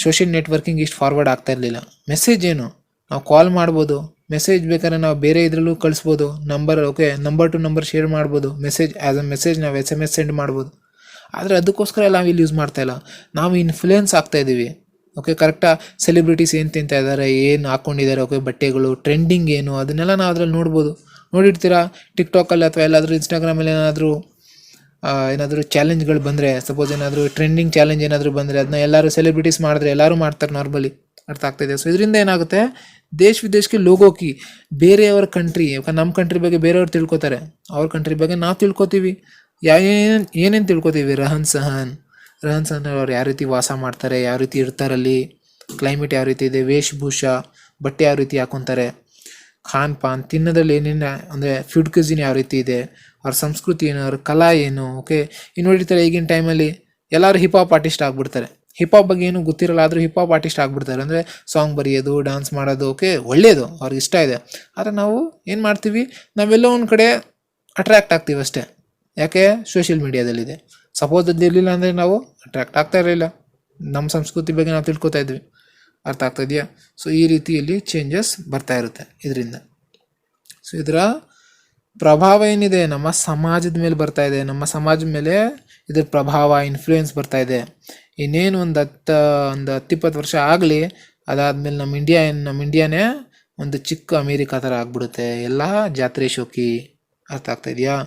ಸೋಷಿಯಲ್ ನೆಟ್ವರ್ಕಿಂಗ್ ಇಷ್ಟು ಫಾರ್ವರ್ಡ್ ಆಗ್ತಾ ಇರಲಿಲ್ಲ. ಮೆಸೇಜ್ ಏನು, ನಾವು ಕಾಲ್ ಮಾಡ್ಬೋದು, ಮೆಸೇಜ್ ಬೇಕಾದ್ರೆ ನಾವು ಬೇರೆ ಇದರಲ್ಲೂ ಕಳಿಸ್ಬೋದು, ನಂಬರ್ ಟು ನಂಬರ್ ಶೇರ್ ಮಾಡ್ಬೋದು, ಮೆಸೇಜ್ ನಾವು SMS ಸೆಂಡ್ ಮಾಡ್ಬೋದು. ಆದರೆ ಅದಕ್ಕೋಸ್ಕರ ನಾವು ಇಲ್ಲಿ ಯೂಸ್ ಮಾಡ್ತಾಯಿಲ್ಲ, ನಾವು ಇನ್ಫ್ಲೂಯೆನ್ಸ್ ಆಗ್ತಾ ಇದ್ದೀವಿ. ಕರೆಕ್ಟಾಗಿ ಸೆಲೆಬ್ರಿಟೀಸ್ ಏನು ತಿಂತಾ ಇದ್ದಾರೆ, ಏನು ಹಾಕ್ಕೊಂಡಿದ್ದಾರೆ, ಬಟ್ಟೆಗಳು, ಟ್ರೆಂಡಿಂಗ್ ಏನು, ಅದನ್ನೆಲ್ಲ ನಾವು ಅದರಲ್ಲಿ ನೋಡ್ಬೋದು. ನೋಡಿರ್ತೀರಾ ಟಿಕ್ಟಾಕಲ್ಲಿ ಅಥವಾ ಎಲ್ಲಾದರೂ ಇನ್ಸ್ಟಾಗ್ರಾಮಲ್ಲಿ ಏನಾದರೂ ಚಾಲೆಂಜ್ಗಳು ಬಂದರೆ, ಸಪೋಸ್ ಏನಾದರೂ ಟ್ರೆಂಡಿಂಗ್ ಚಾಲೆಂಜ್ ಏನಾದರೂ ಬಂದರೆ ಅದನ್ನ ಎಲ್ಲರೂ ಸೆಲೆಬ್ರಿಟೀಸ್ ಮಾಡಿದ್ರೆ ಎಲ್ಲರೂ ಮಾಡ್ತಾರೆ ನಾರ್ಮಲಿ. ಅರ್ಥ ಆಗ್ತಾಯಿದೆ? ಸೊ ಇದರಿಂದ ಏನಾಗುತ್ತೆ, ದೇಶ ವಿದೇಶಕ್ಕೆ ಲೋಗೋಕಿ, ಬೇರೆಯವರ ಕಂಟ್ರಿ, ನಮ್ಮ ಕಂಟ್ರಿ ಬಗ್ಗೆ ಬೇರೆಯವ್ರು ತಿಳ್ಕೊತಾರೆ, ಅವ್ರ ಕಂಟ್ರಿ ಬಗ್ಗೆ ನಾವು ತಿಳ್ಕೊತೀವಿ. ಏನೇನು ತಿಳ್ಕೊತೀವಿ? ರಹನ್ ಸಹನ್ ಅವ್ರು ಯಾವ ರೀತಿ ವಾಸ ಮಾಡ್ತಾರೆ, ಯಾವ ರೀತಿ ಇರ್ತಾರಲ್ಲಿ, ಕ್ಲೈಮೇಟ್ ಯಾವ ರೀತಿ ಇದೆ, ವೇಷಭೂಷ, ಬಟ್ಟೆ ಯಾವ ರೀತಿ ಹಾಕೊತಾರೆ, ಖಾನ್ ಪಾನ್, ತಿನ್ನೋದ್ರಲ್ಲಿ ಏನೇನು ಅಂದರೆ ಫುಡ್ ಕ್ಯುಸಿನ್ ಯಾವ ರೀತಿ ಇದೆ, ಅವ್ರ ಸಂಸ್ಕೃತಿ ಏನು, ಅವ್ರ ಕಲಾ ಏನು. ಇನ್ನು ನೋಡಿರ್ತಾರೆ ಈಗಿನ ಟೈಮಲ್ಲಿ ಎಲ್ಲರೂ ಹಿಪಾಪ್ ಆರ್ಟಿಸ್ಟ್ ಆಗಿಬಿಡ್ತಾರೆ. ಹಿಪಾಪ್ ಬಗ್ಗೆ ಏನು ಗೊತ್ತಿರಲ್ಲ, ಆದರೂ ಹಿಪಾಪ್ ಆರ್ಟಿಸ್ಟ್ ಆಗಿಬಿಡ್ತಾರೆ. ಅಂದರೆ ಸಾಂಗ್ ಬರೆಯೋದು, ಡ್ಯಾನ್ಸ್ ಮಾಡೋದು, ಒಳ್ಳೆಯದು, ಅವ್ರಿಗೆ ಇಷ್ಟ ಇದೆ. ಆದರೆ ನಾವು ಏನು ಮಾಡ್ತೀವಿ, ನಾವೆಲ್ಲೋ ಒಂದು ಕಡೆ ಅಟ್ರ್ಯಾಕ್ಟ್ ಆಗ್ತೀವಿ ಅಷ್ಟೇ. ಯಾಕೆ? ಸೋಷಿಯಲ್ ಮೀಡಿಯಾದಲ್ಲಿದೆ. ಸಪೋಸ್ ಅದು ಇರಲಿಲ್ಲ ಅಂದರೆ ನಾವು ಅಟ್ರ್ಯಾಕ್ಟ್ ಆಗ್ತಾ ಇರಲಿಲ್ಲ, ನಮ್ಮ ಸಂಸ್ಕೃತಿ ಬಗ್ಗೆ ನಾವು ತಿಳ್ಕೊತಾ ಇದ್ವಿ. ಅರ್ಥ ಆಗ್ತಾ ಇದೆಯಾ? ಸೊ ಈ ರೀತಿಯಲ್ಲಿ ಚೇಂಜಸ್ ಬರ್ತಾ ಇರುತ್ತೆ ಇದರಿಂದ. ಸೊ ಇದರ ಪ್ರಭಾವ ಏನಿದೆ ನಮ್ಮ ಸಮಾಜದ ಮೇಲೆ ಬರ್ತಾ ಇದೆ, ನಮ್ಮ ಸಮಾಜದ ಮೇಲೆ ಇದ್ರ ಪ್ರಭಾವ, ಇನ್ಫ್ಲೂಯೆನ್ಸ್ ಬರ್ತಾ ಇದೆ. ಇನ್ನೇನು ಒಂದು 10-20 ವರ್ಷ ಆಗಲಿ, ಅದಾದಮೇಲೆ ನಮ್ಮ ಇಂಡಿಯಾನೇ ಒಂದು ಚಿಕ್ಕ ಅಮೇರಿಕಾ ಥರ ಆಗ್ಬಿಡುತ್ತೆ, ಎಲ್ಲ ಜಾತ್ರೆ ಶೋಕಿ. ಅರ್ಥ ಆಗ್ತಾ ಇದೆಯಾ?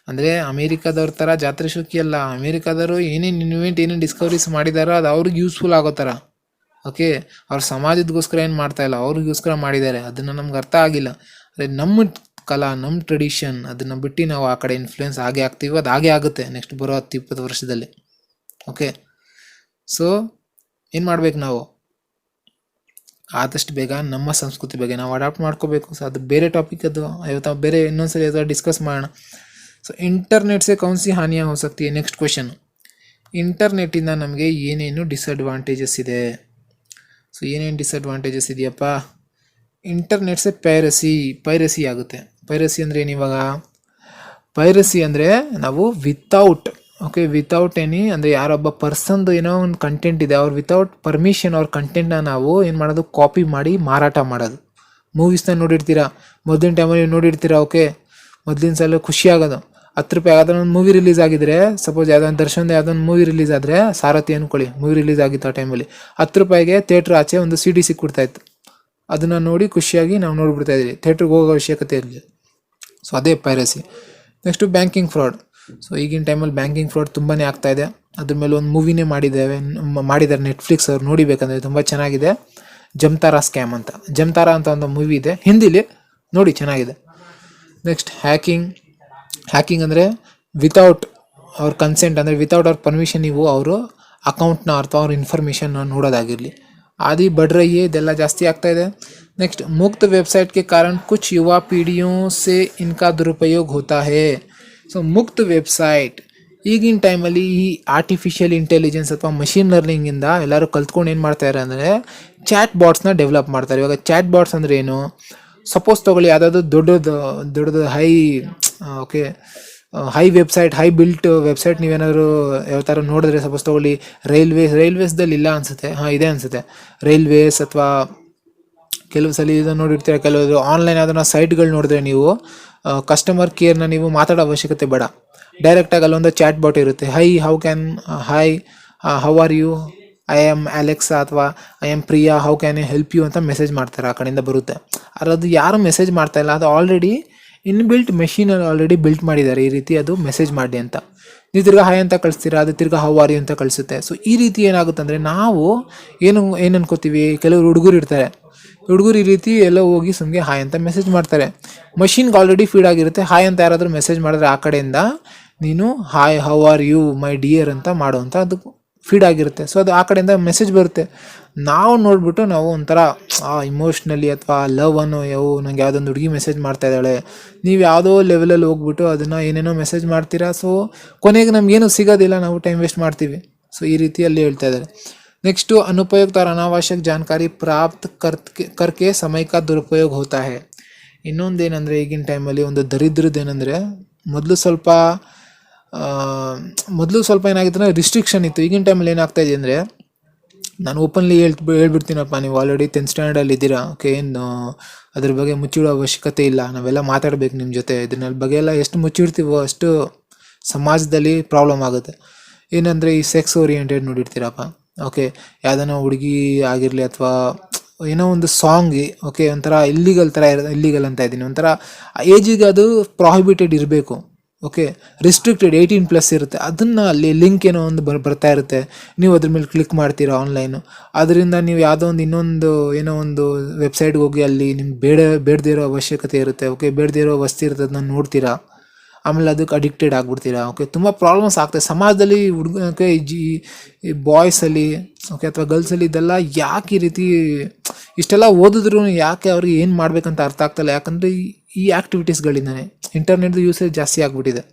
ಅಂದರೆ ಅಮೇರಿಕಾದವ್ರ ಥರ ಜಾತ್ರೆ ಶೋಕಿ ಅಲ್ಲ, ಅಮೇರಿಕಾದವರು ಏನೇನು ಡಿಸ್ಕವರೀಸ್ ಮಾಡಿದಾರೋ ಅದು ಅವ್ರಿಗೆ ಯೂಸ್ಫುಲ್ ಆಗೋ ಥರ. ಅವ್ರ ಸಮಾಜದಗೋಸ್ಕರ ಏನು ಮಾಡ್ತಾ ಇಲ್ಲ, ಅವ್ರಿಗೋಸ್ಕರ ಮಾಡಿದ್ದಾರೆ. ಅದನ್ನು ನಮ್ಗೆ ಅರ್ಥ ಆಗಿಲ್ಲ. ಅದೇ ನಮ್ಮ ಕಲಾ, ನಮ್ಮ ಟ್ರೆಡಿಷನ್, ಅದನ್ನು ಬಿಟ್ಟು ನಾವು ಆ ಕಡೆ ಇನ್ಫ್ಲೂಯೆನ್ಸ್ ಆಗೇ ಆಗ್ತೀವಿ. ಅದು ಹಾಗೆ ಆಗುತ್ತೆ ನೆಕ್ಸ್ಟ್ ಬರೋ 10-20 ವರ್ಷದಲ್ಲಿ. ಸೊ ಏನು ಮಾಡ್ಬೇಕು ನಾವು? ಆದಷ್ಟು ಬೇಗ ನಮ್ಮ ಸಂಸ್ಕೃತಿ ಬಗ್ಗೆ ನಾವು ಅಡಾಪ್ಟ್ ಮಾಡ್ಕೋಬೇಕು. ಸೊ ಅದು ಬೇರೆ ಟಾಪಿಕ್, ಅದು ಇವತ್ತು ಬೇರೆ ಇನ್ನೊಂದ್ಸರಿ ಡಿಸ್ಕಸ್ ಮಾಡೋಣ. ಸೊ ಇಂಟರ್ನೆಟ್ ಸೆ ಕೌನ್ ಸಿ ಹಾನಿಯಾँ हो सकती है? ನೆಕ್ಸ್ಟ್ ಕ್ವೆಶನ್, ಇಂಟರ್ನೆಟ್ಟಿಂದ ನಮಗೆ ಏನೇನು ಡಿಸ್ಅಡ್ವಾಂಟೇಜಸ್ ಇದೆ? ಸೊ ಏನೇನು ಡಿಸ್ಅಡ್ವಾಂಟೇಜಸ್ ಇದೆಯಪ್ಪ? ಇಂಟರ್ನೆಟ್ ಸೆ ಪೈರಸಿ ಆಗುತ್ತೆ. ಪೈರಸಿ ಅಂದರೆ ಏನಿವಾಗ? ಪೈರಸಿ ಅಂದರೆ ನಾವು ವಿತೌಟ್ ಎನಿ, ಅಂದರೆ ಯಾರೊಬ್ಬ ಪರ್ಸನ್ದು ಏನೋ ಒಂದು ಕಂಟೆಂಟ್ ಇದೆ, ಅವ್ರು ವಿತೌಟ್ ಪರ್ಮಿಷನ್ ಅವ್ರ ಕಂಟೆಂಟ್ನ ನಾವು ಏನು ಮಾಡೋದು, ಕಾಪಿ ಮಾಡಿ ಮಾರಾಟ ಮಾಡೋದು. ಮೂವೀಸ್ನ ನೋಡಿರ್ತೀರಾ, ಮೊದಲಿನ ಟೈಮಲ್ಲಿ ನೋಡಿರ್ತೀರಾ. ಮೊದಲಿನ ಸಲ ಖುಷಿ ಆಗೋದು, 10 ರೂಪಾಯಿ ಯಾವುದೋ ಒಂದು ಮೂವಿ ರಿಲೀಸ್ ಆಗಿದ್ರೆ, ಸಪೋಸ್ ಯಾವುದೊಂದು ದರ್ಶನದ ಯಾವುದೊಂದು ಮೂವಿ ರಿಲೀಸ್ ಆದರೆ, ಸಾರಥಿ ಅಂದ್ಕೊಳ್ಳಿ, ಮೂವಿ ರಿಲೀಸ್ ಆಗಿತ್ತು ಆ ಟೈಮಲ್ಲಿ, 10 ರೂಪಾಯಿಗೆ ಥಿಯೇಟ್ರ್ ಆಚೆ ಒಂದು CD ಸಿಕ್ಬಿಡ್ತಾಯಿತ್ತು. ಅದನ್ನು ನೋಡಿ ಖುಷಿಯಾಗಿ ನಾವು ನೋಡ್ಬಿಡ್ತಾ ಇದ್ವಿ, ಥಿಯೇಟ್ರಿಗೆ ಹೋಗೋ ಅವಶ್ಯಕತೆ ಇರಲಿಲ್ಲ. ಸೊ ಅದೇ piracy. Next banking fraud. So ಈಗಿನ ಟೈಮಲ್ಲಿ ಬ್ಯಾಂಕಿಂಗ್ ಫ್ರಾಡ್ ತುಂಬಾ ಆಗ್ತಾ ಇದೆ. ಅದ್ರ ಮೇಲೆ ಒಂದು ಮೂವಿನೇ ಮಾಡಿದ್ದಾರೆ ನೆಟ್ಫ್ಲಿಕ್ಸ್ ಅವ್ರು, ನೋಡಿಬೇಕಂದ್ರೆ ತುಂಬ ಚೆನ್ನಾಗಿದೆ. ಜಮ್ತಾರಾ ಸ್ಕ್ಯಾಮ್ ಅಂತ ಒಂದು ಮೂವಿ ಇದೆ ಹಿಂದಿಲಿ, ನೋಡಿ ಚೆನ್ನಾಗಿದೆ. ನೆಕ್ಸ್ಟ್ ಹ್ಯಾಕಿಂಗ್ ಅಂದರೆ ವಿತೌಟ್ ಅವ್ರ ಕನ್ಸೆಂಟ್, ಅಂದರೆ ವಿತೌಟ್ ಅವ್ರ ಪರ್ಮಿಷನ್ ನೀವು ಅವರು ಅಕೌಂಟ್ನ ಅಥವಾ ಅವ್ರ ಇನ್ಫಾರ್ಮೇಷನ್ನ ನೋಡೋದಾಗಿರಲಿ, ಆದಿ बढ़ रही है, ಇದೆಲ್ಲ ಜಾಸ್ತಿ ಆಗ್ತಾ ಇದೆ. नेक्स्ट मुक्त वेबसाइट के कारण कुछ युवा पीढ़ियों से इनका दुरुपयोग होता है. ಸೊ ಮುಕ್ತ ವೆಬ್ಸೈಟ್ ಈಗಿನ ಟೈಮಲ್ಲಿ ಈ ಆರ್ಟಿಫಿಷಿಯಲ್ ಇಂಟೆಲಿಜೆನ್ಸ್ ಅಥವಾ ಮಷಿನ್ ಲರ್ನಿಂಗಿಂದ ಎಲ್ಲರೂ ಕಲ್ತ್ಕೊಂಡು ಏನು ಮಾಡ್ತಾರೆ ಅಂದರೆ ಚಾಟ್ ಬಾಟ್ಸ್ನ ಡೆವಲಪ್ ಮಾಡ್ತಾರೆ. ಇವಾಗ ಚಾಟ್ ಬಾಟ್ಸ್ ಅಂದರೆ ಏನು, ಸಪೋಸ್ ತೊಗೊಳ್ಳಿ ಯಾವುದಾದ್ರು ದೊಡ್ಡದು high website, high built website ನೀವೇನಾದ್ರು ಯಾವ ಥರ ನೋಡಿದ್ರೆ, ಸಪೋಸ್ ತೊಗೊಳ್ಳಿ ರೈಲ್ವೇಸ್ದಲ್ಲಿ ಇಲ್ಲ ಅನಿಸುತ್ತೆ, ಇದೆ ಅನಿಸುತ್ತೆ, ರೈಲ್ವೇಸ್ ಅಥವಾ ಕೆಲವು ಸಲ ಇದನ್ನು ನೋಡಿರ್ತೀರ, ಕೆಲವರು ಆನ್ಲೈನ್ ಅದನ್ನು ಸೈಟ್ಗಳು ನೋಡಿದ್ರೆ ನೀವು ಕಸ್ಟಮರ್ ಕೇರ್ನ ನೀವು ಮಾತಾಡೋ ಅವಶ್ಯಕತೆ ಬೇಡ, ಡೈರೆಕ್ಟಾಗಿ ಅಲ್ಲೊಂದು ಚಾಟ್ ಬಾಟ್ ಇರುತ್ತೆ. How are you, I am Alexa ಅಥವಾ I am Priya, how can you help you ಅಂತ ಮೆಸೇಜ್ ಮಾಡ್ತಾರೆ, ಆ ಕಡೆಯಿಂದ ಬರುತ್ತೆ. ಅದು ಯಾರು ಮೆಸೇಜ್ ಮಾಡ್ತಾ ಇಲ್ಲ, ಅದು ಆಲ್ರೆಡಿ ಇನ್ಬಿಲ್ಟ್ ಮೆಷಿನಲ್ಲಿ ಆಲ್ರೆಡಿ ಬಿಲ್ಟ್ ಮಾಡಿದ್ದಾರೆ, ಈ ರೀತಿ ಅದು ಮೆಸೇಜ್ ಮಾಡಿ ಅಂತ. ನೀವು ತಿರ್ಗಾ ಹಾಯ್ ಅಂತ ಕಳಿಸ್ತೀರಾ, ಅದು ತಿರ್ಗಾ ಹೌ ಆರ್ ಯು ಅಂತ ಕಳಿಸುತ್ತೆ. ಸೊ ಈ ರೀತಿ ಏನಾಗುತ್ತೆ ಅಂದರೆ ನಾವು ಏನು ಅನ್ಕೋತೀವಿ, ಕೆಲವರು ಹುಡುಗರು ಇರ್ತಾರೆ, ಹುಡುಗರು ಈ ರೀತಿ ಎಲ್ಲ ಹೋಗಿ ಸುಮ್ಮನೆ ಹಾಯ್ ಅಂತ ಮೆಸೇಜ್ ಮಾಡ್ತಾರೆ. ಮಷಿನ್ಗೆ ಆಲ್ರೆಡಿ ಫೀಡ್ ಆಗಿರುತ್ತೆ. ಹಾಯ್ ಅಂತ ಯಾರಾದರೂ ಮೆಸೇಜ್ ಮಾಡಿದ್ರೆ ಆ ಕಡೆಯಿಂದ ನೀನು hi how are you my dear ಅಂತ ಮಾಡು ಅಂತ ಅದು ಫೀಡ್ ಆಗಿರುತ್ತೆ. ಸೊ ಅದು ಆ ಕಡೆಯಿಂದ ಮೆಸೇಜ್ ಬರುತ್ತೆ. ನಾವು ನೋಡಿಬಿಟ್ಟು ನಾವು ಒಂಥರ ಇಮೋಷ್ನಲಿ ಅಥವಾ ಲವ್ ಅನ್ನೋ ನಂಗೆ ಯಾವುದೊಂದು ಹುಡುಗಿ ಮೆಸೇಜ್ ಮಾಡ್ತಾ ಇದ್ದಾಳೆ, ನೀವು ಯಾವುದೋ ಲೆವೆಲಲ್ಲಿ ಹೋಗ್ಬಿಟ್ಟು ಅದನ್ನು ಏನೇನೋ ಮೆಸೇಜ್ ಮಾಡ್ತೀರಾ. ಸೊ ಕೊನೆಗೆ ನಮಗೇನು ಸಿಗೋದಿಲ್ಲ, ನಾವು ಟೈಮ್ ವೇಸ್ಟ್ ಮಾಡ್ತೀವಿ. ಸೊ ಈ ರೀತಿಯಲ್ಲಿ ಹೇಳ್ತಾ ಇದ್ದಾರೆ. नेक्स्ट अनुपयुक्त और अनावश्यक जानकारी प्राप्त करके समय का दुरुपयोग होता है. ಇನ್ನೊಂದೇನೆಂದರೆ ಈಗಿನ ಟೈಮಲ್ಲಿ ಒಂದು ದರಿದ್ರದ್ದೇನೆಂದರೆ ಮೊದಲು ಸ್ವಲ್ಪ ಏನಾಗಿತ್ತು ಅಂದರೆ ರಿಸ್ಟ್ರಿಕ್ಷನ್ ಇತ್ತು. ಈಗಿನ ಟೈಮಲ್ಲಿ ಏನಾಗ್ತಾ ಇದೆ ಅಂದರೆ, ನಾನು ಓಪನ್ಲಿ ಹೇಳ್ಬಿಡ್ತೀನಪ್ಪ, ನೀವು ಆಲ್ರೆಡಿ 10th ಸ್ಟ್ಯಾಂಡರ್ಡಲ್ಲಿ ಇದ್ದೀರಾ, ಓಕೆ, ಏನು ಅದ್ರ ಬಗ್ಗೆ ಮುಚ್ಚಿಡೋ ಅವಶ್ಯಕತೆ ಇಲ್ಲ, ನಾವೆಲ್ಲ ಮಾತಾಡಬೇಕು ನಿಮ್ಮ ಜೊತೆ. ಇದನ್ನ ಬಗ್ಗೆ ಎಲ್ಲ ಎಷ್ಟು ಮುಚ್ಚಿಡ್ತೀವೋ ಅಷ್ಟು ಸಮಾಜದಲ್ಲಿ ಪ್ರಾಬ್ಲಮ್ ಆಗುತ್ತೆ. ಏನಂದರೆ ಈ ಸೆಕ್ಸ್ ಓರಿಯೆಂಟೆಡ್ ನೋಡಿರ್ತೀರಪ್ಪ, ಓಕೆ, ಯಾವುದನ್ನ ಹುಡುಗಿ ಆಗಿರಲಿ ಅಥವಾ ಏನೋ ಒಂದು ಸಾಂಗ್, ಓಕೆ, ಒಂಥರ ಇಲ್ಲಿಗಲ್ ಅಂತ ಇದ್ದೀನಿ, ಒಂಥರ ಏಜಿಗೆ ಅದು ಪ್ರಾಹಿಬಿಟೆಡ್ ಇರಬೇಕು, ಓಕೆ, ರಿಸ್ಟ್ರಿಕ್ಟೆಡ್ 18+ ಇರುತ್ತೆ. ಅದನ್ನು ಅಲ್ಲಿ ಲಿಂಕ್ ಏನೋ ಒಂದು ಬರ್ತಾ ಇರುತ್ತೆ, ನೀವು ಅದ್ರ ಮೇಲೆ ಕ್ಲಿಕ್ ಮಾಡ್ತೀರಾ ಆನ್ಲೈನು. ಅದರಿಂದ ನೀವು ಯಾವುದೋ ಒಂದು ಏನೋ ಒಂದು ವೆಬ್ಸೈಟ್ಗೆ ಹೋಗಿ ಅಲ್ಲಿ ನಿಮ್ಗೆ ಬೇಡದೇ ಇರೋ ಅವಶ್ಯಕತೆ ಇರುತ್ತೆ, ಓಕೆ, ಬೇಡದೇ ಇರೋ ವಸ್ತು ಇರುತ್ತೆ, ಅದನ್ನ ನೋಡ್ತೀರಾ, ಆಮೇಲೆ ಅದಕ್ಕೆ ಅಡಿಕ್ಟೆಡ್ ಆಗಿಬಿಡ್ತೀರಾ. ಓಕೆ, ತುಂಬ ಪ್ರಾಬ್ಲಮ್ಸ್ ಆಗ್ತದೆ ಸಮಾಜದಲ್ಲಿ. ಓಕೆ, ಈ ಬಾಯ್ಸಲ್ಲಿ, ಓಕೆ, ಅಥವಾ ಗರ್ಲ್ಸಲ್ಲಿ ಇದೆಲ್ಲ ಯಾಕೆ ಈ ರೀತಿ ಇಷ್ಟೆಲ್ಲ ಓದಿದ್ರು ಯಾಕೆ ಅವ್ರಿಗೆ ಏನು ಮಾಡಬೇಕಂತ ಅರ್ಥ ಆಗ್ತಾಯಿಲ್ಲ. ಯಾಕಂದರೆ ಈ ಆ್ಯಕ್ಟಿವಿಟೀಸ್ಗಳಿಂದನೇ ಇಂಟರ್ನೆಟ್ದು ಯೂಸೇಜ್ ಜಾಸ್ತಿ ಆಗಿಬಿಟ್ಟಿದೆ.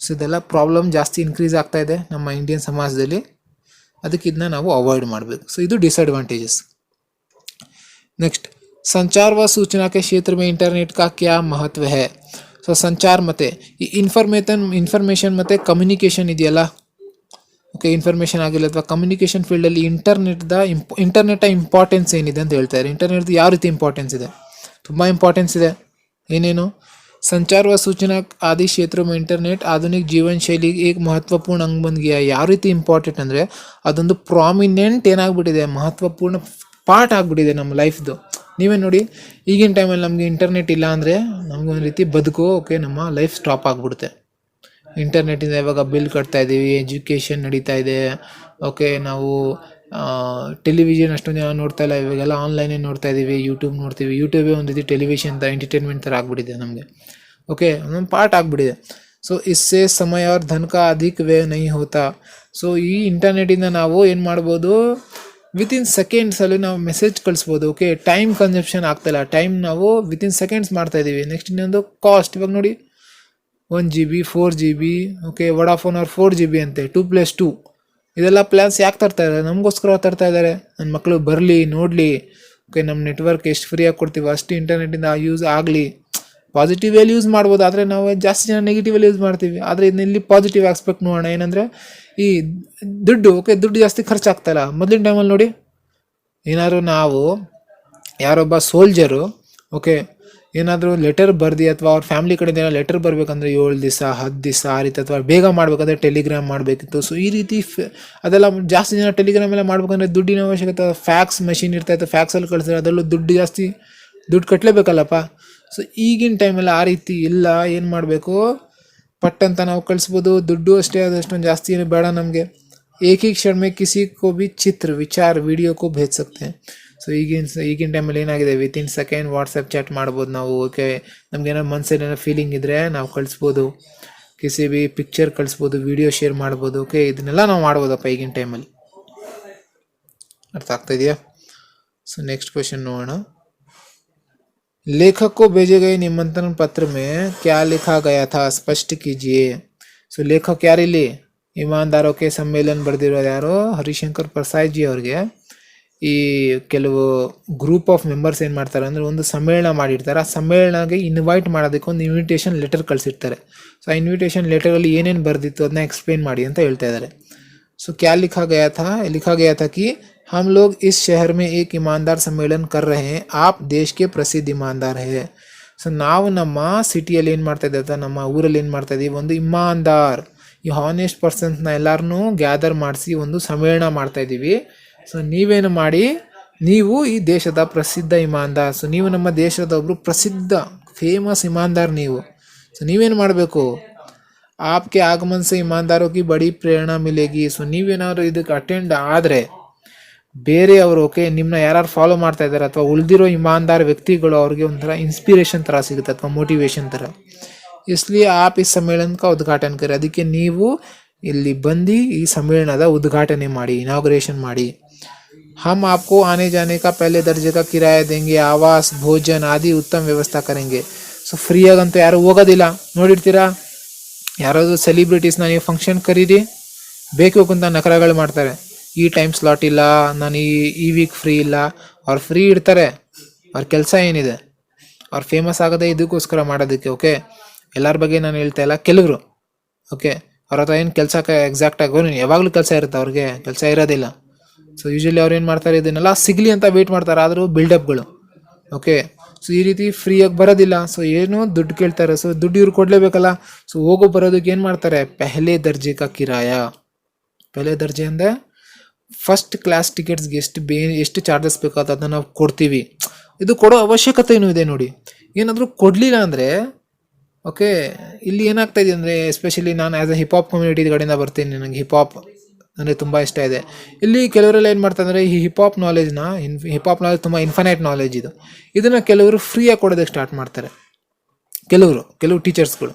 ಸೊ ಇದೆಲ್ಲ ಪ್ರಾಬ್ಲಮ್ ಜಾಸ್ತಿ ಇನ್ಕ್ರೀಸ್ ಆಗ್ತಾ ಇದೆ ನಮ್ಮ ಇಂಡಿಯನ್ ಸಮಾಜದಲ್ಲಿ. ಅದಕ್ಕೆ ಇದನ್ನ ನಾವು ಅವಾಯ್ಡ್ ಮಾಡಬೇಕು. ಸೊ ಇದು ಡಿಸಅಡ್ವಾಂಟೇಜಸ್. ನೆಕ್ಸ್ಟ್, ಸಂಚಾರ व सूचना के क्षेत्र में इंटरनेट का क्या महत्व है. ಸೊ ಸಂಚಾರ ಮತ್ತು ಈ ಇನ್ಫಾರ್ಮೇಷನ್ ಮತ್ತು ಕಮ್ಯುನಿಕೇಷನ್ ಇದೆಯಲ್ಲ, ಓಕೆ, ಇನ್ಫಾರ್ಮೇಷನ್ ಆಗಿಲ್ಲ ಅಥವಾ ಕಮ್ಯುನಿಕೇಷನ್ ಫೀಲ್ಡಲ್ಲಿ ಇಂಟರ್ನೆಟ್ ಇಂಪಾರ್ಟೆನ್ಸ್ ಏನಿದೆ ಅಂತ ಹೇಳ್ತಾರೆ. ಇಂಟರ್ನೆಟ್ದು ಯಾವ ರೀತಿ ಇಂಪಾರ್ಟೆನ್ಸ್ ಇದೆ, ತುಂಬ ಇಂಪಾರ್ಟೆನ್ಸ್ ಇದೆ. ಏನೇನು, ಸಂಚಾರ व सूचना आदि क्षेत्रों में इंटरनेट आधुनिक जीवन शैली एक महत्वपूर्ण अंग बन गया. ಯಾವ ರೀತಿ ಇಂಪಾರ್ಟೆಂಟ್ ಅಂದರೆ ಅದೊಂದು ಪ್ರಾಮಿನೆಂಟ್ ಏನಾಗ್ಬಿಟ್ಟಿದೆ, ಮಹತ್ವಪೂರ್ಣ ಪಾರ್ಟ್ ಆಗಿಬಿಟ್ಟಿದೆ ನಮ್ಮ ಲೈಫ್ದು. ನೀವೇ ನೋಡಿ, ಈಗಿನ ಟೈಮಲ್ಲಿ ನಮಗೆ ಇಂಟರ್ನೆಟ್ ಇಲ್ಲ ಅಂದರೆ ನಮಗೊಂದು ರೀತಿ ಬದುಕೋ, ಓಕೆ, ನಮ್ಮ ಲೈಫ್ ಸ್ಟಾಪ್ ಆಗಿಬಿಡುತ್ತೆ. ಇಂಟರ್ನೆಟ್ಟಿಂದ ಇವಾಗ ಬಿಲ್ ಕಟ್ತಾ ಇದ್ದೀವಿ, ಎಜುಕೇಷನ್ ನಡೀತಾ ಇದೆ, ಓಕೆ, ನಾವು ಟೆಲಿವಿಷನ್ ಅಷ್ಟೊಂದು ಜನ ನೋಡ್ತಾ ಇಲ್ಲ, ಇವಾಗೆಲ್ಲ ಆನ್ಲೈನೇ ನೋಡ್ತಾ ಇದ್ದೀವಿ, ಯೂಟ್ಯೂಬ್ ನೋಡ್ತೀವಿ. ಯೂಟ್ಯೂಬೇ ಒಂದು ರೀತಿ ಟೆಲಿವಿಷನ್ ಥರ ಎಂಟರ್ಟೈನ್ಮೆಂಟ್ ಥರ ಆಗಿಬಿಟ್ಟಿದೆ ನಮಗೆ, ಓಕೆ, ಒಂದೊಂದು ಪಾರ್ಟ್ ಆಗಿಬಿಟ್ಟಿದೆ. ಸೊ ಇಸ್ಸೆ ಸಮಯ ಅವ್ರ ಧನ ಕಾ ಅಧಿಕ ವ್ಯಯ ನಹೀ ಹೋತಾ. ಸೊ ಈ ಇಂಟರ್ನೆಟ್ಟಿಂದ ನಾವು ಏನು ಮಾಡ್ಬೋದು, ವಿತಿನ್ ಸೆಕೆಂಡ್ಸಲ್ಲಿ ನಾವು ಮೆಸೇಜ್ ಕಳಿಸ್ಬೋದು, ಓಕೆ, ಟೈಮ್ ಕನ್ಸಂಪ್ಷನ್ ಆಗ್ತಾಯಿಲ್ಲ, ಟೈಮ್ ನಾವು ವಿತಿನ್ ಸೆಕೆಂಡ್ಸ್ ಮಾಡ್ತಾಯಿದ್ದೀವಿ. ನೆಕ್ಸ್ಟ್ ಇನ್ನೊಂದು ಕಾಸ್ಟ್, ಇವಾಗ ನೋಡಿ 1 GB 4 GB, ಓಕೆ, ವಡಾಫೋನ್ ಅವ್ರು 4 GB ಅಂತೆ, 2+2 ಇದೆಲ್ಲ ಪ್ಲ್ಯಾನ್ಸ್ ಯಾಕೆ ತರ್ತಾ ಇದ್ದಾರೆ, ನಮಗೋಸ್ಕರ ತರ್ತಾ ಇದ್ದಾರೆ. ನನ್ನ ಮಕ್ಕಳು ಬರಲಿ ನೋಡಲಿ, ಓಕೆ, ನಮ್ಮ ನೆಟ್ವರ್ಕ್ ಎಷ್ಟು ಫ್ರೀಯಾಗಿ ಕೊಡ್ತೀವಿ ಅಷ್ಟು ಇಂಟರ್ನೆಟ್ಟಿಂದ ಯೂಸ್ ಆಗಲಿ. ಪಾಸಿಟಿವಲ್ಲಿ ಯೂಸ್ ಮಾಡ್ಬೋದು, ಆದರೆ ನಾವು ಜಾಸ್ತಿ ಜನ ನೆಗೆಟಿವಲ್ಲಿ ಯೂಸ್ ಮಾಡ್ತೀವಿ. ಆದರೆ ಇದನ್ನಲ್ಲಿ ಪಾಸಿಟಿವ್ ಆಸ್ಪೆಕ್ಟ್ ನೋಡೋಣ. ಏನಂದರೆ ಈ ದುಡ್ಡು, ಓಕೆ, ದುಡ್ಡು ಜಾಸ್ತಿ ಖರ್ಚಾಗ್ತಾಯಿಲ್ಲ. ಮೊದಲಿನ ಟೈಮಲ್ಲಿ ನೋಡಿ, ಏನಾದ್ರು ನಾವು ಯಾರೊಬ್ಬ ಸೋಲ್ಜರು, ಓಕೆ, ಏನಾದರೂ ಲೆಟರ್ ಬರ್ದು ಅಥವಾ ಅವ್ರ ಫ್ಯಾಮಿಲಿ ಕಡೆಯಿಂದ ಏನೋ ಲೆಟರ್ ಬರಬೇಕಂದ್ರೆ 7 ದಿವಸ 10 ದಿವಸ ಆ ರೀತಿ, ಅಥವಾ ಬೇಗ ಮಾಡಬೇಕಂದ್ರೆ ಟೆಲಿಗ್ರಾಮ್ ಮಾಡಬೇಕಿತ್ತು. ಸೊ ಈ ರೀತಿ ಅದೆಲ್ಲ ಜಾಸ್ತಿ ಜನ ಟೆಲಿಗ್ರಾಮ್ ಎಲ್ಲ ಮಾಡ್ಬೇಕಂದ್ರೆ ದುಡ್ಡಿನ ಅವಶ್ಯಕತೆ. ಫ್ಯಾಕ್ಸ್ ಮಷಿನ್ ಇರ್ತಾಯಿತ್ತು, ಫ್ಯಾಕ್ಸಲ್ಲಿ ಕಳಿಸಿದ್ರೆ ಅದರಲ್ಲೂ ದುಡ್ಡು ಕಟ್ಟಲೇಬೇಕಲ್ಲಪ್ಪ. ಸೊ ಈಗಿನ ಟೈಮಲ್ಲಿ ಆ ರೀತಿ ಇಲ್ಲ. ಏನು ಮಾಡಬೇಕು, ಪಟ್ಟಂತ ನಾವು ಕಳಿಸ್ಬೋದು. ದುಡ್ಡು ಅಷ್ಟೇ, ಅದಷ್ಟೊಂದು ಜಾಸ್ತಿ ಏನು ಬೇಡ ನಮಗೆ. एक ही क्षण में किसी को भी चित्र, विचार, वीडियो को भेज सकते हैं. ಸೊ ಈಗಿನ ಟೈಮಲ್ಲಿ ಏನಾಗಿದೆ, ವಿತಿನ್ ಸೆಕೆಂಡ್ ವಾಟ್ಸಪ್ ಚಾಟ್ ಮಾಡ್ಬೋದು ನಾವು. ಓಕೆ, ನಮ್ಗೇನೋ ಮನಸ್ಸಲ್ಲಿ ಏನೋ ಫೀಲಿಂಗ್ ಇದ್ದರೆ ನಾವು ಕಳಿಸ್ಬೋದು, ಕಿಸಿ ಬಿ ಪಿಕ್ಚರ್ ಕಳಿಸ್ಬೋದು, ವಿಡಿಯೋ ಶೇರ್ ಮಾಡ್ಬೋದು. ಓಕೆ, ಇದನ್ನೆಲ್ಲ ನಾವು ಮಾಡ್ಬೋದಪ್ಪ ಈಗಿನ ಟೈಮಲ್ಲಿ. ಅರ್ಥ ಆಗ್ತಾ ಇದೆಯಾ? ಸೊ नेक्स्ट क्वेश्चन ನೋಡೋಣ. लेखक को भेजे गए निमंत्रण पत्र में क्या लिखा गया था, स्पष्ट कीजिए. ಸೊ ಲೇಖಕ್ ಯಾರಿಲ್ಲಿ ಇಮಾನ್ದಾರೋಕೆ ಸಮ್ಮೇಳನ ಬರೆದಿರೋದು ಯಾರು, ಹರಿಶಂಕರ್ ಪ್ರಸಾದ್ ಜಿ ಅವ್ರಿಗೆ. ಈ ಕೆಲವು ಗ್ರೂಪ್ ಆಫ್ ಮೆಂಬರ್ಸ್ ಏನು ಮಾಡ್ತಾರೆ ಅಂದರೆ ಒಂದು ಸಮ್ಮೇಳನ ಮಾಡಿರ್ತಾರೆ. ಆ ಸಮ್ಮೇಳನಗೆ ಇನ್ವೈಟ್ ಮಾಡೋದಕ್ಕೆ ಒಂದು ಇನ್ವಿಟೇಷನ್ ಲೆಟರ್ ಕಳಿಸಿರ್ತಾರೆ. ಸೊ ಆ ಇನ್ವಿಟೇಷನ್ ಲೆಟರಲ್ಲಿ ಏನೇನು ಬರೆದಿತ್ತು ಅದನ್ನ ಎಕ್ಸ್ಪ್ಲೇನ್ ಮಾಡಿ ಅಂತ ಹೇಳ್ತಾ ಇದ್ದಾರೆ. ಸೊ ಕ್ಯಾ लिखा गया था कि हम लोग इस शहर में एक ईमानदार सम्मेलन कर रहे हैं, आप देश के प्रसिद्ध ईमानदार है. ಸೊ ನಾವು ನಮ್ಮ ಸಿಟಿಯಲ್ಲಿ ಏನು ಮಾಡ್ತಾ ಇದ್ದೀವಿ ಅಥವಾ ನಮ್ಮ ಊರಲ್ಲಿ ಏನು ಮಾಡ್ತಾ ಇದ್ದೀವಿ, ಒಂದು ಇಮಾನ್ದಾರ್, ಈ ಹಾನೆಸ್ಟ್ ಪರ್ಸನ್ಸ್ನ ಎಲ್ಲರನ್ನೂ ಗ್ಯಾದರ್ ಮಾಡಿಸಿ ಒಂದು ಸಮ್ಮೇಳನ ಮಾಡ್ತಾ ಇದ್ದೀವಿ. ಸೊ ನೀವೇನು ಮಾಡಿ, ನೀವು ಈ ದೇಶದ ಪ್ರಸಿದ್ಧ ಇಮಾನ್ದಾರ್. ಸೊ ನೀವು ನಮ್ಮ ದೇಶದ ಒಬ್ಬರು ಪ್ರಸಿದ್ಧ ಫೇಮಸ್ ಇಮಾನ್ದಾರ್ ನೀವು. ಸೊ ನೀವೇನು ಮಾಡಬೇಕು, ಆಪ್ಗೆ ಆಗಮನ ಸೆ ಇಮಾನ್ದಾರೋಗಿ ಬಡಿ ಪ್ರೇರಣಾ ಮಿಲೇಗಿ. ಸೊ ನೀವೇನಾದ್ರು ಇದಕ್ಕೆ ಅಟೆಂಡ್ ಆದರೆ ಬೇರೆಯವರು, ಓಕೆ, ನಿಮ್ಮನ್ನ ಯಾರು ಫಾಲೋ ಮಾಡ್ತಾ ಇದ್ದಾರೆ ಅಥವಾ ಉಳಿದಿರೋ ಇಮಾನ್ದಾರ್ ವ್ಯಕ್ತಿಗಳು, ಅವ್ರಿಗೆ ಒಂಥರ ಇನ್ಸ್ಪಿರೇಷನ್ ಥರ ಸಿಗುತ್ತೆ ಅಥವಾ ಮೋಟಿವೇಶನ್ ಥರ. ಇಸ್ಲಿಯೇ ಆಪ್ ಈ ಸಮ್ಮೇಳನಕ್ಕೆ ಉದ್ಘಾಟನೆ ಕರಿ. ಅದಕ್ಕೆ ನೀವು ಇಲ್ಲಿ ಬಂದು ಈ ಸಮ್ಮೇಳನದ ಉದ್ಘಾಟನೆ ಮಾಡಿ, ಇನಾಗ್ರೇಷನ್ ಮಾಡಿ. हम आपको आने जाने का पहले दर्जे का किराया देंगे, आवास, भोजन आदि उत्तम व्यवस्था करेंगे. ಸೊ ಫ್ರೀಯಾಗಂತೂ ಯಾರು ಹೋಗೋದಿಲ್ಲ. ನೋಡಿರ್ತೀರಾ, ಯಾರಾದರೂ ಸೆಲಿಬ್ರಿಟೀಸ್ನ ನೀವು ಫಂಕ್ಷನ್ ಕರೀರಿ, ಬೇಕು ಅಂತ ನಕರಗಳು ಮಾಡ್ತಾರೆ. ಈ ಟೈಮ್ ಸ್ಲಾಟ್ ಇಲ್ಲ, ನಾನು ಈ ವೀಕ್ ಫ್ರೀ ಇಲ್ಲ. ಅವ್ರು ಫ್ರೀ ಇರ್ತಾರೆ, ಅವ್ರ ಕೆಲಸ ಏನಿದೆ, ಅವ್ರು ಫೇಮಸ್ ಆಗೋದೇ ಇದಕ್ಕೋಸ್ಕರ ಮಾಡೋದಕ್ಕೆ. ಓಕೆ, ಎಲ್ಲರ ಬಗ್ಗೆ ನಾನು ಹೇಳ್ತಾ ಇಲ್ಲ, ಕೆಲವರು ಓಕೆ ಅವ್ರ ಹತ್ರ ಏನು ಕೆಲಸ ಎಕ್ಸಾಕ್ಟಾಗಿ ಯಾವಾಗಲೂ ಕೆಲಸ ಇರುತ್ತೆ, ಅವ್ರಿಗೆ ಕೆಲಸ ಇರೋದಿಲ್ಲ. ಸೊ ಯೂಶಲಿ ಅವ್ರು ಏನು ಮಾಡ್ತಾರೆ, ಇದನ್ನೆಲ್ಲ ಸಿಗಲಿ ಅಂತ ವೆಯ್ಟ್ ಮಾಡ್ತಾರೆ. ಆದರೂ ಬಿಲ್ಡಪ್ಗಳು. ಓಕೆ, ಸೊ ಈ ರೀತಿ ಫ್ರೀಯಾಗಿ ಬರೋದಿಲ್ಲ. ಸೊ ಏನು ದುಡ್ಡು ಕೇಳ್ತಾರೆ. ಸೊ ದುಡ್ಡು ಇವ್ರು ಕೊಡಲೇಬೇಕಲ್ಲ. ಸೊ ಹೋಗೋ ಬರೋದಕ್ಕೆ ಏನು ಮಾಡ್ತಾರೆ, ಪೆಹಲೆ ದರ್ಜೆ ಕಾ ಕಿರಾಯ. ಪೆಹಲೆ ದರ್ಜೆ ಅಂದರೆ ಫಸ್ಟ್ ಕ್ಲಾಸ್ ಟಿಕೆಟ್ಸ್ಗೆ ಎಷ್ಟು ಚಾರ್ಜಸ್ ಬೇಕಾದ ಅದನ್ನು ನಾವು ಕೊಡ್ತೀವಿ. ಇದು ಕೊಡೋ ಅವಶ್ಯಕತೆಯೂ ಇದೆ. ನೋಡಿ, ಏನಾದರೂ ಕೊಡಲಿಲ್ಲ ಅಂದರೆ, ಓಕೆ, ಇಲ್ಲಿ ಏನಾಗ್ತಾ ಇದೆ ಅಂದರೆ, ಎಸ್ಪೆಷಲಿ ನಾನು ಆ್ಯಸ್ ಎ ಹಿಪಾಪ್ ಕಮ್ಯುನಿಟಿ ಕಡೆಯಿಂದ ಬರ್ತೀನಿ, ನನಗೆ ಹಿಪಾಪ್ ಅಂದರೆ ತುಂಬ ಇಷ್ಟ ಇದೆ. ಇಲ್ಲಿ ಕೆಲವರೆಲ್ಲ ಏನು ಮಾಡ್ತಾರೆ ಅಂದರೆ, ಈ ಹಿಪಾಪ್ ನಾಲೆಜ್ ತುಂಬ ಇನ್ಫೈನೈಟ್ ನಾಲೆಜ್ ಇದು. ಇದನ್ನು ಕೆಲವರು ಫ್ರೀಯಾಗಿ ಕೊಡೋದಕ್ಕೆ ಸ್ಟಾರ್ಟ್ ಮಾಡ್ತಾರೆ. ಕೆಲವು ಟೀಚರ್ಸ್ಗಳು.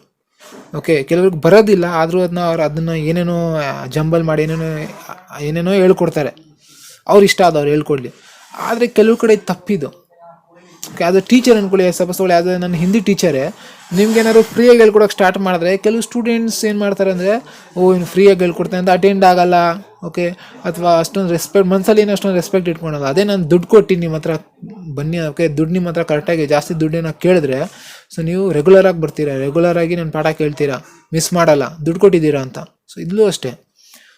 ಓಕೆ, ಕೆಲವ್ರಿಗೆ ಬರೋದಿಲ್ಲ, ಆದರೂ ಅದನ್ನು ಏನೇನೋ ಜಂಬಲ್ ಮಾಡಿ ಏನೇನೋ ಹೇಳ್ಕೊಡ್ತಾರೆ. ಅವ್ರು ಇಷ್ಟ ಆದವ್ರು ಹೇಳ್ಕೊಡ್ಲಿ. ಆದರೆ ಕೆಲವು ಕಡೆ ತಪ್ಪಿದ್ದು. ಓಕೆ, ಅದು ಟೀಚರ್ ಅಂದ್ಕೊಳ್ಳಿ, ಸಪೋಸ್ ಯಾವುದು ನನ್ನ ಹಿಂದಿ ಟೀಚರೇ ನಿಮ್ಗೇನಾದ್ರು ಫ್ರೀಯಾಗಿ ಹೇಳ್ಕೊಡೋಕೆ ಸ್ಟಾರ್ಟ್ ಮಾಡಿದ್ರೆ, ಕೆಲವು ಸ್ಟೂಡೆಂಟ್ಸ್ ಏನು ಮಾಡ್ತಾರೆ ಅಂದರೆ, ಇನ್ನು ಫ್ರೀಯಾಗಿ ಹೇಳ್ಕೊಡ್ತಾನೆ ಅಂತ ಅಟೆಂಡ್ ಆಗಲ್ಲ. ಓಕೆ, ಅಥವಾ ಅಷ್ಟೊಂದು ರೆಸ್ಪೆಕ್ಟ್ ಮನಸ್ಸಲ್ಲಿ ಏನೋ ಅಷ್ಟೊಂದು ರೆಸ್ಪೆಕ್ಟ್ ಇಟ್ಕೊಳಲ್ಲ. ಅದೇ ನಾನು ದುಡ್ಡು ಕೊಟ್ಟು ನಿಮ್ಮ ಹತ್ರ ಬನ್ನಿ, ಓಕೆ, ದುಡ್ಡು ನಿಮ್ಮ ಹತ್ರ ಕರೆಕ್ಟಾಗಿ ಜಾಸ್ತಿ ದುಡ್ಡೇನೋ ಕೇಳಿದ್ರೆ, ಸೊ ನೀವು ರೆಗ್ಯುಲರಾಗಿ ಬರ್ತೀರಾ, ರೆಗ್ಯುಲರಾಗಿ ನಾನು ಪಾಠ ಕೇಳ್ತೀರಾ, ಮಿಸ್ ಮಾಡಲ್ಲ, ದುಡ್ಡು ಕೊಟ್ಟಿದ್ದೀರಾ ಅಂತ. ಸೊ ಇಲ್ಲೂ ಅಷ್ಟೇ.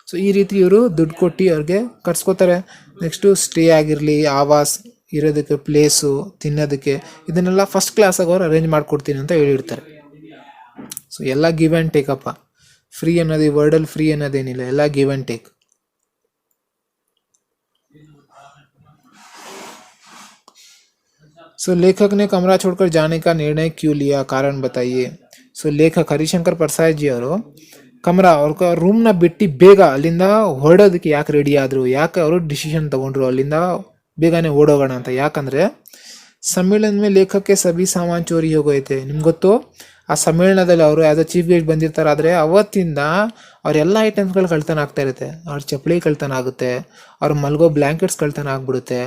ಸೊ ಈ ರೀತಿ ಇವರು ದುಡ್ಡು ಕೊಟ್ಟು ಅವ್ರಿಗೆ ಕರ್ಸ್ಕೋತಾರೆ. ನೆಕ್ಸ್ಟು ಸ್ಟೇ ಆಗಿರಲಿ, ಆವಾಸ್, ಇರೋದಕ್ಕೆ ಪ್ಲೇಸು, ತಿನ್ನೋದಕ್ಕೆ, ಇದನ್ನೆಲ್ಲ ಫಸ್ಟ್ ಕ್ಲಾಸಾಗಿ ಅವ್ರು ಅರೇಂಜ್ ಮಾಡಿಕೊಡ್ತೀನಿ ಅಂತ ಹೇಳಿರ್ತಾರೆ. ಸೊ ಎಲ್ಲ ಗಿವ್ ಆ್ಯಂಡ್ ಟೇಕ್ ಅಪ್ಪ. ಫ್ರೀ ಅನ್ನೋದು ಈ ವರ್ಡಲ್ಲಿ ಫ್ರೀ ಅನ್ನೋದೇನಿಲ್ಲ, ಎಲ್ಲ ಗಿವ್ ಆ್ಯಂಡ್ ಟೇಕ್. सो लेखक ने कमरा छोड़कर जाने का निर्णय क्यों लिया, कारण बताइए. ಸೊ ಲೇಖಕ ಹರಿಶಂಕರ್ ಪ್ರಸಾದ್ ಜಿ ಅವರು ಕಮರಾ ಅವ್ರ ರೂಮ್ನ ಬಿಟ್ಟು ಬೇಗ ಅಲ್ಲಿಂದ ಹೊರಡೋದಕ್ಕೆ ಯಾಕೆ ರೆಡಿ ಆದರು, ಯಾಕೆ ಅವರು ಡಿಸಿಷನ್ ತಗೊಂಡ್ರು ಅಲ್ಲಿಂದ ಬೇಗನೆ ಓಡೋಗೋಣ ಅಂತ. ಯಾಕಂದರೆ ಸಮ್ಮೇಳನ ಮೇಲೆ ಲೇಖಕ್ಕೆ ಸಭಿ ಸಾಮಾನು ಚೋರಿ ಹೋಗೈತೆ. ನಿಮ್ಗೆ ಗೊತ್ತು, ಆ ಸಮ್ಮೇಳನದಲ್ಲಿ ಅವರು ಆ್ಯಸ್ ಅ ಚೀಫ್ ಗೆಸ್ಟ್ ಬಂದಿರ್ತಾರೆ. ಆದರೆ ಅವತ್ತಿಂದ ಅವರೆಲ್ಲ ಐಟಮ್ಸ್ಗಳು ಕಳ್ತನ ಆಗ್ತಾ ಇರುತ್ತೆ. ಅವ್ರ ಚಪ್ಪಲಿ ಕಳ್ತನ ಆಗುತ್ತೆ, ಅವ್ರ ಮಲ್ಗೋ ಬ್ಲ್ಯಾಂಕೆಟ್ಸ್ ಕಳ್ತನ ಆಗ್ಬಿಡುತ್ತೆ,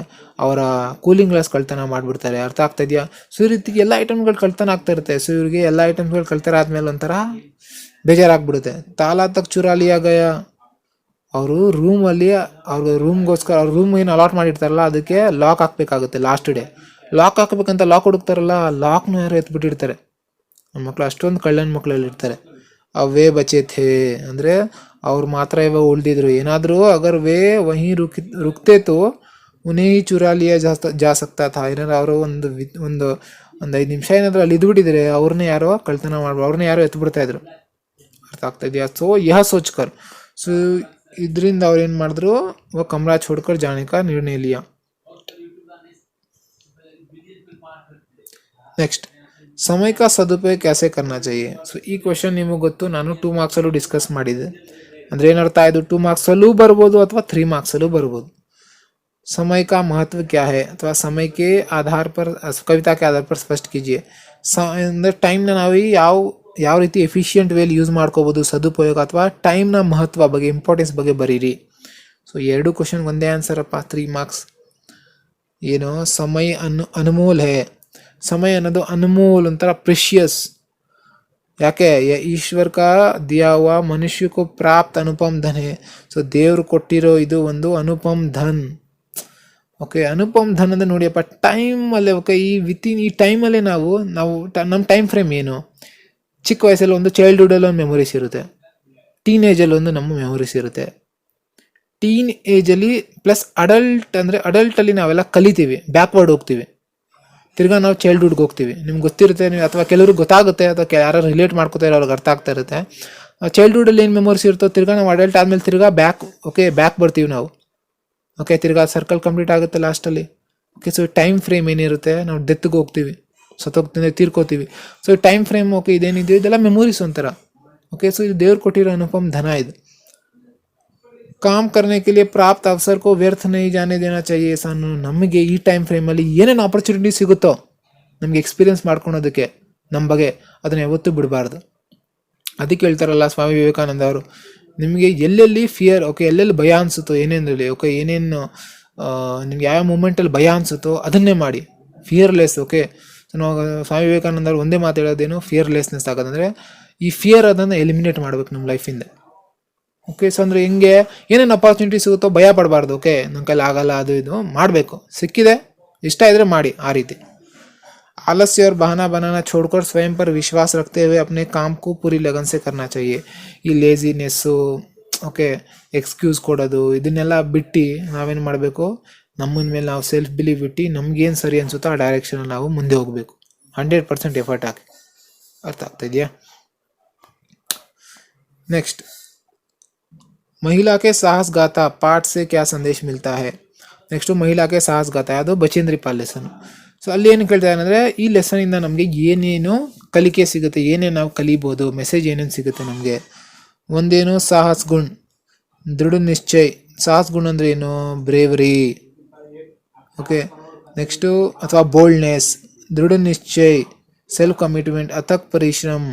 ಅವರ ಕೂಲಿಂಗ್ ಗ್ಲಾಸ್ ಕಳ್ತನ ಮಾಡಿಬಿಡ್ತಾರೆ. ಅರ್ಥ ಆಗ್ತಾ ಇದೆಯಾ? ಸೊ ಈ ರೀತಿ ಎಲ್ಲ ಐಟಮ್ಗಳು ಕಳ್ತನ ಆಗ್ತಾ ಇರುತ್ತೆ. ಸೊ ಇವ್ರಿಗೆ ಎಲ್ಲ ಐಟಮ್ಸ್ಗಳು ಕಳ್ತನ ಆದಮೇಲೆ ಒಂಥರ ಬೇಜಾರಾಗ್ಬಿಡುತ್ತೆ. ತಾಲಾ ತಕ್ ಚುರಾಲಿಯಾ ಗಯ. ಅವರು ರೂಮಲ್ಲಿ ಅವ್ರ ರೂಮ್ಗೋಸ್ಕರ ಅವ್ರ ರೂಮ್ ಏನು ಅಲಾಟ್ ಮಾಡಿರ್ತಾರಲ್ಲ, ಅದಕ್ಕೆ ಲಾಕ್ ಹಾಕ್ಬೇಕಾಗುತ್ತೆ. ಲಾಸ್ಟ್ ಡೇ ಲಾಕ್ ಹಾಕ್ಬೇಕಂತ ಲಾಕ್ ಹುಡುಕ್ತಾರಲ್ಲ, ಲಾಕ್ನು ಯಾರು ಎತ್ಬಿಟ್ಟಿರ್ತಾರೆ. ನಮ್ಮ ಮಕ್ಕಳು ಅಷ್ಟೊಂದು ಕಳ್ಳನ ಮಕ್ಕಳಲ್ಲಿ ಇರ್ತಾರೆ. ಅವೇ ಬಚೆ ಥೇ ಅಂದರೆ ಅವ್ರು ಮಾತ್ರ ಇವ ಉಳಿದಿದ್ರು. ಏನಾದರೂ ಅಗರ್ ವೇ ವಹಿ ರುಕ್ತೆ ತೋ ಉನ್ನೇ ಹಿ ಚುರಾ ಲಿಯಾ ಜಾ ಸಕ್ತಾ ಥಾ. ಏನಾದ್ರು ಅವರು ಒಂದು 5 ನಿಮಿಷ ಏನಾದರೂ ಅಲ್ಲಿ ಇದ್ಬಿಟ್ಟಿದ್ರೆ ಅವ್ರನ್ನೇ ಯಾರೋ ಕಳ್ತನ ಮಾಡ್ಬೋದು, ಅವ್ರನ್ನೇ ಯಾರೋ ಎತ್ಬಿಡ್ತಾಯಿದ್ರು. ಅರ್ಥ ಆಗ್ತಾ ಇದೆಯಾ? ಸೊ ಯಹ ಸೋಚ್ಕರ್. ಸೊ ಇದರಿಂದ ಅವ್ರು ಏನು ಮಾಡಿದ್ರು, ಕಮರಾ छोड़कर जाने का निर्णय लिया. ನೆಕ್ಸ್ಟ್, ಸಮಯ ಕಾ ಸದುಪಯೋಗ ಕ್ಯಾಸೆ ಕರ್ನಾ ಚಾಹಿಯೆ. ಸೊ ಈ ಕ್ವೆಶನ್ ನಿಮಗೆ ಗೊತ್ತು, ನಾನು 2 ಮಾರ್ಕ್ಸಲ್ಲೂ ಡಿಸ್ಕಸ್ ಮಾಡಿದ್ದೆ. ಅಂದರೆ ಏನರ್ಥ, ಇದು 2 ಮಾರ್ಕ್ಸಲ್ಲೂ ಬರ್ಬೋದು ಅಥವಾ 3 ಮಾರ್ಕ್ಸಲ್ಲೂ ಬರ್ಬೋದು. समय का महत्व क्या है अथवा समय के आधार पर कविता के आधार पर स्ಪಷ್ಟ कीजिए. ಅಂದರೆ ಟೈಮ್ನ ನಾವು ಯಾವ ರೀತಿ ಎಫಿಷಿಯೆಂಟ್ ವೇಲಿ ಯೂಸ್ ಮಾಡ್ಕೋಬೋದು, ಸದುಪಯೋಗ ಅಥವಾ ಟೈಮ್ನ ಮಹತ್ವ ಬಗ್ಗೆ ಇಂಪಾರ್ಟೆನ್ಸ್ ಬಗ್ಗೆ ಬರೀರಿ. ಸೊ 2 ಕ್ವಶನ್ ಒಂದೇ ಆನ್ಸರ್ ಅಪ್ಪ, 3 ಮಾರ್ಕ್ಸ್. ಏನು ಸಮಯ ಅನುಮೋಲ್ ಹೇ, ಸಮಯ ಅನ್ನೋದು ಅನ್ಮೋಲ್ ಒಂಥರ ಪ್ರೆಷಿಯಸ್. ಯಾಕೆ ಈಶ್ವರ್ ಕಾ ದಿಯಾ ಹುವಾ ಮನುಷ್ಯ ಕೋ ಪ್ರಾಪ್ತ ಅನುಪಮ್ ಧನ್ ಹೇ. ಸೊ ದೇವ್ರು ಕೊಟ್ಟಿರೋ ಇದು ಒಂದು ಅನುಪಮ್ ಧನ್. ಓಕೆ, ಅನುಪಮ್ ಧನ್ ಅಂದರೆ ನೋಡಿಯಪ್ಪ ಟೈಮಲ್ಲೇ. ಓಕೆ, ಈ ಟೈಮಲ್ಲೇ ನಾವು ನಮ್ಮ ಟೈಮ್ ಫ್ರೇಮ್ ಏನು, ಚಿಕ್ಕ ವಯಸ್ಸಲ್ಲಿ ಒಂದು ಚೈಲ್ಡ್ಹುಡಲ್ಲಿ ಒಂದು ಮೆಮೊರೀಸ್ ಇರುತ್ತೆ, ಟೀನೇಜಲ್ಲಿ ಒಂದು ನಮ್ಮ ಮೆಮೊರೀಸ್ ಇರುತ್ತೆ. ಟೀನ್ ಏಜಲ್ಲಿ ಪ್ಲಸ್ ಅಡಲ್ಟಲ್ಲಿ ನಾವೆಲ್ಲ ಕಲಿತೀವಿ, ಬ್ಯಾಕ್ವರ್ಡ್ ಹೋಗ್ತೀವಿ, ತಿರ್ಗಾ ನಾವು ಚೈಲ್ಡ್ಹುಡ್ಗೆ ಹೋಗ್ತೀವಿ. ನಿಮ್ಗೆ ಗೊತ್ತಿರುತ್ತೆ ನೀವು, ಅಥವಾ ಕೆಲವ್ರಿಗೆ ಗೊತ್ತಾಗುತ್ತೆ, ಅಥವಾ ಯಾರು ರಿಲೇಟ್ ಮಾಡ್ಕೋತಾರೆ ಅವ್ರಿಗೆ ಅರ್ಥ ಆಗ್ತಾ ಇರುತ್ತೆ. ಚೈಲ್ಡ್ಹುಡಲ್ಲಿ ಏನು ಮೆಮೊರೀಸ್ ಇರುತ್ತೋ ತಿರ್ಗಾ ನಾವು ಅಡಲ್ಟ್ ಆದಮೇಲೆ ತಿರ್ಗಾ ಬ್ಯಾಕ್ ಬರ್ತೀವಿ ನಾವು. ಓಕೆ, ತಿರ್ಗಾ ಸರ್ಕಲ್ ಕಂಪ್ಲೀಟ್ ಆಗುತ್ತೆ ಲಾಸ್ಟಲ್ಲಿ. ಓಕೆ, ಸೊ ಟೈಮ್ ಫ್ರೇಮ್ ಏನಿರುತ್ತೆ, ನಾವು ಡೆತ್ಗೆ ಹೋಗ್ತೀವಿ, ಸತ್ತೋಗ್ತೀನಿ, ತೀರ್ಕೋತೀವಿ. ಸೊ ಟೈಮ್ ಫ್ರೇಮ್ ಓಕೆ ಇದೇನಿದೆ ಇದೆಲ್ಲ ಮೆಮೊರೀಸ್ ಒಂಥರ. ಓಕೆ, ಸೊ ಇದು ದೇವ್ರು ಕೊಟ್ಟಿರೋ ಅನುಪಮ್ ಧನ ಇದು. ಕಾಮ್ ಕರ್ನೆ ಕೆ ಲಿಯೆ ಪ್ರಾಪ್ತ ಅವಸರ್ ಕೋ ವ್ಯರ್ಥ ನಹೀ ಜಾನೆ ದೇನಾ ಚಾಹಿಯೆ. ನಮಗೆ ಈ ಟೈಮ್ ಫ್ರೇಮಲ್ಲಿ ಏನೇನು ಆಪರ್ಚುನಿಟಿ ಸಿಗುತ್ತೋ ನಮಗೆ ಎಕ್ಸ್ಪೀರಿಯನ್ಸ್ ಮಾಡ್ಕೊಳೋದಕ್ಕೆ ನಮ್ಮ ಬಗ್ಗೆ, ಅದನ್ನ ಯಾವತ್ತೂ ಬಿಡಬಾರ್ದು. ಅದಕ್ಕೆ ಹೇಳ್ತಾರಲ್ಲ ಸ್ವಾಮಿ ವಿವೇಕಾನಂದ ಅವರು, ನಿಮಗೆ ಎಲ್ಲೆಲ್ಲಿ ಫಿಯರ್, ಓಕೆ ಎಲ್ಲೆಲ್ಲಿ ಭಯ ಅನಿಸುತ್ತೋ ಏನೇನಲ್ಲಿ, ಓಕೆ ಏನೇನು ನಿಮ್ಗೆ ಯಾವ ಮೂಮೆಂಟಲ್ಲಿ ಭಯ ಅನಿಸುತ್ತೋ ಅದನ್ನೇ ಮಾಡಿ, ಫಿಯರ್ಲೆಸ್. ಓಕೆ, ಸೊ ನಾವು ಸ್ವಾಮಿ ವಿವೇಕಾನಂದ ಅವರು ಒಂದೇ ಮಾತು ಹೇಳೋದೇನು, ಫಿಯರ್ಲೆಸ್ನೆಸ್ ಆಗೋದಂದರೆ ಈ ಫಿಯರ್ ಅದನ್ನು ಎಲಿಮಿನೇಟ್ ಮಾಡ್ಬೇಕು ನಮ್ಮ ಲೈಫಿಂದ. ಓಕೆ, ಸೊ ಅಂದರೆ ಹಿಂಗೆ ಏನೇನು ಅಪಾರ್ಚುನಿಟಿ ಸಿಗುತ್ತೋ ಭಯ ಪಡಬಾರ್ದು. ಓಕೆ, ನನ್ನ ಕೈಲಿ ಆಗಲ್ಲ, ಅದು ಇದು ಮಾಡಬೇಕು, ಸಿಕ್ಕಿದೆ ಇಷ್ಟ ಇದ್ರೆ ಮಾಡಿ, ಆ ರೀತಿ. आलस्य और बहाना बनाना छोड़कर स्वयं पर विश्वास रखते हुए अपने काम को पूरी लगन से करना चाहिए. ಈ ಲೇಜಿನೆಸ್ಸು, ಓಕೆ ಎಕ್ಸ್ಕ್ಯೂಸ್ ಕೊಡೋದು, ಇದನ್ನೆಲ್ಲ ಬಿಟ್ಟು ನಾವೇನು ಮಾಡಬೇಕು, ನಮ್ಮನ ಮೇಲೆ ನಾವು ಸೆಲ್ಫ್ ಬಿಲೀವ್ ಬಿಟ್ಟು ನಮ್ಗೇನು ಸರಿ ಅನಿಸುತ್ತೋ ಆ ಡೈರೆಕ್ಷನಲ್ಲಿ ನಾವು ಮುಂದೆ ಹೋಗಬೇಕು. 100% ಎಫರ್ಟ್ ಹಾಕಿ. ಅರ್ಥ ಆಗ್ತಾ ಇದೆಯಾ? नेक्स्ट, महिला के साहस गाथा पाठ से क्या संदेश मिलता है. ನೆಕ್ಸ್ಟ್ ಮಹಿಳಾ ಕೆ ಸಾಹಸ್ ಗಾಥಾ, ಅದು ಬಚೇಂದ್ರಿ ಪಾಲ್ ಲೆಸನ್. ಸೊ ಅಲ್ಲಿ ಏನು ಕೇಳ್ತಾರೆ ಅಂದರೆ, ಈ ಲೆಸನಿಂದ ನಮಗೆ ಏನೇನು ಕಲಿಕೆ ಸಿಗುತ್ತೆ, ಏನೇನು ನಾವು ಕಲಿಬೋದು, ಮೆಸೇಜ್ ಏನೇನು ಸಿಗುತ್ತೆ ನಮಗೆ. ಒಂದೇನು ಸಾಹಸ್ ಗುಣ್, ದೃಢ ನಿಶ್ಚಯ್. ಸಾಹಸ್ ಗುಣ್ ಅಂದರೆ ಏನು, ಬ್ರೇವರಿ. ಓಕೆ, ನೆಕ್ಸ್ಟು ಅಥವಾ ಬೋಲ್ಡ್ನೆಸ್, ದೃಢ ನಿಶ್ಚಯ್, ಸೆಲ್ಫ್ ಕಮಿಟ್ಮೆಂಟ್, ಅಥಕ್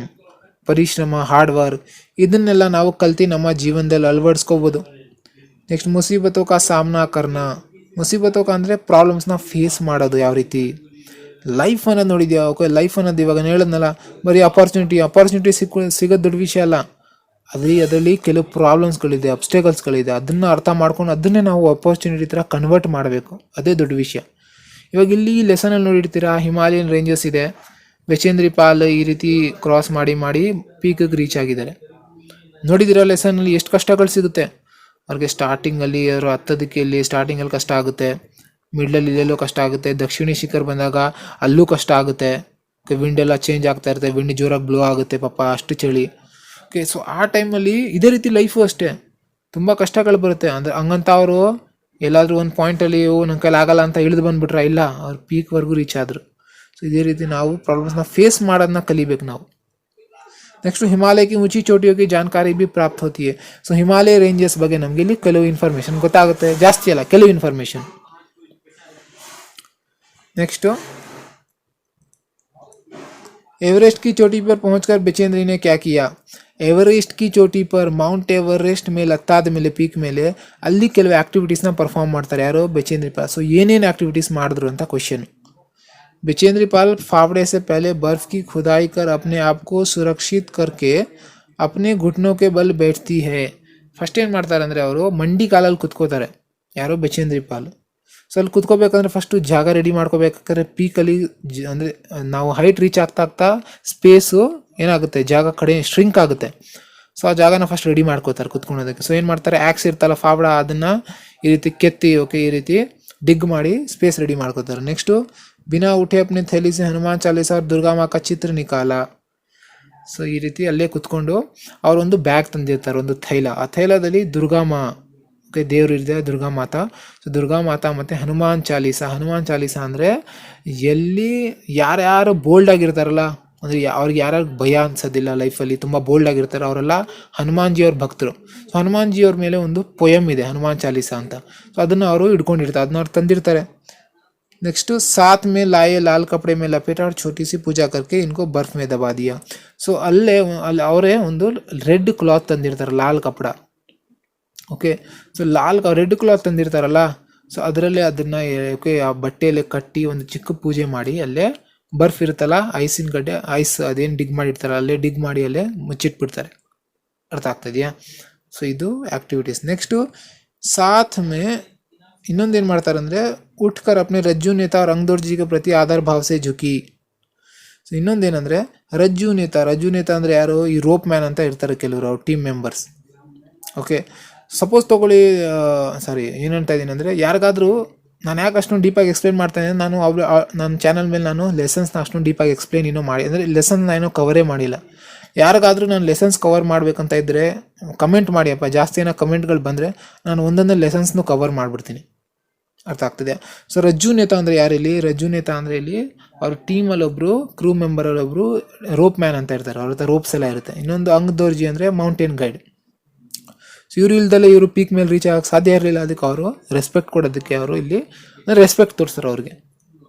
ಪರಿಶ್ರಮ, ಹಾರ್ಡ್ ವರ್ಕ್. ಇದನ್ನೆಲ್ಲ ನಾವು ಕಲ್ತು ನಮ್ಮ ಜೀವನದಲ್ಲಿ ಅಳವಡಿಸ್ಕೋಬೋದು. ನೆಕ್ಸ್ಟ್ ಮುಸೀಬತೋ ಕಾ ಸಾಮ್ನಾ ಕರ್ನಾ. ಮುಸೀಬತೋ ಕಾ ಅಂದರೆ ಪ್ರಾಬ್ಲಮ್ಸ್ನ ಫೇಸ್ ಮಾಡೋದು ಯಾವ ರೀತಿ. ಲೈಫ್ ಅನ್ನೋದು ನೋಡಿದ್ಯಾ. ಓಕೆ, ಲೈಫ್ ಅನ್ನೋದು ಇವಾಗ ಹೇಳಿದ್ನಲ್ಲ, ಬರೀ ಅಪಾರ್ಚುನಿಟಿ ಸಿಗೋದು ದೊಡ್ಡ ವಿಷಯ ಅಲ್ಲ. ಅದರಲ್ಲಿ ಕೆಲವು ಪ್ರಾಬ್ಲಮ್ಸ್ಗಳಿದೆ, ಅಬ್ಸ್ಟೇಕಲ್ಸ್ಗಳಿದೆ, ಅದನ್ನು ಅರ್ಥ ಮಾಡ್ಕೊಂಡು ಅದನ್ನೇ ನಾವು ಅಪಾರ್ಚುನಿಟಿ ಥರ ಕನ್ವರ್ಟ್ ಮಾಡಬೇಕು. ಅದೇ ದೊಡ್ಡ ವಿಷಯ. ಇವಾಗ ಇಲ್ಲಿ ಈ ಲೆಸನಲ್ಲಿ ನೋಡಿರ್ತೀರಾ, ಹಿಮಾಲಯನ್ ರೇಂಜಸ್ ಇದೆ, ಬಚೇಂದ್ರಿ ಪಾಲ್ ಈ ರೀತಿ ಕ್ರಾಸ್ ಮಾಡಿ ಪೀಕಿಗೆ ರೀಚ್ ಆಗಿದ್ದಾರೆ. ನೋಡಿದಿರೋ ಲೆಸನಲ್ಲಿ ಎಷ್ಟು ಕಷ್ಟಗಳು ಸಿಗುತ್ತೆ ಅವ್ರಿಗೆ. ಸ್ಟಾರ್ಟಿಂಗಲ್ಲಿ ಅವರು ಹತ್ತೋದಕ್ಕೆ ಇಲ್ಲಿ ಸ್ಟಾರ್ಟಿಂಗಲ್ಲಿ ಕಷ್ಟ ಆಗುತ್ತೆ, ಮಿಡ್ಲಲ್ಲಿ ಇಲ್ಲೆಲ್ಲೋ ಕಷ್ಟ ಆಗುತ್ತೆ, ದಕ್ಷಿಣಿ ಶಿಖರ್ ಬಂದಾಗ ಅಲ್ಲೂ ಕಷ್ಟ ಆಗುತ್ತೆ. ವಿಂಡ್ ಎಲ್ಲ ಚೇಂಜ್ ಆಗ್ತಾ ಇರುತ್ತೆ, ವಿಂಡ್ ಜೋರಾಗಿ ಬ್ಲೋ ಆಗುತ್ತೆ, ಪಾಪ ಅಷ್ಟು ಚಳಿ. ಓಕೆ, ಸೊ ಆ ಟೈಮಲ್ಲಿ ಇದೇ ರೀತಿ ಲೈಫು ಅಷ್ಟೇ, ತುಂಬ ಕಷ್ಟಗಳು ಬರುತ್ತೆ. ಅಂದರೆ ಹಂಗಂತ ಅವರು ಎಲ್ಲಾದರೂ ಒಂದು ಪಾಯಿಂಟಲ್ಲಿ ನನ್ನ ಕೈಲಿ ಆಗಲ್ಲ ಅಂತ ಇಳಿದು ಬಂದುಬಿಟ್ರೆ, ಇಲ್ಲ, ಅವ್ರು ಪೀಕ್ವರೆಗೂ ರೀಚ್ ಆದರು. ಸೊ ಇದೇ ರೀತಿ ನಾವು ಪ್ರಾಬ್ಲಮ್ಸ್ನ ಫೇಸ್ ಮಾಡೋದನ್ನ ಕಲಿಬೇಕು ನಾವು. ನೆಕ್ಸ್ಟ್, ಹಿಮಾಲಯ ಕಿ ऊंची चोटियों की जानकारी भी प्राप्त होती है. ಸೊ ಹಿಮಾಲಯ ರೇಂಜಸ್ ಬಗ್ಗೆ ನಮಗೆ ಇಲ್ಲಿ ಕೆಲವು ಇನ್ಫಾರ್ಮೇಷನ್ ಗೊತ್ತಾಗುತ್ತೆ, ಜಾಸ್ತಿ ಅಲ್ಲ, ಕೆಲವು ಇನ್ಫಾರ್ಮೇಷನ್. नेक्स्ट, एवरेस्ट की चोटी पर पहुंचकर बचेंद्री ने क्या किया. एवरेस्ट की चोटी पर, ಮೌಂಟ್ ಎವರೆಸ್ಟ್ ಮೇಲೆ ಹತ್ತಾದ ಮೇಲೆ, ಪೀಕ್ ಮೇಲೆ, ಅಲ್ಲಿ ಕೆಲವು ಆಕ್ಟಿವಿಟೀಸ್ನ ಪರ್ಫಾರ್ಮ್ ಮಾಡ್ತಾರೆ ಯಾರು, ಬಚೇಂದ್ರಿ ಪಾಲ್. ಸೊ ಏನೇನು ಆಕ್ಟಿವಿಟೀಸ್ ಮಾಡಿದ್ರು ಅಂತ ಕ್ವಶನ್. बचेंद्री पाल फावड़े से पहले बर्फ की खुदाई कर अपने आप को सुरक्षित करके अपने घुटनों के बल बैठती है. ಫಸ್ಟ್ ಏನು ಮಾಡ್ತಾರೆ ಅಂದರೆ, ಅವರು ಮಂಡಿ ಕಾಲಲ್ಲಿ ಕುತ್ಕೋತಾರೆ ಯಾರೋ ಬಚೇಂದ್ರಿ ಪಾಲ್. ಸೊ ಅಲ್ಲಿ ಕುತ್ಕೋಬೇಕಂದ್ರೆ ಫಸ್ಟು ಜಾಗ ರೆಡಿ ಮಾಡ್ಕೋಬೇಕಾದ್ರೆ, ಪೀಕಲ್ಲಿ ಅಂದರೆ ನಾವು ಹೈಟ್ ರೀಚ್ ಆಗ್ತಾ ಸ್ಪೇಸು ಏನಾಗುತ್ತೆ, ಜಾಗ ಕಡೆ ಶ್ರಿಂಕ್ ಆಗುತ್ತೆ. ಸೊ ಆ ಜಾಗನ ಫಸ್ಟ್ ರೆಡಿ ಮಾಡ್ಕೋತಾರೆ ಕುತ್ಕೊಳೋದಕ್ಕೆ. ಸೊ ಏನು ಮಾಡ್ತಾರೆ, ಆ್ಯಕ್ಸ್ ಇರ್ತಲ್ಲ ಫಾವಡ, ಅದನ್ನು ಈ ರೀತಿ ಕೆತ್ತಿ, ಓಕೆ ಈ ರೀತಿ ಡಿಗ್ ಮಾಡಿ ಸ್ಪೇಸ್ ರೆಡಿ ಮಾಡ್ಕೋತಾರೆ. ನೆಕ್ಸ್ಟು, बिना उठे अपने थैली से हनुमान चालीसा और दुर्गा माँ का चित्र निकाला. ಸೊ ಈ ರೀತಿ ಅಲ್ಲೇ ಕುತ್ಕೊಂಡು ಅವರೊಂದು ಬ್ಯಾಗ್ ತಂದಿರ್ತಾರೆ, ಒಂದು ತೈಲ. ಆ ತೈಲದಲ್ಲಿ ದುರ್ಗಾಮಾ, ಓಕೆ ದೇವ್ರು ಇದೆ, ದುರ್ಗಾ ಮಾತಾ. ಸೊ ದುರ್ಗಾ ಮಾತಾ ಮತ್ತು ಹನುಮಾನ್ ಚಾಲೀಸ ಅಂದರೆ ಎಲ್ಲಿ ಯಾರ್ಯಾರು ಬೋಲ್ಡ್ ಆಗಿರ್ತಾರಲ್ಲ, ಅಂದರೆ ಅವ್ರಿಗೆ ಯಾರ್ಯಾರು ಭಯ ಅನ್ಸೋದಿಲ್ಲ ಲೈಫಲ್ಲಿ, ತುಂಬ ಬೋಲ್ಡ್ ಆಗಿರ್ತಾರೆ, ಅವರೆಲ್ಲ ಹನುಮಾನ್ಜಿಯವ್ರ ಭಕ್ತರು. ಸೊ ಹನುಮಾನ್ಜಿಯವ್ರ ಮೇಲೆ ಒಂದು ಪೊಯಮ್ ಇದೆ, ಹನುಮಾನ್ ಚಾಲೀಸ ಅಂತ. ಸೊ ಅದನ್ನು ಅವರು ಇಟ್ಕೊಂಡಿರ್ತಾರೆ, ಅದನ್ನ ಅವ್ರು ತಂದಿರ್ತಾರೆ. नेक्स्ट साथ में लाए लाल कपड़े में लपेटा और छोटी सी पूजा करके इनको बर्फ में दबा दिया. ಸೊ ಅಲ್ಲೇ ಅವರೇ ಒಂದು ರೆಡ್ ಕ್ಲಾತ್ ತಂದಿರ್ತಾರೆ, ಲಾಲ್ ಕಪಡ. ಓಕೆ, ಸೊ ರೆಡ್ ಕ್ಲಾತ್ ತಂದಿರ್ತಾರಲ್ಲ, ಸೊ ಅದರಲ್ಲೇ ಅದನ್ನ ಓಕೆ ಆ ಬಟ್ಟೆಯಲ್ಲಿ ಕಟ್ಟಿ ಒಂದು ಚಿಕ್ಕ ಪೂಜೆ ಮಾಡಿ, ಅಲ್ಲೇ ಬರ್ಫ್ ಇರುತ್ತಲ್ಲ, ಐಸಿನ ಗಡ್ಡೆ, ಐಸ್ ಅದೇನು ಡಿಗ್ ಮಾಡಿರ್ತಾರೆ ಅಲ್ಲೇ ಡಿಗ್ ಮಾಡಿ ಅಲ್ಲೇ ಮುಚ್ಚಿಟ್ಬಿಡ್ತಾರೆ. ಅರ್ಥ ಆಗ್ತದೆಯಾ? ಸೊ ಇದು ಆಕ್ಟಿವಿಟೀಸ್. ನೆಕ್ಸ್ಟು ಸಾಥ್ ಮೇ ಇನ್ನೊಂದೇನು ಮಾಡ್ತಾರೆ ಅಂದರೆ, ಉಟ್ಕರ್ ಅಪ್ನೆ ರಜ್ಜು ನೇತಾ ರಂಗದೋರ್ ಜಿ ಕೆ ಪ್ರತಿ ಆಧಾರ್ ಭಾವ ಸೆ ಝುಕಿ. ಸೊ ಇನ್ನೊಂದೇನಂದರೆ ರಜ್ಜು ನೇತಾ ಅಂದರೆ ಯಾರು? ಈ ರೋಪ್ ಮ್ಯಾನ್ ಅಂತ ಇರ್ತಾರೆ ಕೆಲವರು, ಅವ್ರ ಟೀಮ್ ಮೆಂಬರ್ಸ್. ಓಕೆ, ಸಪೋಸ್ ತೊಗೊಳ್ಳಿ, ಸಾರಿ ಏನು ಹೇಳ್ತಾ ಇದ್ದೀನಿ ಅಂದರೆ, ಯಾರಿಗಾದರೂ ನಾನು ಯಾಕೆ ಅಷ್ಟೊಂದು ಡೀಪಾಗಿ ಎಕ್ಸ್ಪ್ಲೇನ್ ಮಾಡ್ತಾನೆ, ನಾನು ನನ್ನ ಚಾನಲ್ ಮೇಲೆ ನಾನು ಲೆಸನ್ಸ್ನ ಅಷ್ಟೊಂದು ಡೀಪಾಗಿ ಎಕ್ಸ್ಪ್ಲೇನ್ ಇನ್ನೂ ಮಾಡಿ, ಅಂದರೆ ಲೆಸನ್ಸ್ನ ಏನೋ ಕವರೇ ಮಾಡಿಲ್ಲ. ಯಾರಿಗಾದರೂ ನಾನು ಲೆಸನ್ಸ್ ಕವರ್ ಮಾಡಬೇಕಂತ ಇದ್ದರೆ ಕಮೆಂಟ್ ಮಾಡಿಯಪ್ಪ, ಜಾಸ್ತಿ ಏನೋ ಕಮೆಂಟ್ಗಳು ಬಂದರೆ ನಾನು ಒಂದೊಂದು ಲೆಸನ್ಸ್ನು ಕವರ್ ಮಾಡಿಬಿಡ್ತೀನಿ. ಅರ್ಥ ಆಗ್ತದೆ? ಸೊ ರಜ್ಜು ನೇತಾ ಅಂದರೆ ಯಾರು ಇಲ್ಲಿ? ರಜ್ಜು ನೇತಾ ಅಂದರೆ ಇಲ್ಲಿ ಅವ್ರ ಟೀಮಲ್ಲಿ ಒಬ್ಬರು, ಕ್ರೂ ಮೆಂಬರಲ್ಲಿ ಒಬ್ಬರು ರೋಪ್ ಮ್ಯಾನ್ ಅಂತ ಇರ್ತಾರೆ, ಅವ್ರ ಹತ್ರ ರೋಪ್ಸ್ ಎಲ್ಲ ಇರುತ್ತೆ. ಇನ್ನೊಂದು ಅಂಗದೋರ್ಜಿ ಅಂದರೆ ಮೌಂಟೇನ್ ಗೈಡ್. ಸೊ ಇವರು ಇಲ್ದಲ್ಲೇ ಇವರು ಪೀಕ್ ಮೇಲೆ ರೀಚ್ ಆಗಕ್ಕೆ ಸಾಧ್ಯ ಇರಲಿಲ್ಲ, ಅದಕ್ಕೆ ಅವರು ರೆಸ್ಪೆಕ್ಟ್ ಕೊಡೋದಕ್ಕೆ ಅವರು ಇಲ್ಲಿ ರೆಸ್ಪೆಕ್ಟ್ ತೋರಿಸ್ತಾರೆ ಅವ್ರಿಗೆ,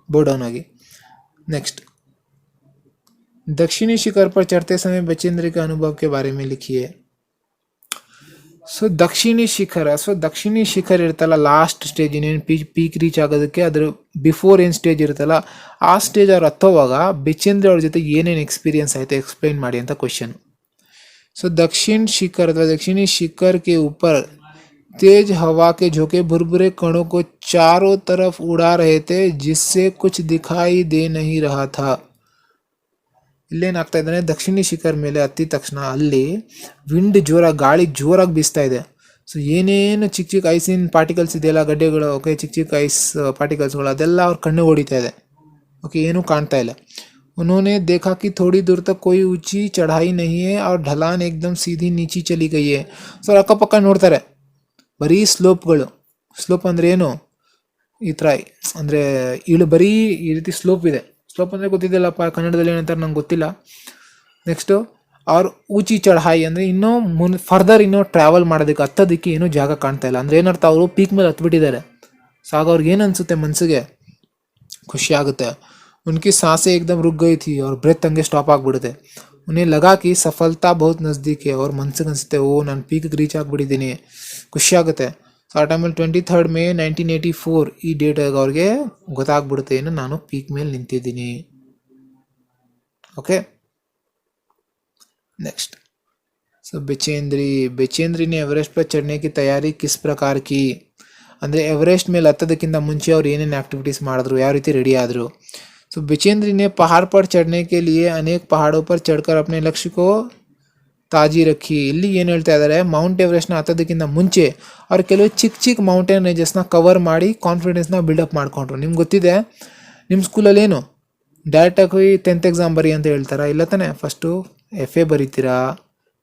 ಬೋಡೌನ್ ಆಗಿ. ನೆಕ್ಸ್ಟ್ दक्षिणी शिखर पर चढ़ते समय बचेंद्र के अनुभव के बारे में लिखिए. ಸೊ ದಕ್ಷಿಣಿ ಶಿಖರ ಇರುತ್ತಲ್ಲ, ಲಾಸ್ಟ್ ಸ್ಟೇಜ್, ಇನ್ನೇನು ಪೀಕ್ ರೀಚ್ ಆಗೋದಕ್ಕೆ ಅದ್ರ ಬಿಫೋರ್ ಏನು ಸ್ಟೇಜ್ ಇರುತ್ತಲ್ಲ, ಆ ಸ್ಟೇಜ್ ಅವ್ರು ಹತ್ತೋವಾಗ ಬಚೇಂದ್ರ ಅವ್ರ ಜೊತೆ ಏನೇನು ಎಕ್ಸ್ಪೀರಿಯನ್ಸ್ ಆಯಿತು ಎಕ್ಸ್ಪ್ಲೈನ್ ಮಾಡಿ ಅಂತ ಕ್ವಶನ್. ಸೊ दक्षिणी शिखर के ऊपर तेज हवा के झोंके भुरभुरे कणों को चारों तरफ उड़ा रहे थे, जिससे कुछ दिखाई दे नहीं रहा था. ಇಲ್ಲೇನಾಗ್ತಾ ಇದ್ದಾನೆ, ದಕ್ಷಿಣಿ ಶಿಖರ್ ಮೇಲೆ ಹತ್ತಿದ ತಕ್ಷಣ ಅಲ್ಲಿ ವಿಂಡ್ ಜೋರಾಗಿ, ಗಾಳಿ ಜೋರಾಗಿ ಬೀಸ್ತಾ ಇದೆ. ಸೊ ಏನೇನು ಚಿಕ್ಕ ಚಿಕ್ಕ ಐಸಿನ ಪಾರ್ಟಿಕಲ್ಸ್ ಇದೆಯಲ್ಲ, ಗಡ್ಡೆಗಳು, ಓಕೆ, ಚಿಕ್ಕ ಚಿಕ್ಕ ಐಸ್ ಪಾರ್ಟಿಕಲ್ಸ್ಗಳು, ಅದೆಲ್ಲ ಅವ್ರ ಕಣ್ಣು ಹೊಡಿತಾ ಇದೆ. ಓಕೆ, ಏನೂ ಕಾಣ್ತಾ ಇಲ್ಲ. उन्होंने देखा कि थोड़ी दूर तक कोई ऊंची चढ़ाई नहीं है और ढलान एकदम सीधी नीचे चली गई है. ಸೊ ಅಕ್ಕಪಕ್ಕ ನೋಡ್ತಾರೆ, ಬರೀ ಸ್ಲೋಪ್ ಅಂದರೆ ಏನು? ಈ ಥರ ಅಂದರೆ ಬರೀ ಈ ರೀತಿ ಸ್ಲೋಪ್ ಇದೆ. ಸ್ಲೋಪ್ ಅಂದರೆ ಗೊತ್ತಿದ್ದಲ್ಲಪ್ಪ, ಕನ್ನಡದಲ್ಲಿ ಏನಂತಾರೆ ನಂಗೆ ಗೊತ್ತಿಲ್ಲ. ನೆಕ್ಸ್ಟು ಅವ್ರು ಊಚಿ ಚढ़ाई ಅಂದರೆ ಇನ್ನೂ ಫರ್ದರ್ ಇನ್ನೂ ಟ್ರಾವೆಲ್ ಮಾಡೋದಕ್ಕೆ, ಹತ್ತೋದಕ್ಕೆ ಏನೂ ಜಾಗ ಕಾಣ್ತಾ ಇಲ್ಲ. ಅಂದರೆ ಏನರ್ಥ, ಅವರು ಪೀಕ್ ಮೇಲೆ ಹತ್ಬಿಟ್ಟಿದ್ದಾರೆ. ಸೊ ಆಗ ಅವ್ರಿಗೆ ಏನು ಅನಿಸುತ್ತೆ, ಮನಸ್ಸಿಗೆ ಖುಷಿ ಆಗುತ್ತೆ. उनकी सांसें एकदम रुक गई थी और ब्रेथ हंगे स्टॉप ಆಗಿಬಿಡುತ್ತೆ. उन्हें लगा कि सफलता बहुत नज़दीक है और ಮನಸ್ಸಿಗೆ ಅನಿಸುತ್ತೆ, ಓ ನಾನು ಪೀಕ್ಗೆ ರೀಚ್ ಆಗಿಬಿಟ್ಟಿದ್ದೀನಿ, ಖುಷಿ ಆಗುತ್ತೆ. ಸೊ ಆ ಟೈಮಲ್ಲಿ 23 ಮೇ 1984 ಈ ಡೇಟಾಗ ಅವ್ರಿಗೆ ಗೊತ್ತಾಗ್ಬಿಡುತ್ತೆ, ಏನು ನಾನು ಪೀಕ್ ಮೇಲೆ ನಿಂತಿದ್ದೀನಿ. ಓಕೆ, ನೆಕ್ಸ್ಟ್ ಸೊ बेचेंद्री ने एवरेस्ट पर चढ़ने की तैयारी किस प्रकार की. ಅಂದರೆ ಎವರೆಸ್ಟ್ ಮೇಲೆ ಹತ್ತೋದಕ್ಕಿಂತ ಮುಂಚೆ ಅವ್ರು ಏನೇನು ಆ್ಯಕ್ಟಿವಿಟೀಸ್ ಮಾಡಿದ್ರು, ಯಾವ ರೀತಿ ರೆಡಿ ಆದರು. तो बेचेंद्री ने पहाड़ पर चढ़ने के लिए अनेक पहाड़ों पर चढ़कर अपने लक्ष्य को ताजी रखी. ಇಲ್ಲಿ ಏನು ಹೇಳ್ತಾ ಇದ್ದಾರೆ, ಮೌಂಟ್ ಎವರೆಸ್ಟ್ನ ಹತ್ತೋದಕ್ಕಿಂತ ಮುಂಚೆ ಅವ್ರು ಕೆಲವು ಚಿಕ್ಕ ಮೌಂಟೇನ್ ರೇಂಜಸ್ನ ಕವರ್ ಮಾಡಿ ಕಾನ್ಫಿಡೆನ್ಸ್ನ ಬಿಲ್ಡಪ್ ಮಾಡ್ಕೊಂಡ್ರು. ನಿಮ್ಗೆ ಗೊತ್ತಿದೆ, ನಿಮ್ಮ ಸ್ಕೂಲಲ್ಲಿ ಏನು ಡೈರೆಕ್ಟಾಗಿ 10th ಎಕ್ಸಾಮ್ ಬರಿ ಅಂತ ಹೇಳ್ತಾರಾ? ಇಲ್ಲ ತಾನೆ, ಫಸ್ಟು FA ಬರೀತೀರಾ,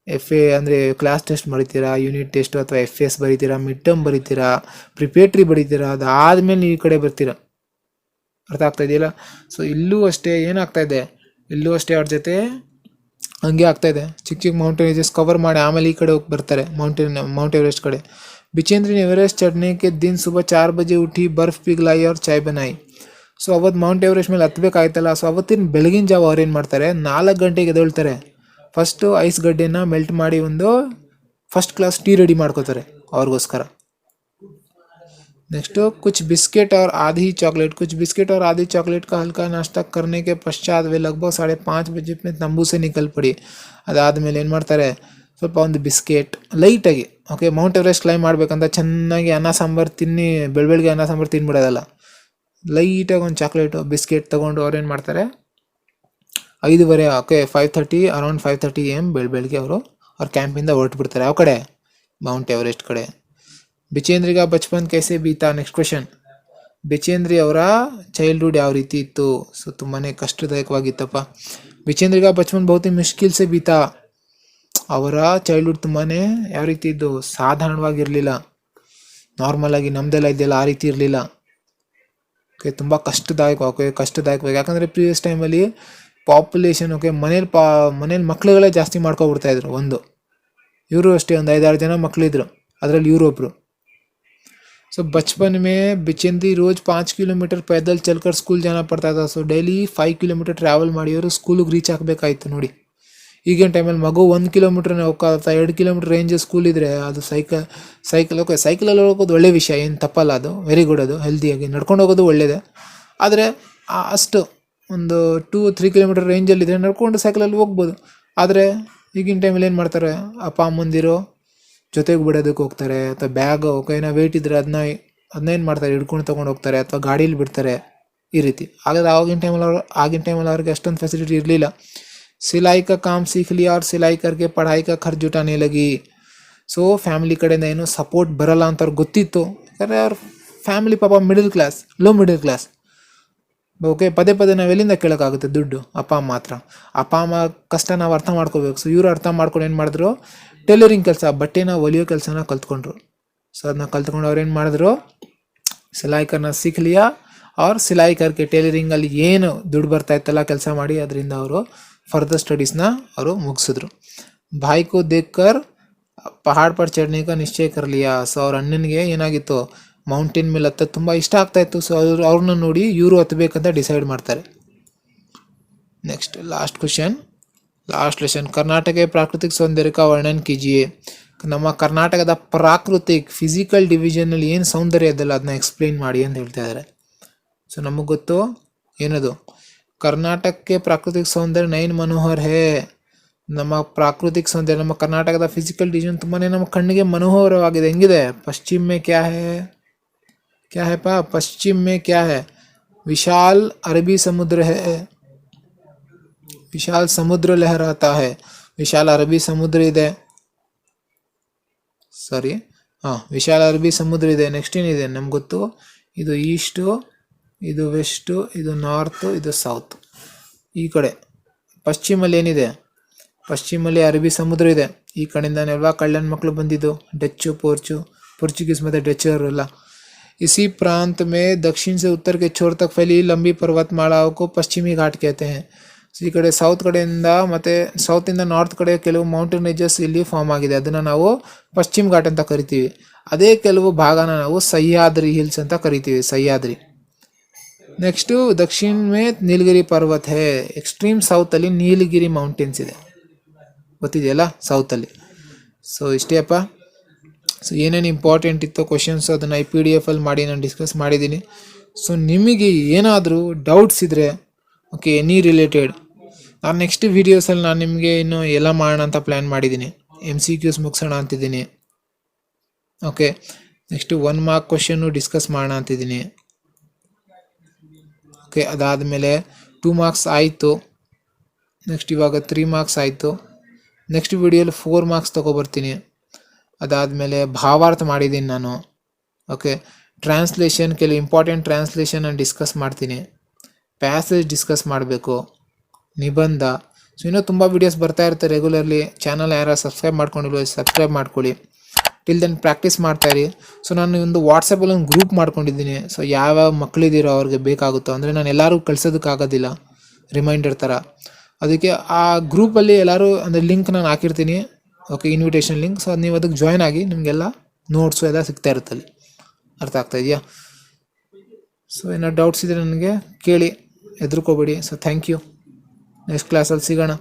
FA ಅಂದರೆ ಕ್ಲಾಸ್ ಟೆಸ್ಟ್ ಬರೀತೀರಾ, ಯೂನಿಟ್ ಟೆಸ್ಟ್ ಅಥವಾ FS ಬರೀತೀರಾ, ಮಿಡ್ ಟರ್ಮ್ ಬರೀತೀರಾ, ಪ್ರಿಪೇಟ್ರಿ ಬರೀತೀರಾ, ಅದಾದಮೇಲೆ ನೀವು ಈ ಕಡೆ ಬರ್ತೀರಾ. ಅರ್ಥ ಆಗ್ತಾ ಇದೆಯಲ್ಲ? ಸೊ ಇಲ್ಲೂ ಅಷ್ಟೇ ಏನಾಗ್ತಾ ಇದೆ, ಅವ್ರ ಜೊತೆ ಹಂಗೆ ಆಗ್ತಾ ಇದೆ, ಚಿಕ್ಕ ಮೌಂಟೇನ್ ರೇಂಜಸ್ ಕವರ್ ಮಾಡಿ ಆಮೇಲೆ ಈ ಕಡೆ ಹೋಗಿ ಬರ್ತಾರೆ, ಮೌಂಟ್ ಎವರೆಸ್ಟ್ ಕಡೆ. बेचेंद्री ने एवरेस्ट चढ़ने के दिन सुबह 4 बजे उठी, बर्फ पिघलाई और चाय बनाई. ಸೊ ಅವತ್ತು ಮೌಂಟ್ ಎವರೆಸ್ಟ್ ಮೇಲೆ ಹತ್ಬೇಕಾಯ್ತಲ್ಲ, ಸೊ ಅವತ್ತಿನ ಬೆಳಗಿನ ಜಾವ ಅವ್ರು ಏನು ಮಾಡ್ತಾರೆ, 4 ಗಂಟೆಗೆ ಎದ್ದೇಳ್ತಾರೆ. ಫಸ್ಟು ಐಸ್ ಗಡ್ಡೆನ ಮೆಲ್ಟ್ ಮಾಡಿ ಒಂದು ಫಸ್ಟ್ ಕ್ಲಾಸ್ ಟೀ ರೆಡಿ ಮಾಡ್ಕೋತಾರೆ ಅವ್ರಿಗೋಸ್ಕರ. नेक्स्ट कुछ बिस्किट और आधी चॉकलेट का हल्का नाश्ता करने के पश्चात वे लगभग 5:30 बजे में तंबू से निकल पड़ी. ಅದಾದಮೇಲೆ ಏನು ಮಾಡ್ತಾರೆ, ಸ್ವಲ್ಪ ಒಂದು ಬಿಸ್ಕೆಟ್ ಲೈಟಾಗಿ, ಓಕೆ, ಮೌಂಟ್ ಎವರೆಸ್ಟ್ ಕ್ಲೈಮ್ ಮಾಡಬೇಕಂತ ಚೆನ್ನಾಗಿ ಅನ್ನ ಸಾಂಬಾರು ತಿನ್ನಿ, ಬೆಳಗ್ಗೆ ಅನ್ನ ಸಾಂಬಾರು ತಿನ್ಬಿಡೋದಲ್ಲ, ಲೈಟಾಗಿ ಒಂದು ಚಾಕ್ಲೇಟು ಬಿಸ್ಕೆಟ್ ತೊಗೊಂಡು ಅವ್ರು ಏನು ಮಾಡ್ತಾರೆ, 5:30, ಓಕೆ, 5:30 ಅರೌಂಡ್ 5:30 AM ಬೆಳಗ್ಗೆ ಅವರು ಅವ್ರ ಕ್ಯಾಂಪಿಂದ ಹೊರಟುಬಿಡ್ತಾರೆ. ಯಾವ ಕಡೆ? ಮೌಂಟ್ ಎವರೆಸ್ಟ್ ಕಡೆ. बेचेंद्री का बचपन कैसे बीता. नेक्स्ट क्वेश्चन, बेचेंद्री ಅವರ ಚೈಲ್ಡ್ಹುಡ್ ಯಾವ ರೀತಿ ಇತ್ತು. ಸೊ ತುಂಬಾ ಕಷ್ಟದಾಯಕವಾಗಿತ್ತಪ್ಪ. बेचेंद्री का बचपन बहुत ही मुश्किल से बीता. ಅವರ ಚೈಲ್ಡ್ಹುಡ್ ತುಂಬಾ ಯಾವ ರೀತಿ ಇದ್ದು, ಸಾಧಾರಣವಾಗಿರಲಿಲ್ಲ, ನಾರ್ಮಲ್ ಆಗಿ ನಮ್ದೆಲ್ಲ ಇದೆಯಲ್ಲ ಆ ರೀತಿ ಇರಲಿಲ್ಲ. ಓಕೆ, ತುಂಬ ಕಷ್ಟದಾಯಕವಾಗಿ. ಯಾಕಂದರೆ ಪ್ರೀವಿಯಸ್ ಟೈಮಲ್ಲಿ ಪಾಪ್ಯುಲೇಷನ್ ಓಕೆ ಮನೇಲಿ ಮಕ್ಳುಗಳೇ ಜಾಸ್ತಿ ಮಾಡ್ಕೊಬಿಡ್ತಾಯಿದ್ರು ಒಂದು. ಇವರು ಅಷ್ಟೇ ಒಂದು 5-6 ಜನ ಮಕ್ಕಳಿದ್ರು, ಅದರಲ್ಲಿ ಇವರೊಬ್ಬರು. सो बचपन में बिचंदी रोज 5 किलोमीटर पैदल चलकर स्कूल जाना पड़ता था. ಸೊ ಡೈಲಿ 5 ಕಿಲೋಮೀಟರ್ ಟ್ರಾವೆಲ್ ಮಾಡಿ ಅವರು ಸ್ಕೂಲಿಗೆ ರೀಚ್ ಆಗಬೇಕಾಯ್ತು ನೋಡಿ. ಈಗಿನ ಟೈಮಲ್ಲಿ ಮಗು 1 ಕಿಲೋಮೀಟರ್ನೇ ಹೋಗ್ತಾ 2 ಕಿಲೋಮೀಟರ್ ರೇಂಜ್ ಸ್ಕೂಲ್ ಇದ್ದರೆ ಅದು ಸೈಕಲಲ್ಲಿ ಹೋಗೋದು ಒಳ್ಳೆ ವಿಷಯ, ಏನು ತಪ್ಪಲ್ಲ, ಅದು ವೆರಿ ಗುಡ್, ಅದು ಹೆಲ್ದಿಯಾಗಿ ನಡ್ಕೊಂಡು ಹೋಗೋದು ಒಳ್ಳೆಯದೇ. ಆದರೆ ಅಷ್ಟು ಒಂದು 2-3 ಕಿಲೋಮೀಟರ್ ರೇಂಜಲ್ಲಿದ್ದರೆ ನಡ್ಕೊಂಡು ಸೈಕಲಲ್ಲಿ ಹೋಗ್ಬೋದು. ಆದರೆ ಈಗಿನ ಟೈಮಲ್ಲಿ ಏನು ಮಾಡ್ತಾರೆ, ಅಪ್ಪ ಅಮ್ಮಂದಿರೋ ಜೊತೆಗೆ ಬಿಡೋದಕ್ಕೆ ಹೋಗ್ತಾರೆ, ಅಥವಾ ಬ್ಯಾಗ್ ಏನೋ ವೆಯ್ಟ್ ಇದ್ದರೆ ಅದನ್ನೇನು ಮಾಡ್ತಾರೆ, ಹಿಡ್ಕೊಂಡು ತೊಗೊಂಡು ಹೋಗ್ತಾರೆ, ಅಥವಾ ಗಾಡೀಲಿ ಬಿಡ್ತಾರೆ, ಈ ರೀತಿ. ಹಾಗಾದ್ರೆ ಆಗಿನ ಟೈಮಲ್ಲಿ ಅವ್ರಿಗೆ ಅಷ್ಟೊಂದು ಫೆಸಿಲಿಟಿ ಇರಲಿಲ್ಲ. ಸಿಲಾಯಿ ಕಾ ಕಾಮ್ ಸೀಖ್ ಲಿಯಾ और ಸಿಲಾಯಿ ಕರ್ಕೆ ಪಢಾಯಿ ಕಾ ಖರ್ಚು ಜುಟಾನೆ ಲಗಿ. ಸೊ ಫ್ಯಾಮಿಲಿ ಕಡೆಯಿಂದ ಏನು ಸಪೋರ್ಟ್ ಬರಲ್ಲ ಅಂತ ಅವ್ರಿಗೆ ಗೊತ್ತಿತ್ತು. ಯಾಕಂದರೆ ಅವ್ರ ಫ್ಯಾಮಿಲಿ ಪಾಪ ಲೋ ಮಿಡಲ್ ಕ್ಲಾಸ್. ಓಕೆ, ಪದೇ ಪದೇ ನಾವು ಎಲ್ಲಿಂದ ಕೇಳೋಕ್ಕಾಗುತ್ತೆ ದುಡ್ಡು, ಅಪ್ಪ ಅಮ್ಮ ಕಷ್ಟ ನಾವು ಅರ್ಥ ಮಾಡ್ಕೋಬೇಕು. ಸೊ ಇವರು ಅರ್ಥ ಮಾಡ್ಕೊಂಡು ಏನು ಮಾಡಿದ್ರು, ಟೈಲರಿಂಗ್ ಕೆಲಸ, ಬಟ್ಟೆನ ಹೊಲಿಯೋ ಕೆಲಸನ ಕಲ್ತ್ಕೊಂಡ್ರು. ಸೊ ಅದನ್ನ ಕಲ್ತ್ಕೊಂಡು ಅವ್ರು ಏನು ಮಾಡಿದ್ರು, ಸಿಲಾಯಿ ಕರ್ನ ಸೀಖ್ ಲಿಯಾ ಅವ್ರ ಸಿಲಾಯಿ ಕರ್ಕೆ ಟೈಲರಿಂಗಲ್ಲಿ ಏನು ದುಡ್ಡು ಬರ್ತಾ ಇತ್ತಲ್ಲ ಕೆಲಸ ಮಾಡಿ ಅದರಿಂದ ಅವರು ಫರ್ದರ್ ಸ್ಟಡೀಸ್ನ ಅವರು ಮುಗಿಸಿದ್ರು. ಭಾಯ್ ಕೋ ದೇಖ್ಕರ್ ಪಹಾಡ್ ಪರ್ ಚढ़ने का ನಿಶ್ಚಯ ಕರ್ ಲಿಯಾ. ಸೊ ಅವ್ರ ಅಣ್ಣನಿಗೆ ಏನಾಗಿತ್ತು, ಮೌಂಟೇನ್ ಮೇಲೆ ಹತ್ತೋದು ತುಂಬ ಇಷ್ಟ ಆಗ್ತಾ ಇತ್ತು. ಸೊ ಅವ್ರನ್ನ ನೋಡಿ ಇವರು ಹತ್ತಬೇಕಂತ ಡಿಸೈಡ್ ಮಾಡ್ತಾರೆ. ನೆಕ್ಸ್ಟ್ ಲಾಸ್ಟ್ ಲೆಸನ್, ಕರ್ನಾಟಕ ಪ್ರಾಕೃತಿಕ ಸೌಂದರ್ಯ ಕಾ ವರ್ಣನ್ ಕೀಜಿಯೇ. ನಮ್ಮ ಕರ್ನಾಟಕದ ಪ್ರಾಕೃತಿಕ್ ಫಿಸಿಕಲ್ ಡಿವಿಷನಲ್ಲಿ ಏನು ಸೌಂದರ್ಯ ಇದೆಯಲ್ಲ ಅದನ್ನ ಎಕ್ಸ್ಪ್ಲೈನ್ ಮಾಡಿ ಅಂತ ಹೇಳ್ತಾ ಇದ್ದಾರೆ. ಸೊ ನಮಗೆ ಗೊತ್ತು ಏನದು, ಕರ್ನಾಟಕಕ್ಕೆ ಪ್ರಾಕೃತಿಕ ಸೌಂದರ್ಯ ನಯನ್ ಮನೋಹರ್ ಹೇ. ನಮ್ಮ ಪ್ರಾಕೃತಿಕ ಸೌಂದರ್ಯ, ನಮ್ಮ ಕರ್ನಾಟಕದ ಫಿಸಿಕಲ್ ಡಿವಿಷನ್ ತುಂಬಾ ನಮ್ಮ ಕಣ್ಣಿಗೆ ಮನೋಹರವಾಗಿದೆ. ಹೆಂಗಿದೆ, ಪಶ್ಚಿಮ ಮೇ ಕ್ಯಾ ಹೇ ಪಶ್ಚಿಮ ಮೇ ಕ್ಯಾ ಹೇ, ವಿಶಾಲ್ ಅರಬ್ಬಿ ಸಮುದ್ರ ಹೇ, ವಿಶಾಲ್ ಸಮುದ್ರ ಲಹರಾತಾ ಹೇ. ವಿಶಾಲ ಅರಬ್ಬಿ ಸಮುದ್ರ ಇದೆ, ವಿಶಾಲ ಅರಬ್ಬಿ ಸಮುದ್ರ ಇದೆ. ನೆಕ್ಸ್ಟ್ ಏನಿದೆ ನಮ್ಗೆ ಗೊತ್ತು, ಇದು ಈಸ್ಟು, ಇದು ವೆಸ್ಟು, ಇದು ನಾರ್ತು, ಇದು ಸೌತ್. ಈ ಕಡೆ ಪಶ್ಚಿಮಲ್ಲಿ ಏನಿದೆ, ಪಶ್ಚಿಮಲ್ಲಿ ಅರಬ್ಬಿ ಸಮುದ್ರ ಇದೆ. ಈ ಕಡೆಯಿಂದನೆಲ್ಲ ಕಳ್ಳನ ಮಕ್ಕಳು ಬಂದಿದ್ದು, ಪೋರ್ಚುಗೀಸ್ ಮತ್ತು ಡಚ್ ಅವರೆಲ್ಲ. इसी प्रांत में दक्षिण से उत्तर के छोर तक फैली लंबी पर्वतमालाओं को पश्चिमी घाट कहते हैं. ಸೊ ಈ ಕಡೆ ಸೌತ್ ಕಡೆಯಿಂದ ಮತ್ತು ಸೌತಿಂದ ನಾರ್ತ್ ಕಡೆ ಕೆಲವು ಮೌಂಟೇನ್ ರೇಂಜಸ್ ಇಲ್ಲಿ ಫಾರ್ಮ್ ಆಗಿದೆ, ಅದನ್ನು ನಾವು ಪಶ್ಚಿಮ ಘಾಟ್ ಅಂತ ಕರಿತೀವಿ. ಅದೇ ಕೆಲವು ಭಾಗನ ನಾವು ಸಹ್ಯಾದ್ರಿ ಹಿಲ್ಸ್ ಅಂತ ಕರಿತೀವಿ, ಸಹ್ಯಾದ್ರಿ. ನೆಕ್ಸ್ಟು ದಕ್ಷಿಣ ಮೇ ನೀಲಗಿರಿ ಪರ್ವತ ಹೇ. ಎಕ್ಸ್ಟ್ರೀಮ್ ಸೌತಲ್ಲಿ ನೀಲಗಿರಿ ಮೌಂಟೇನ್ಸ್ ಇದೆ, ಗೊತ್ತಿದೆಯಲ್ಲ ಸೌತಲ್ಲಿ. ಸೊ ಇಷ್ಟೇ ಅಪ್ಪ. ಸೊ ಏನೇನು ಇಂಪಾರ್ಟೆಂಟ್ ಇತ್ತು ಕ್ವಶನ್ಸ್ ಅದನ್ನು PDF ಮಾಡಿ ನಾನು ಡಿಸ್ಕಸ್ ಮಾಡಿದ್ದೀನಿ. ಸೊ ನಿಮಗೆ ಏನಾದರೂ ಡೌಟ್ಸ್ ಇದ್ದರೆ ಓಕೆ, ಎನಿ ರಿಲೇಟೆಡ್, ನಾನು ನೆಕ್ಸ್ಟ್ ವೀಡಿಯೋಸಲ್ಲಿ ನಾನು ನಿಮಗೆ ಇನ್ನೂ ಎಲ್ಲ ಮಾಡೋಣ ಅಂತ ಪ್ಲ್ಯಾನ್ ಮಾಡಿದ್ದೀನಿ. MCQs ಮುಗಿಸೋಣ ಅಂತಿದ್ದೀನಿ. Okay, next 1 mark question discuss ಮಾಡೋಣ ಅಂತಿದ್ದೀನಿ. ಓಕೆ, ಅದಾದಮೇಲೆ 2 ಮಾರ್ಕ್ಸ್ ಆಯಿತು. ನೆಕ್ಸ್ಟ್ ಇವಾಗ 3 ಮಾರ್ಕ್ಸ್ ಆಯಿತು. ನೆಕ್ಸ್ಟ್ ವೀಡಿಯೋಲಿ 4 ಮಾರ್ಕ್ಸ್ ತೊಗೊಬರ್ತೀನಿ. ಅದಾದಮೇಲೆ ಭಾವಾರ್ಥ ಮಾಡಿದ್ದೀನಿ ನಾನು. ಓಕೆ, ಟ್ರಾನ್ಸ್ಲೇಷನ್, ಕೆಲವು ಇಂಪಾರ್ಟೆಂಟ್ ಟ್ರಾನ್ಸ್ಲೇಷನ್ ನಾನು ಡಿಸ್ಕಸ್ ಮಾಡ್ತೀನಿ. ಪ್ಯಾಸೇಜ್ ಡಿಸ್ಕಸ್ ಮಾಡಬೇಕು, ನಿಬಂಧ. ಸೊ ಇನ್ನೂ ತುಂಬ ವೀಡಿಯೋಸ್ ಬರ್ತಾ ಇರ್ತಾರೆ ರೆಗ್ಯುಲರ್ಲಿ. ಚಾನಲ್ ಯಾರು ಸಬ್ಸ್ಕ್ರೈಬ್ ಮಾಡ್ಕೊಂಡಿಲ್ವೋ ಸಬ್ಸ್ಕ್ರೈಬ್ ಮಾಡ್ಕೊಳ್ಳಿ. ಟಿಲ್ ದೆನ್ ಪ್ರಾಕ್ಟೀಸ್ ಮಾಡ್ತಾಯಿರಿ. ಸೊ ನಾನು ಒಂದು ವಾಟ್ಸಪ್ಪಲ್ಲಿ ಒಂದು ಗ್ರೂಪ್ ಮಾಡ್ಕೊಂಡಿದ್ದೀನಿ. ಸೊ ಯಾವ್ಯಾವ ಮಕ್ಕಳಿದ್ದೀರೋ ಅವ್ರಿಗೆ ಬೇಕಾಗುತ್ತೋ, ಅಂದರೆ ನಾನು ಎಲ್ಲರೂ ಕಳ್ಸೋದಕ್ಕಾಗೋದಿಲ್ಲ ರಿಮೈಂಡರ್ ಥರ. ಅದಕ್ಕೆ ಆ ಗ್ರೂಪಲ್ಲಿ ಎಲ್ಲರೂ ಅಂದರೆ ಲಿಂಕ್ ನಾನು ಹಾಕಿರ್ತೀನಿ. Okay, invitation link. ಸೊ ನೀವು ಅದಕ್ಕೆ ಜಾಯ್ನ್ ಆಗಿ, ನಿಮಗೆಲ್ಲ ನೋಟ್ಸು ಎಲ್ಲ ಸಿಗ್ತಾ ಇರುತ್ತೆ ಅಲ್ಲಿ. ಅರ್ಥ ಆಗ್ತಾ ಇದೆಯಾ? ಸೊ ಏನೋ ಡೌಟ್ಸ್ ಇದ್ದರೆ ನನಗೆ ಕೇಳಿ, ಹೆದರ್ಕೋಬೇಡಿ. So thank you. ನೆಕ್ಸ್ಟ್ ಕ್ಲಾಸಲ್ಲಿ ಸಿಗೋಣ.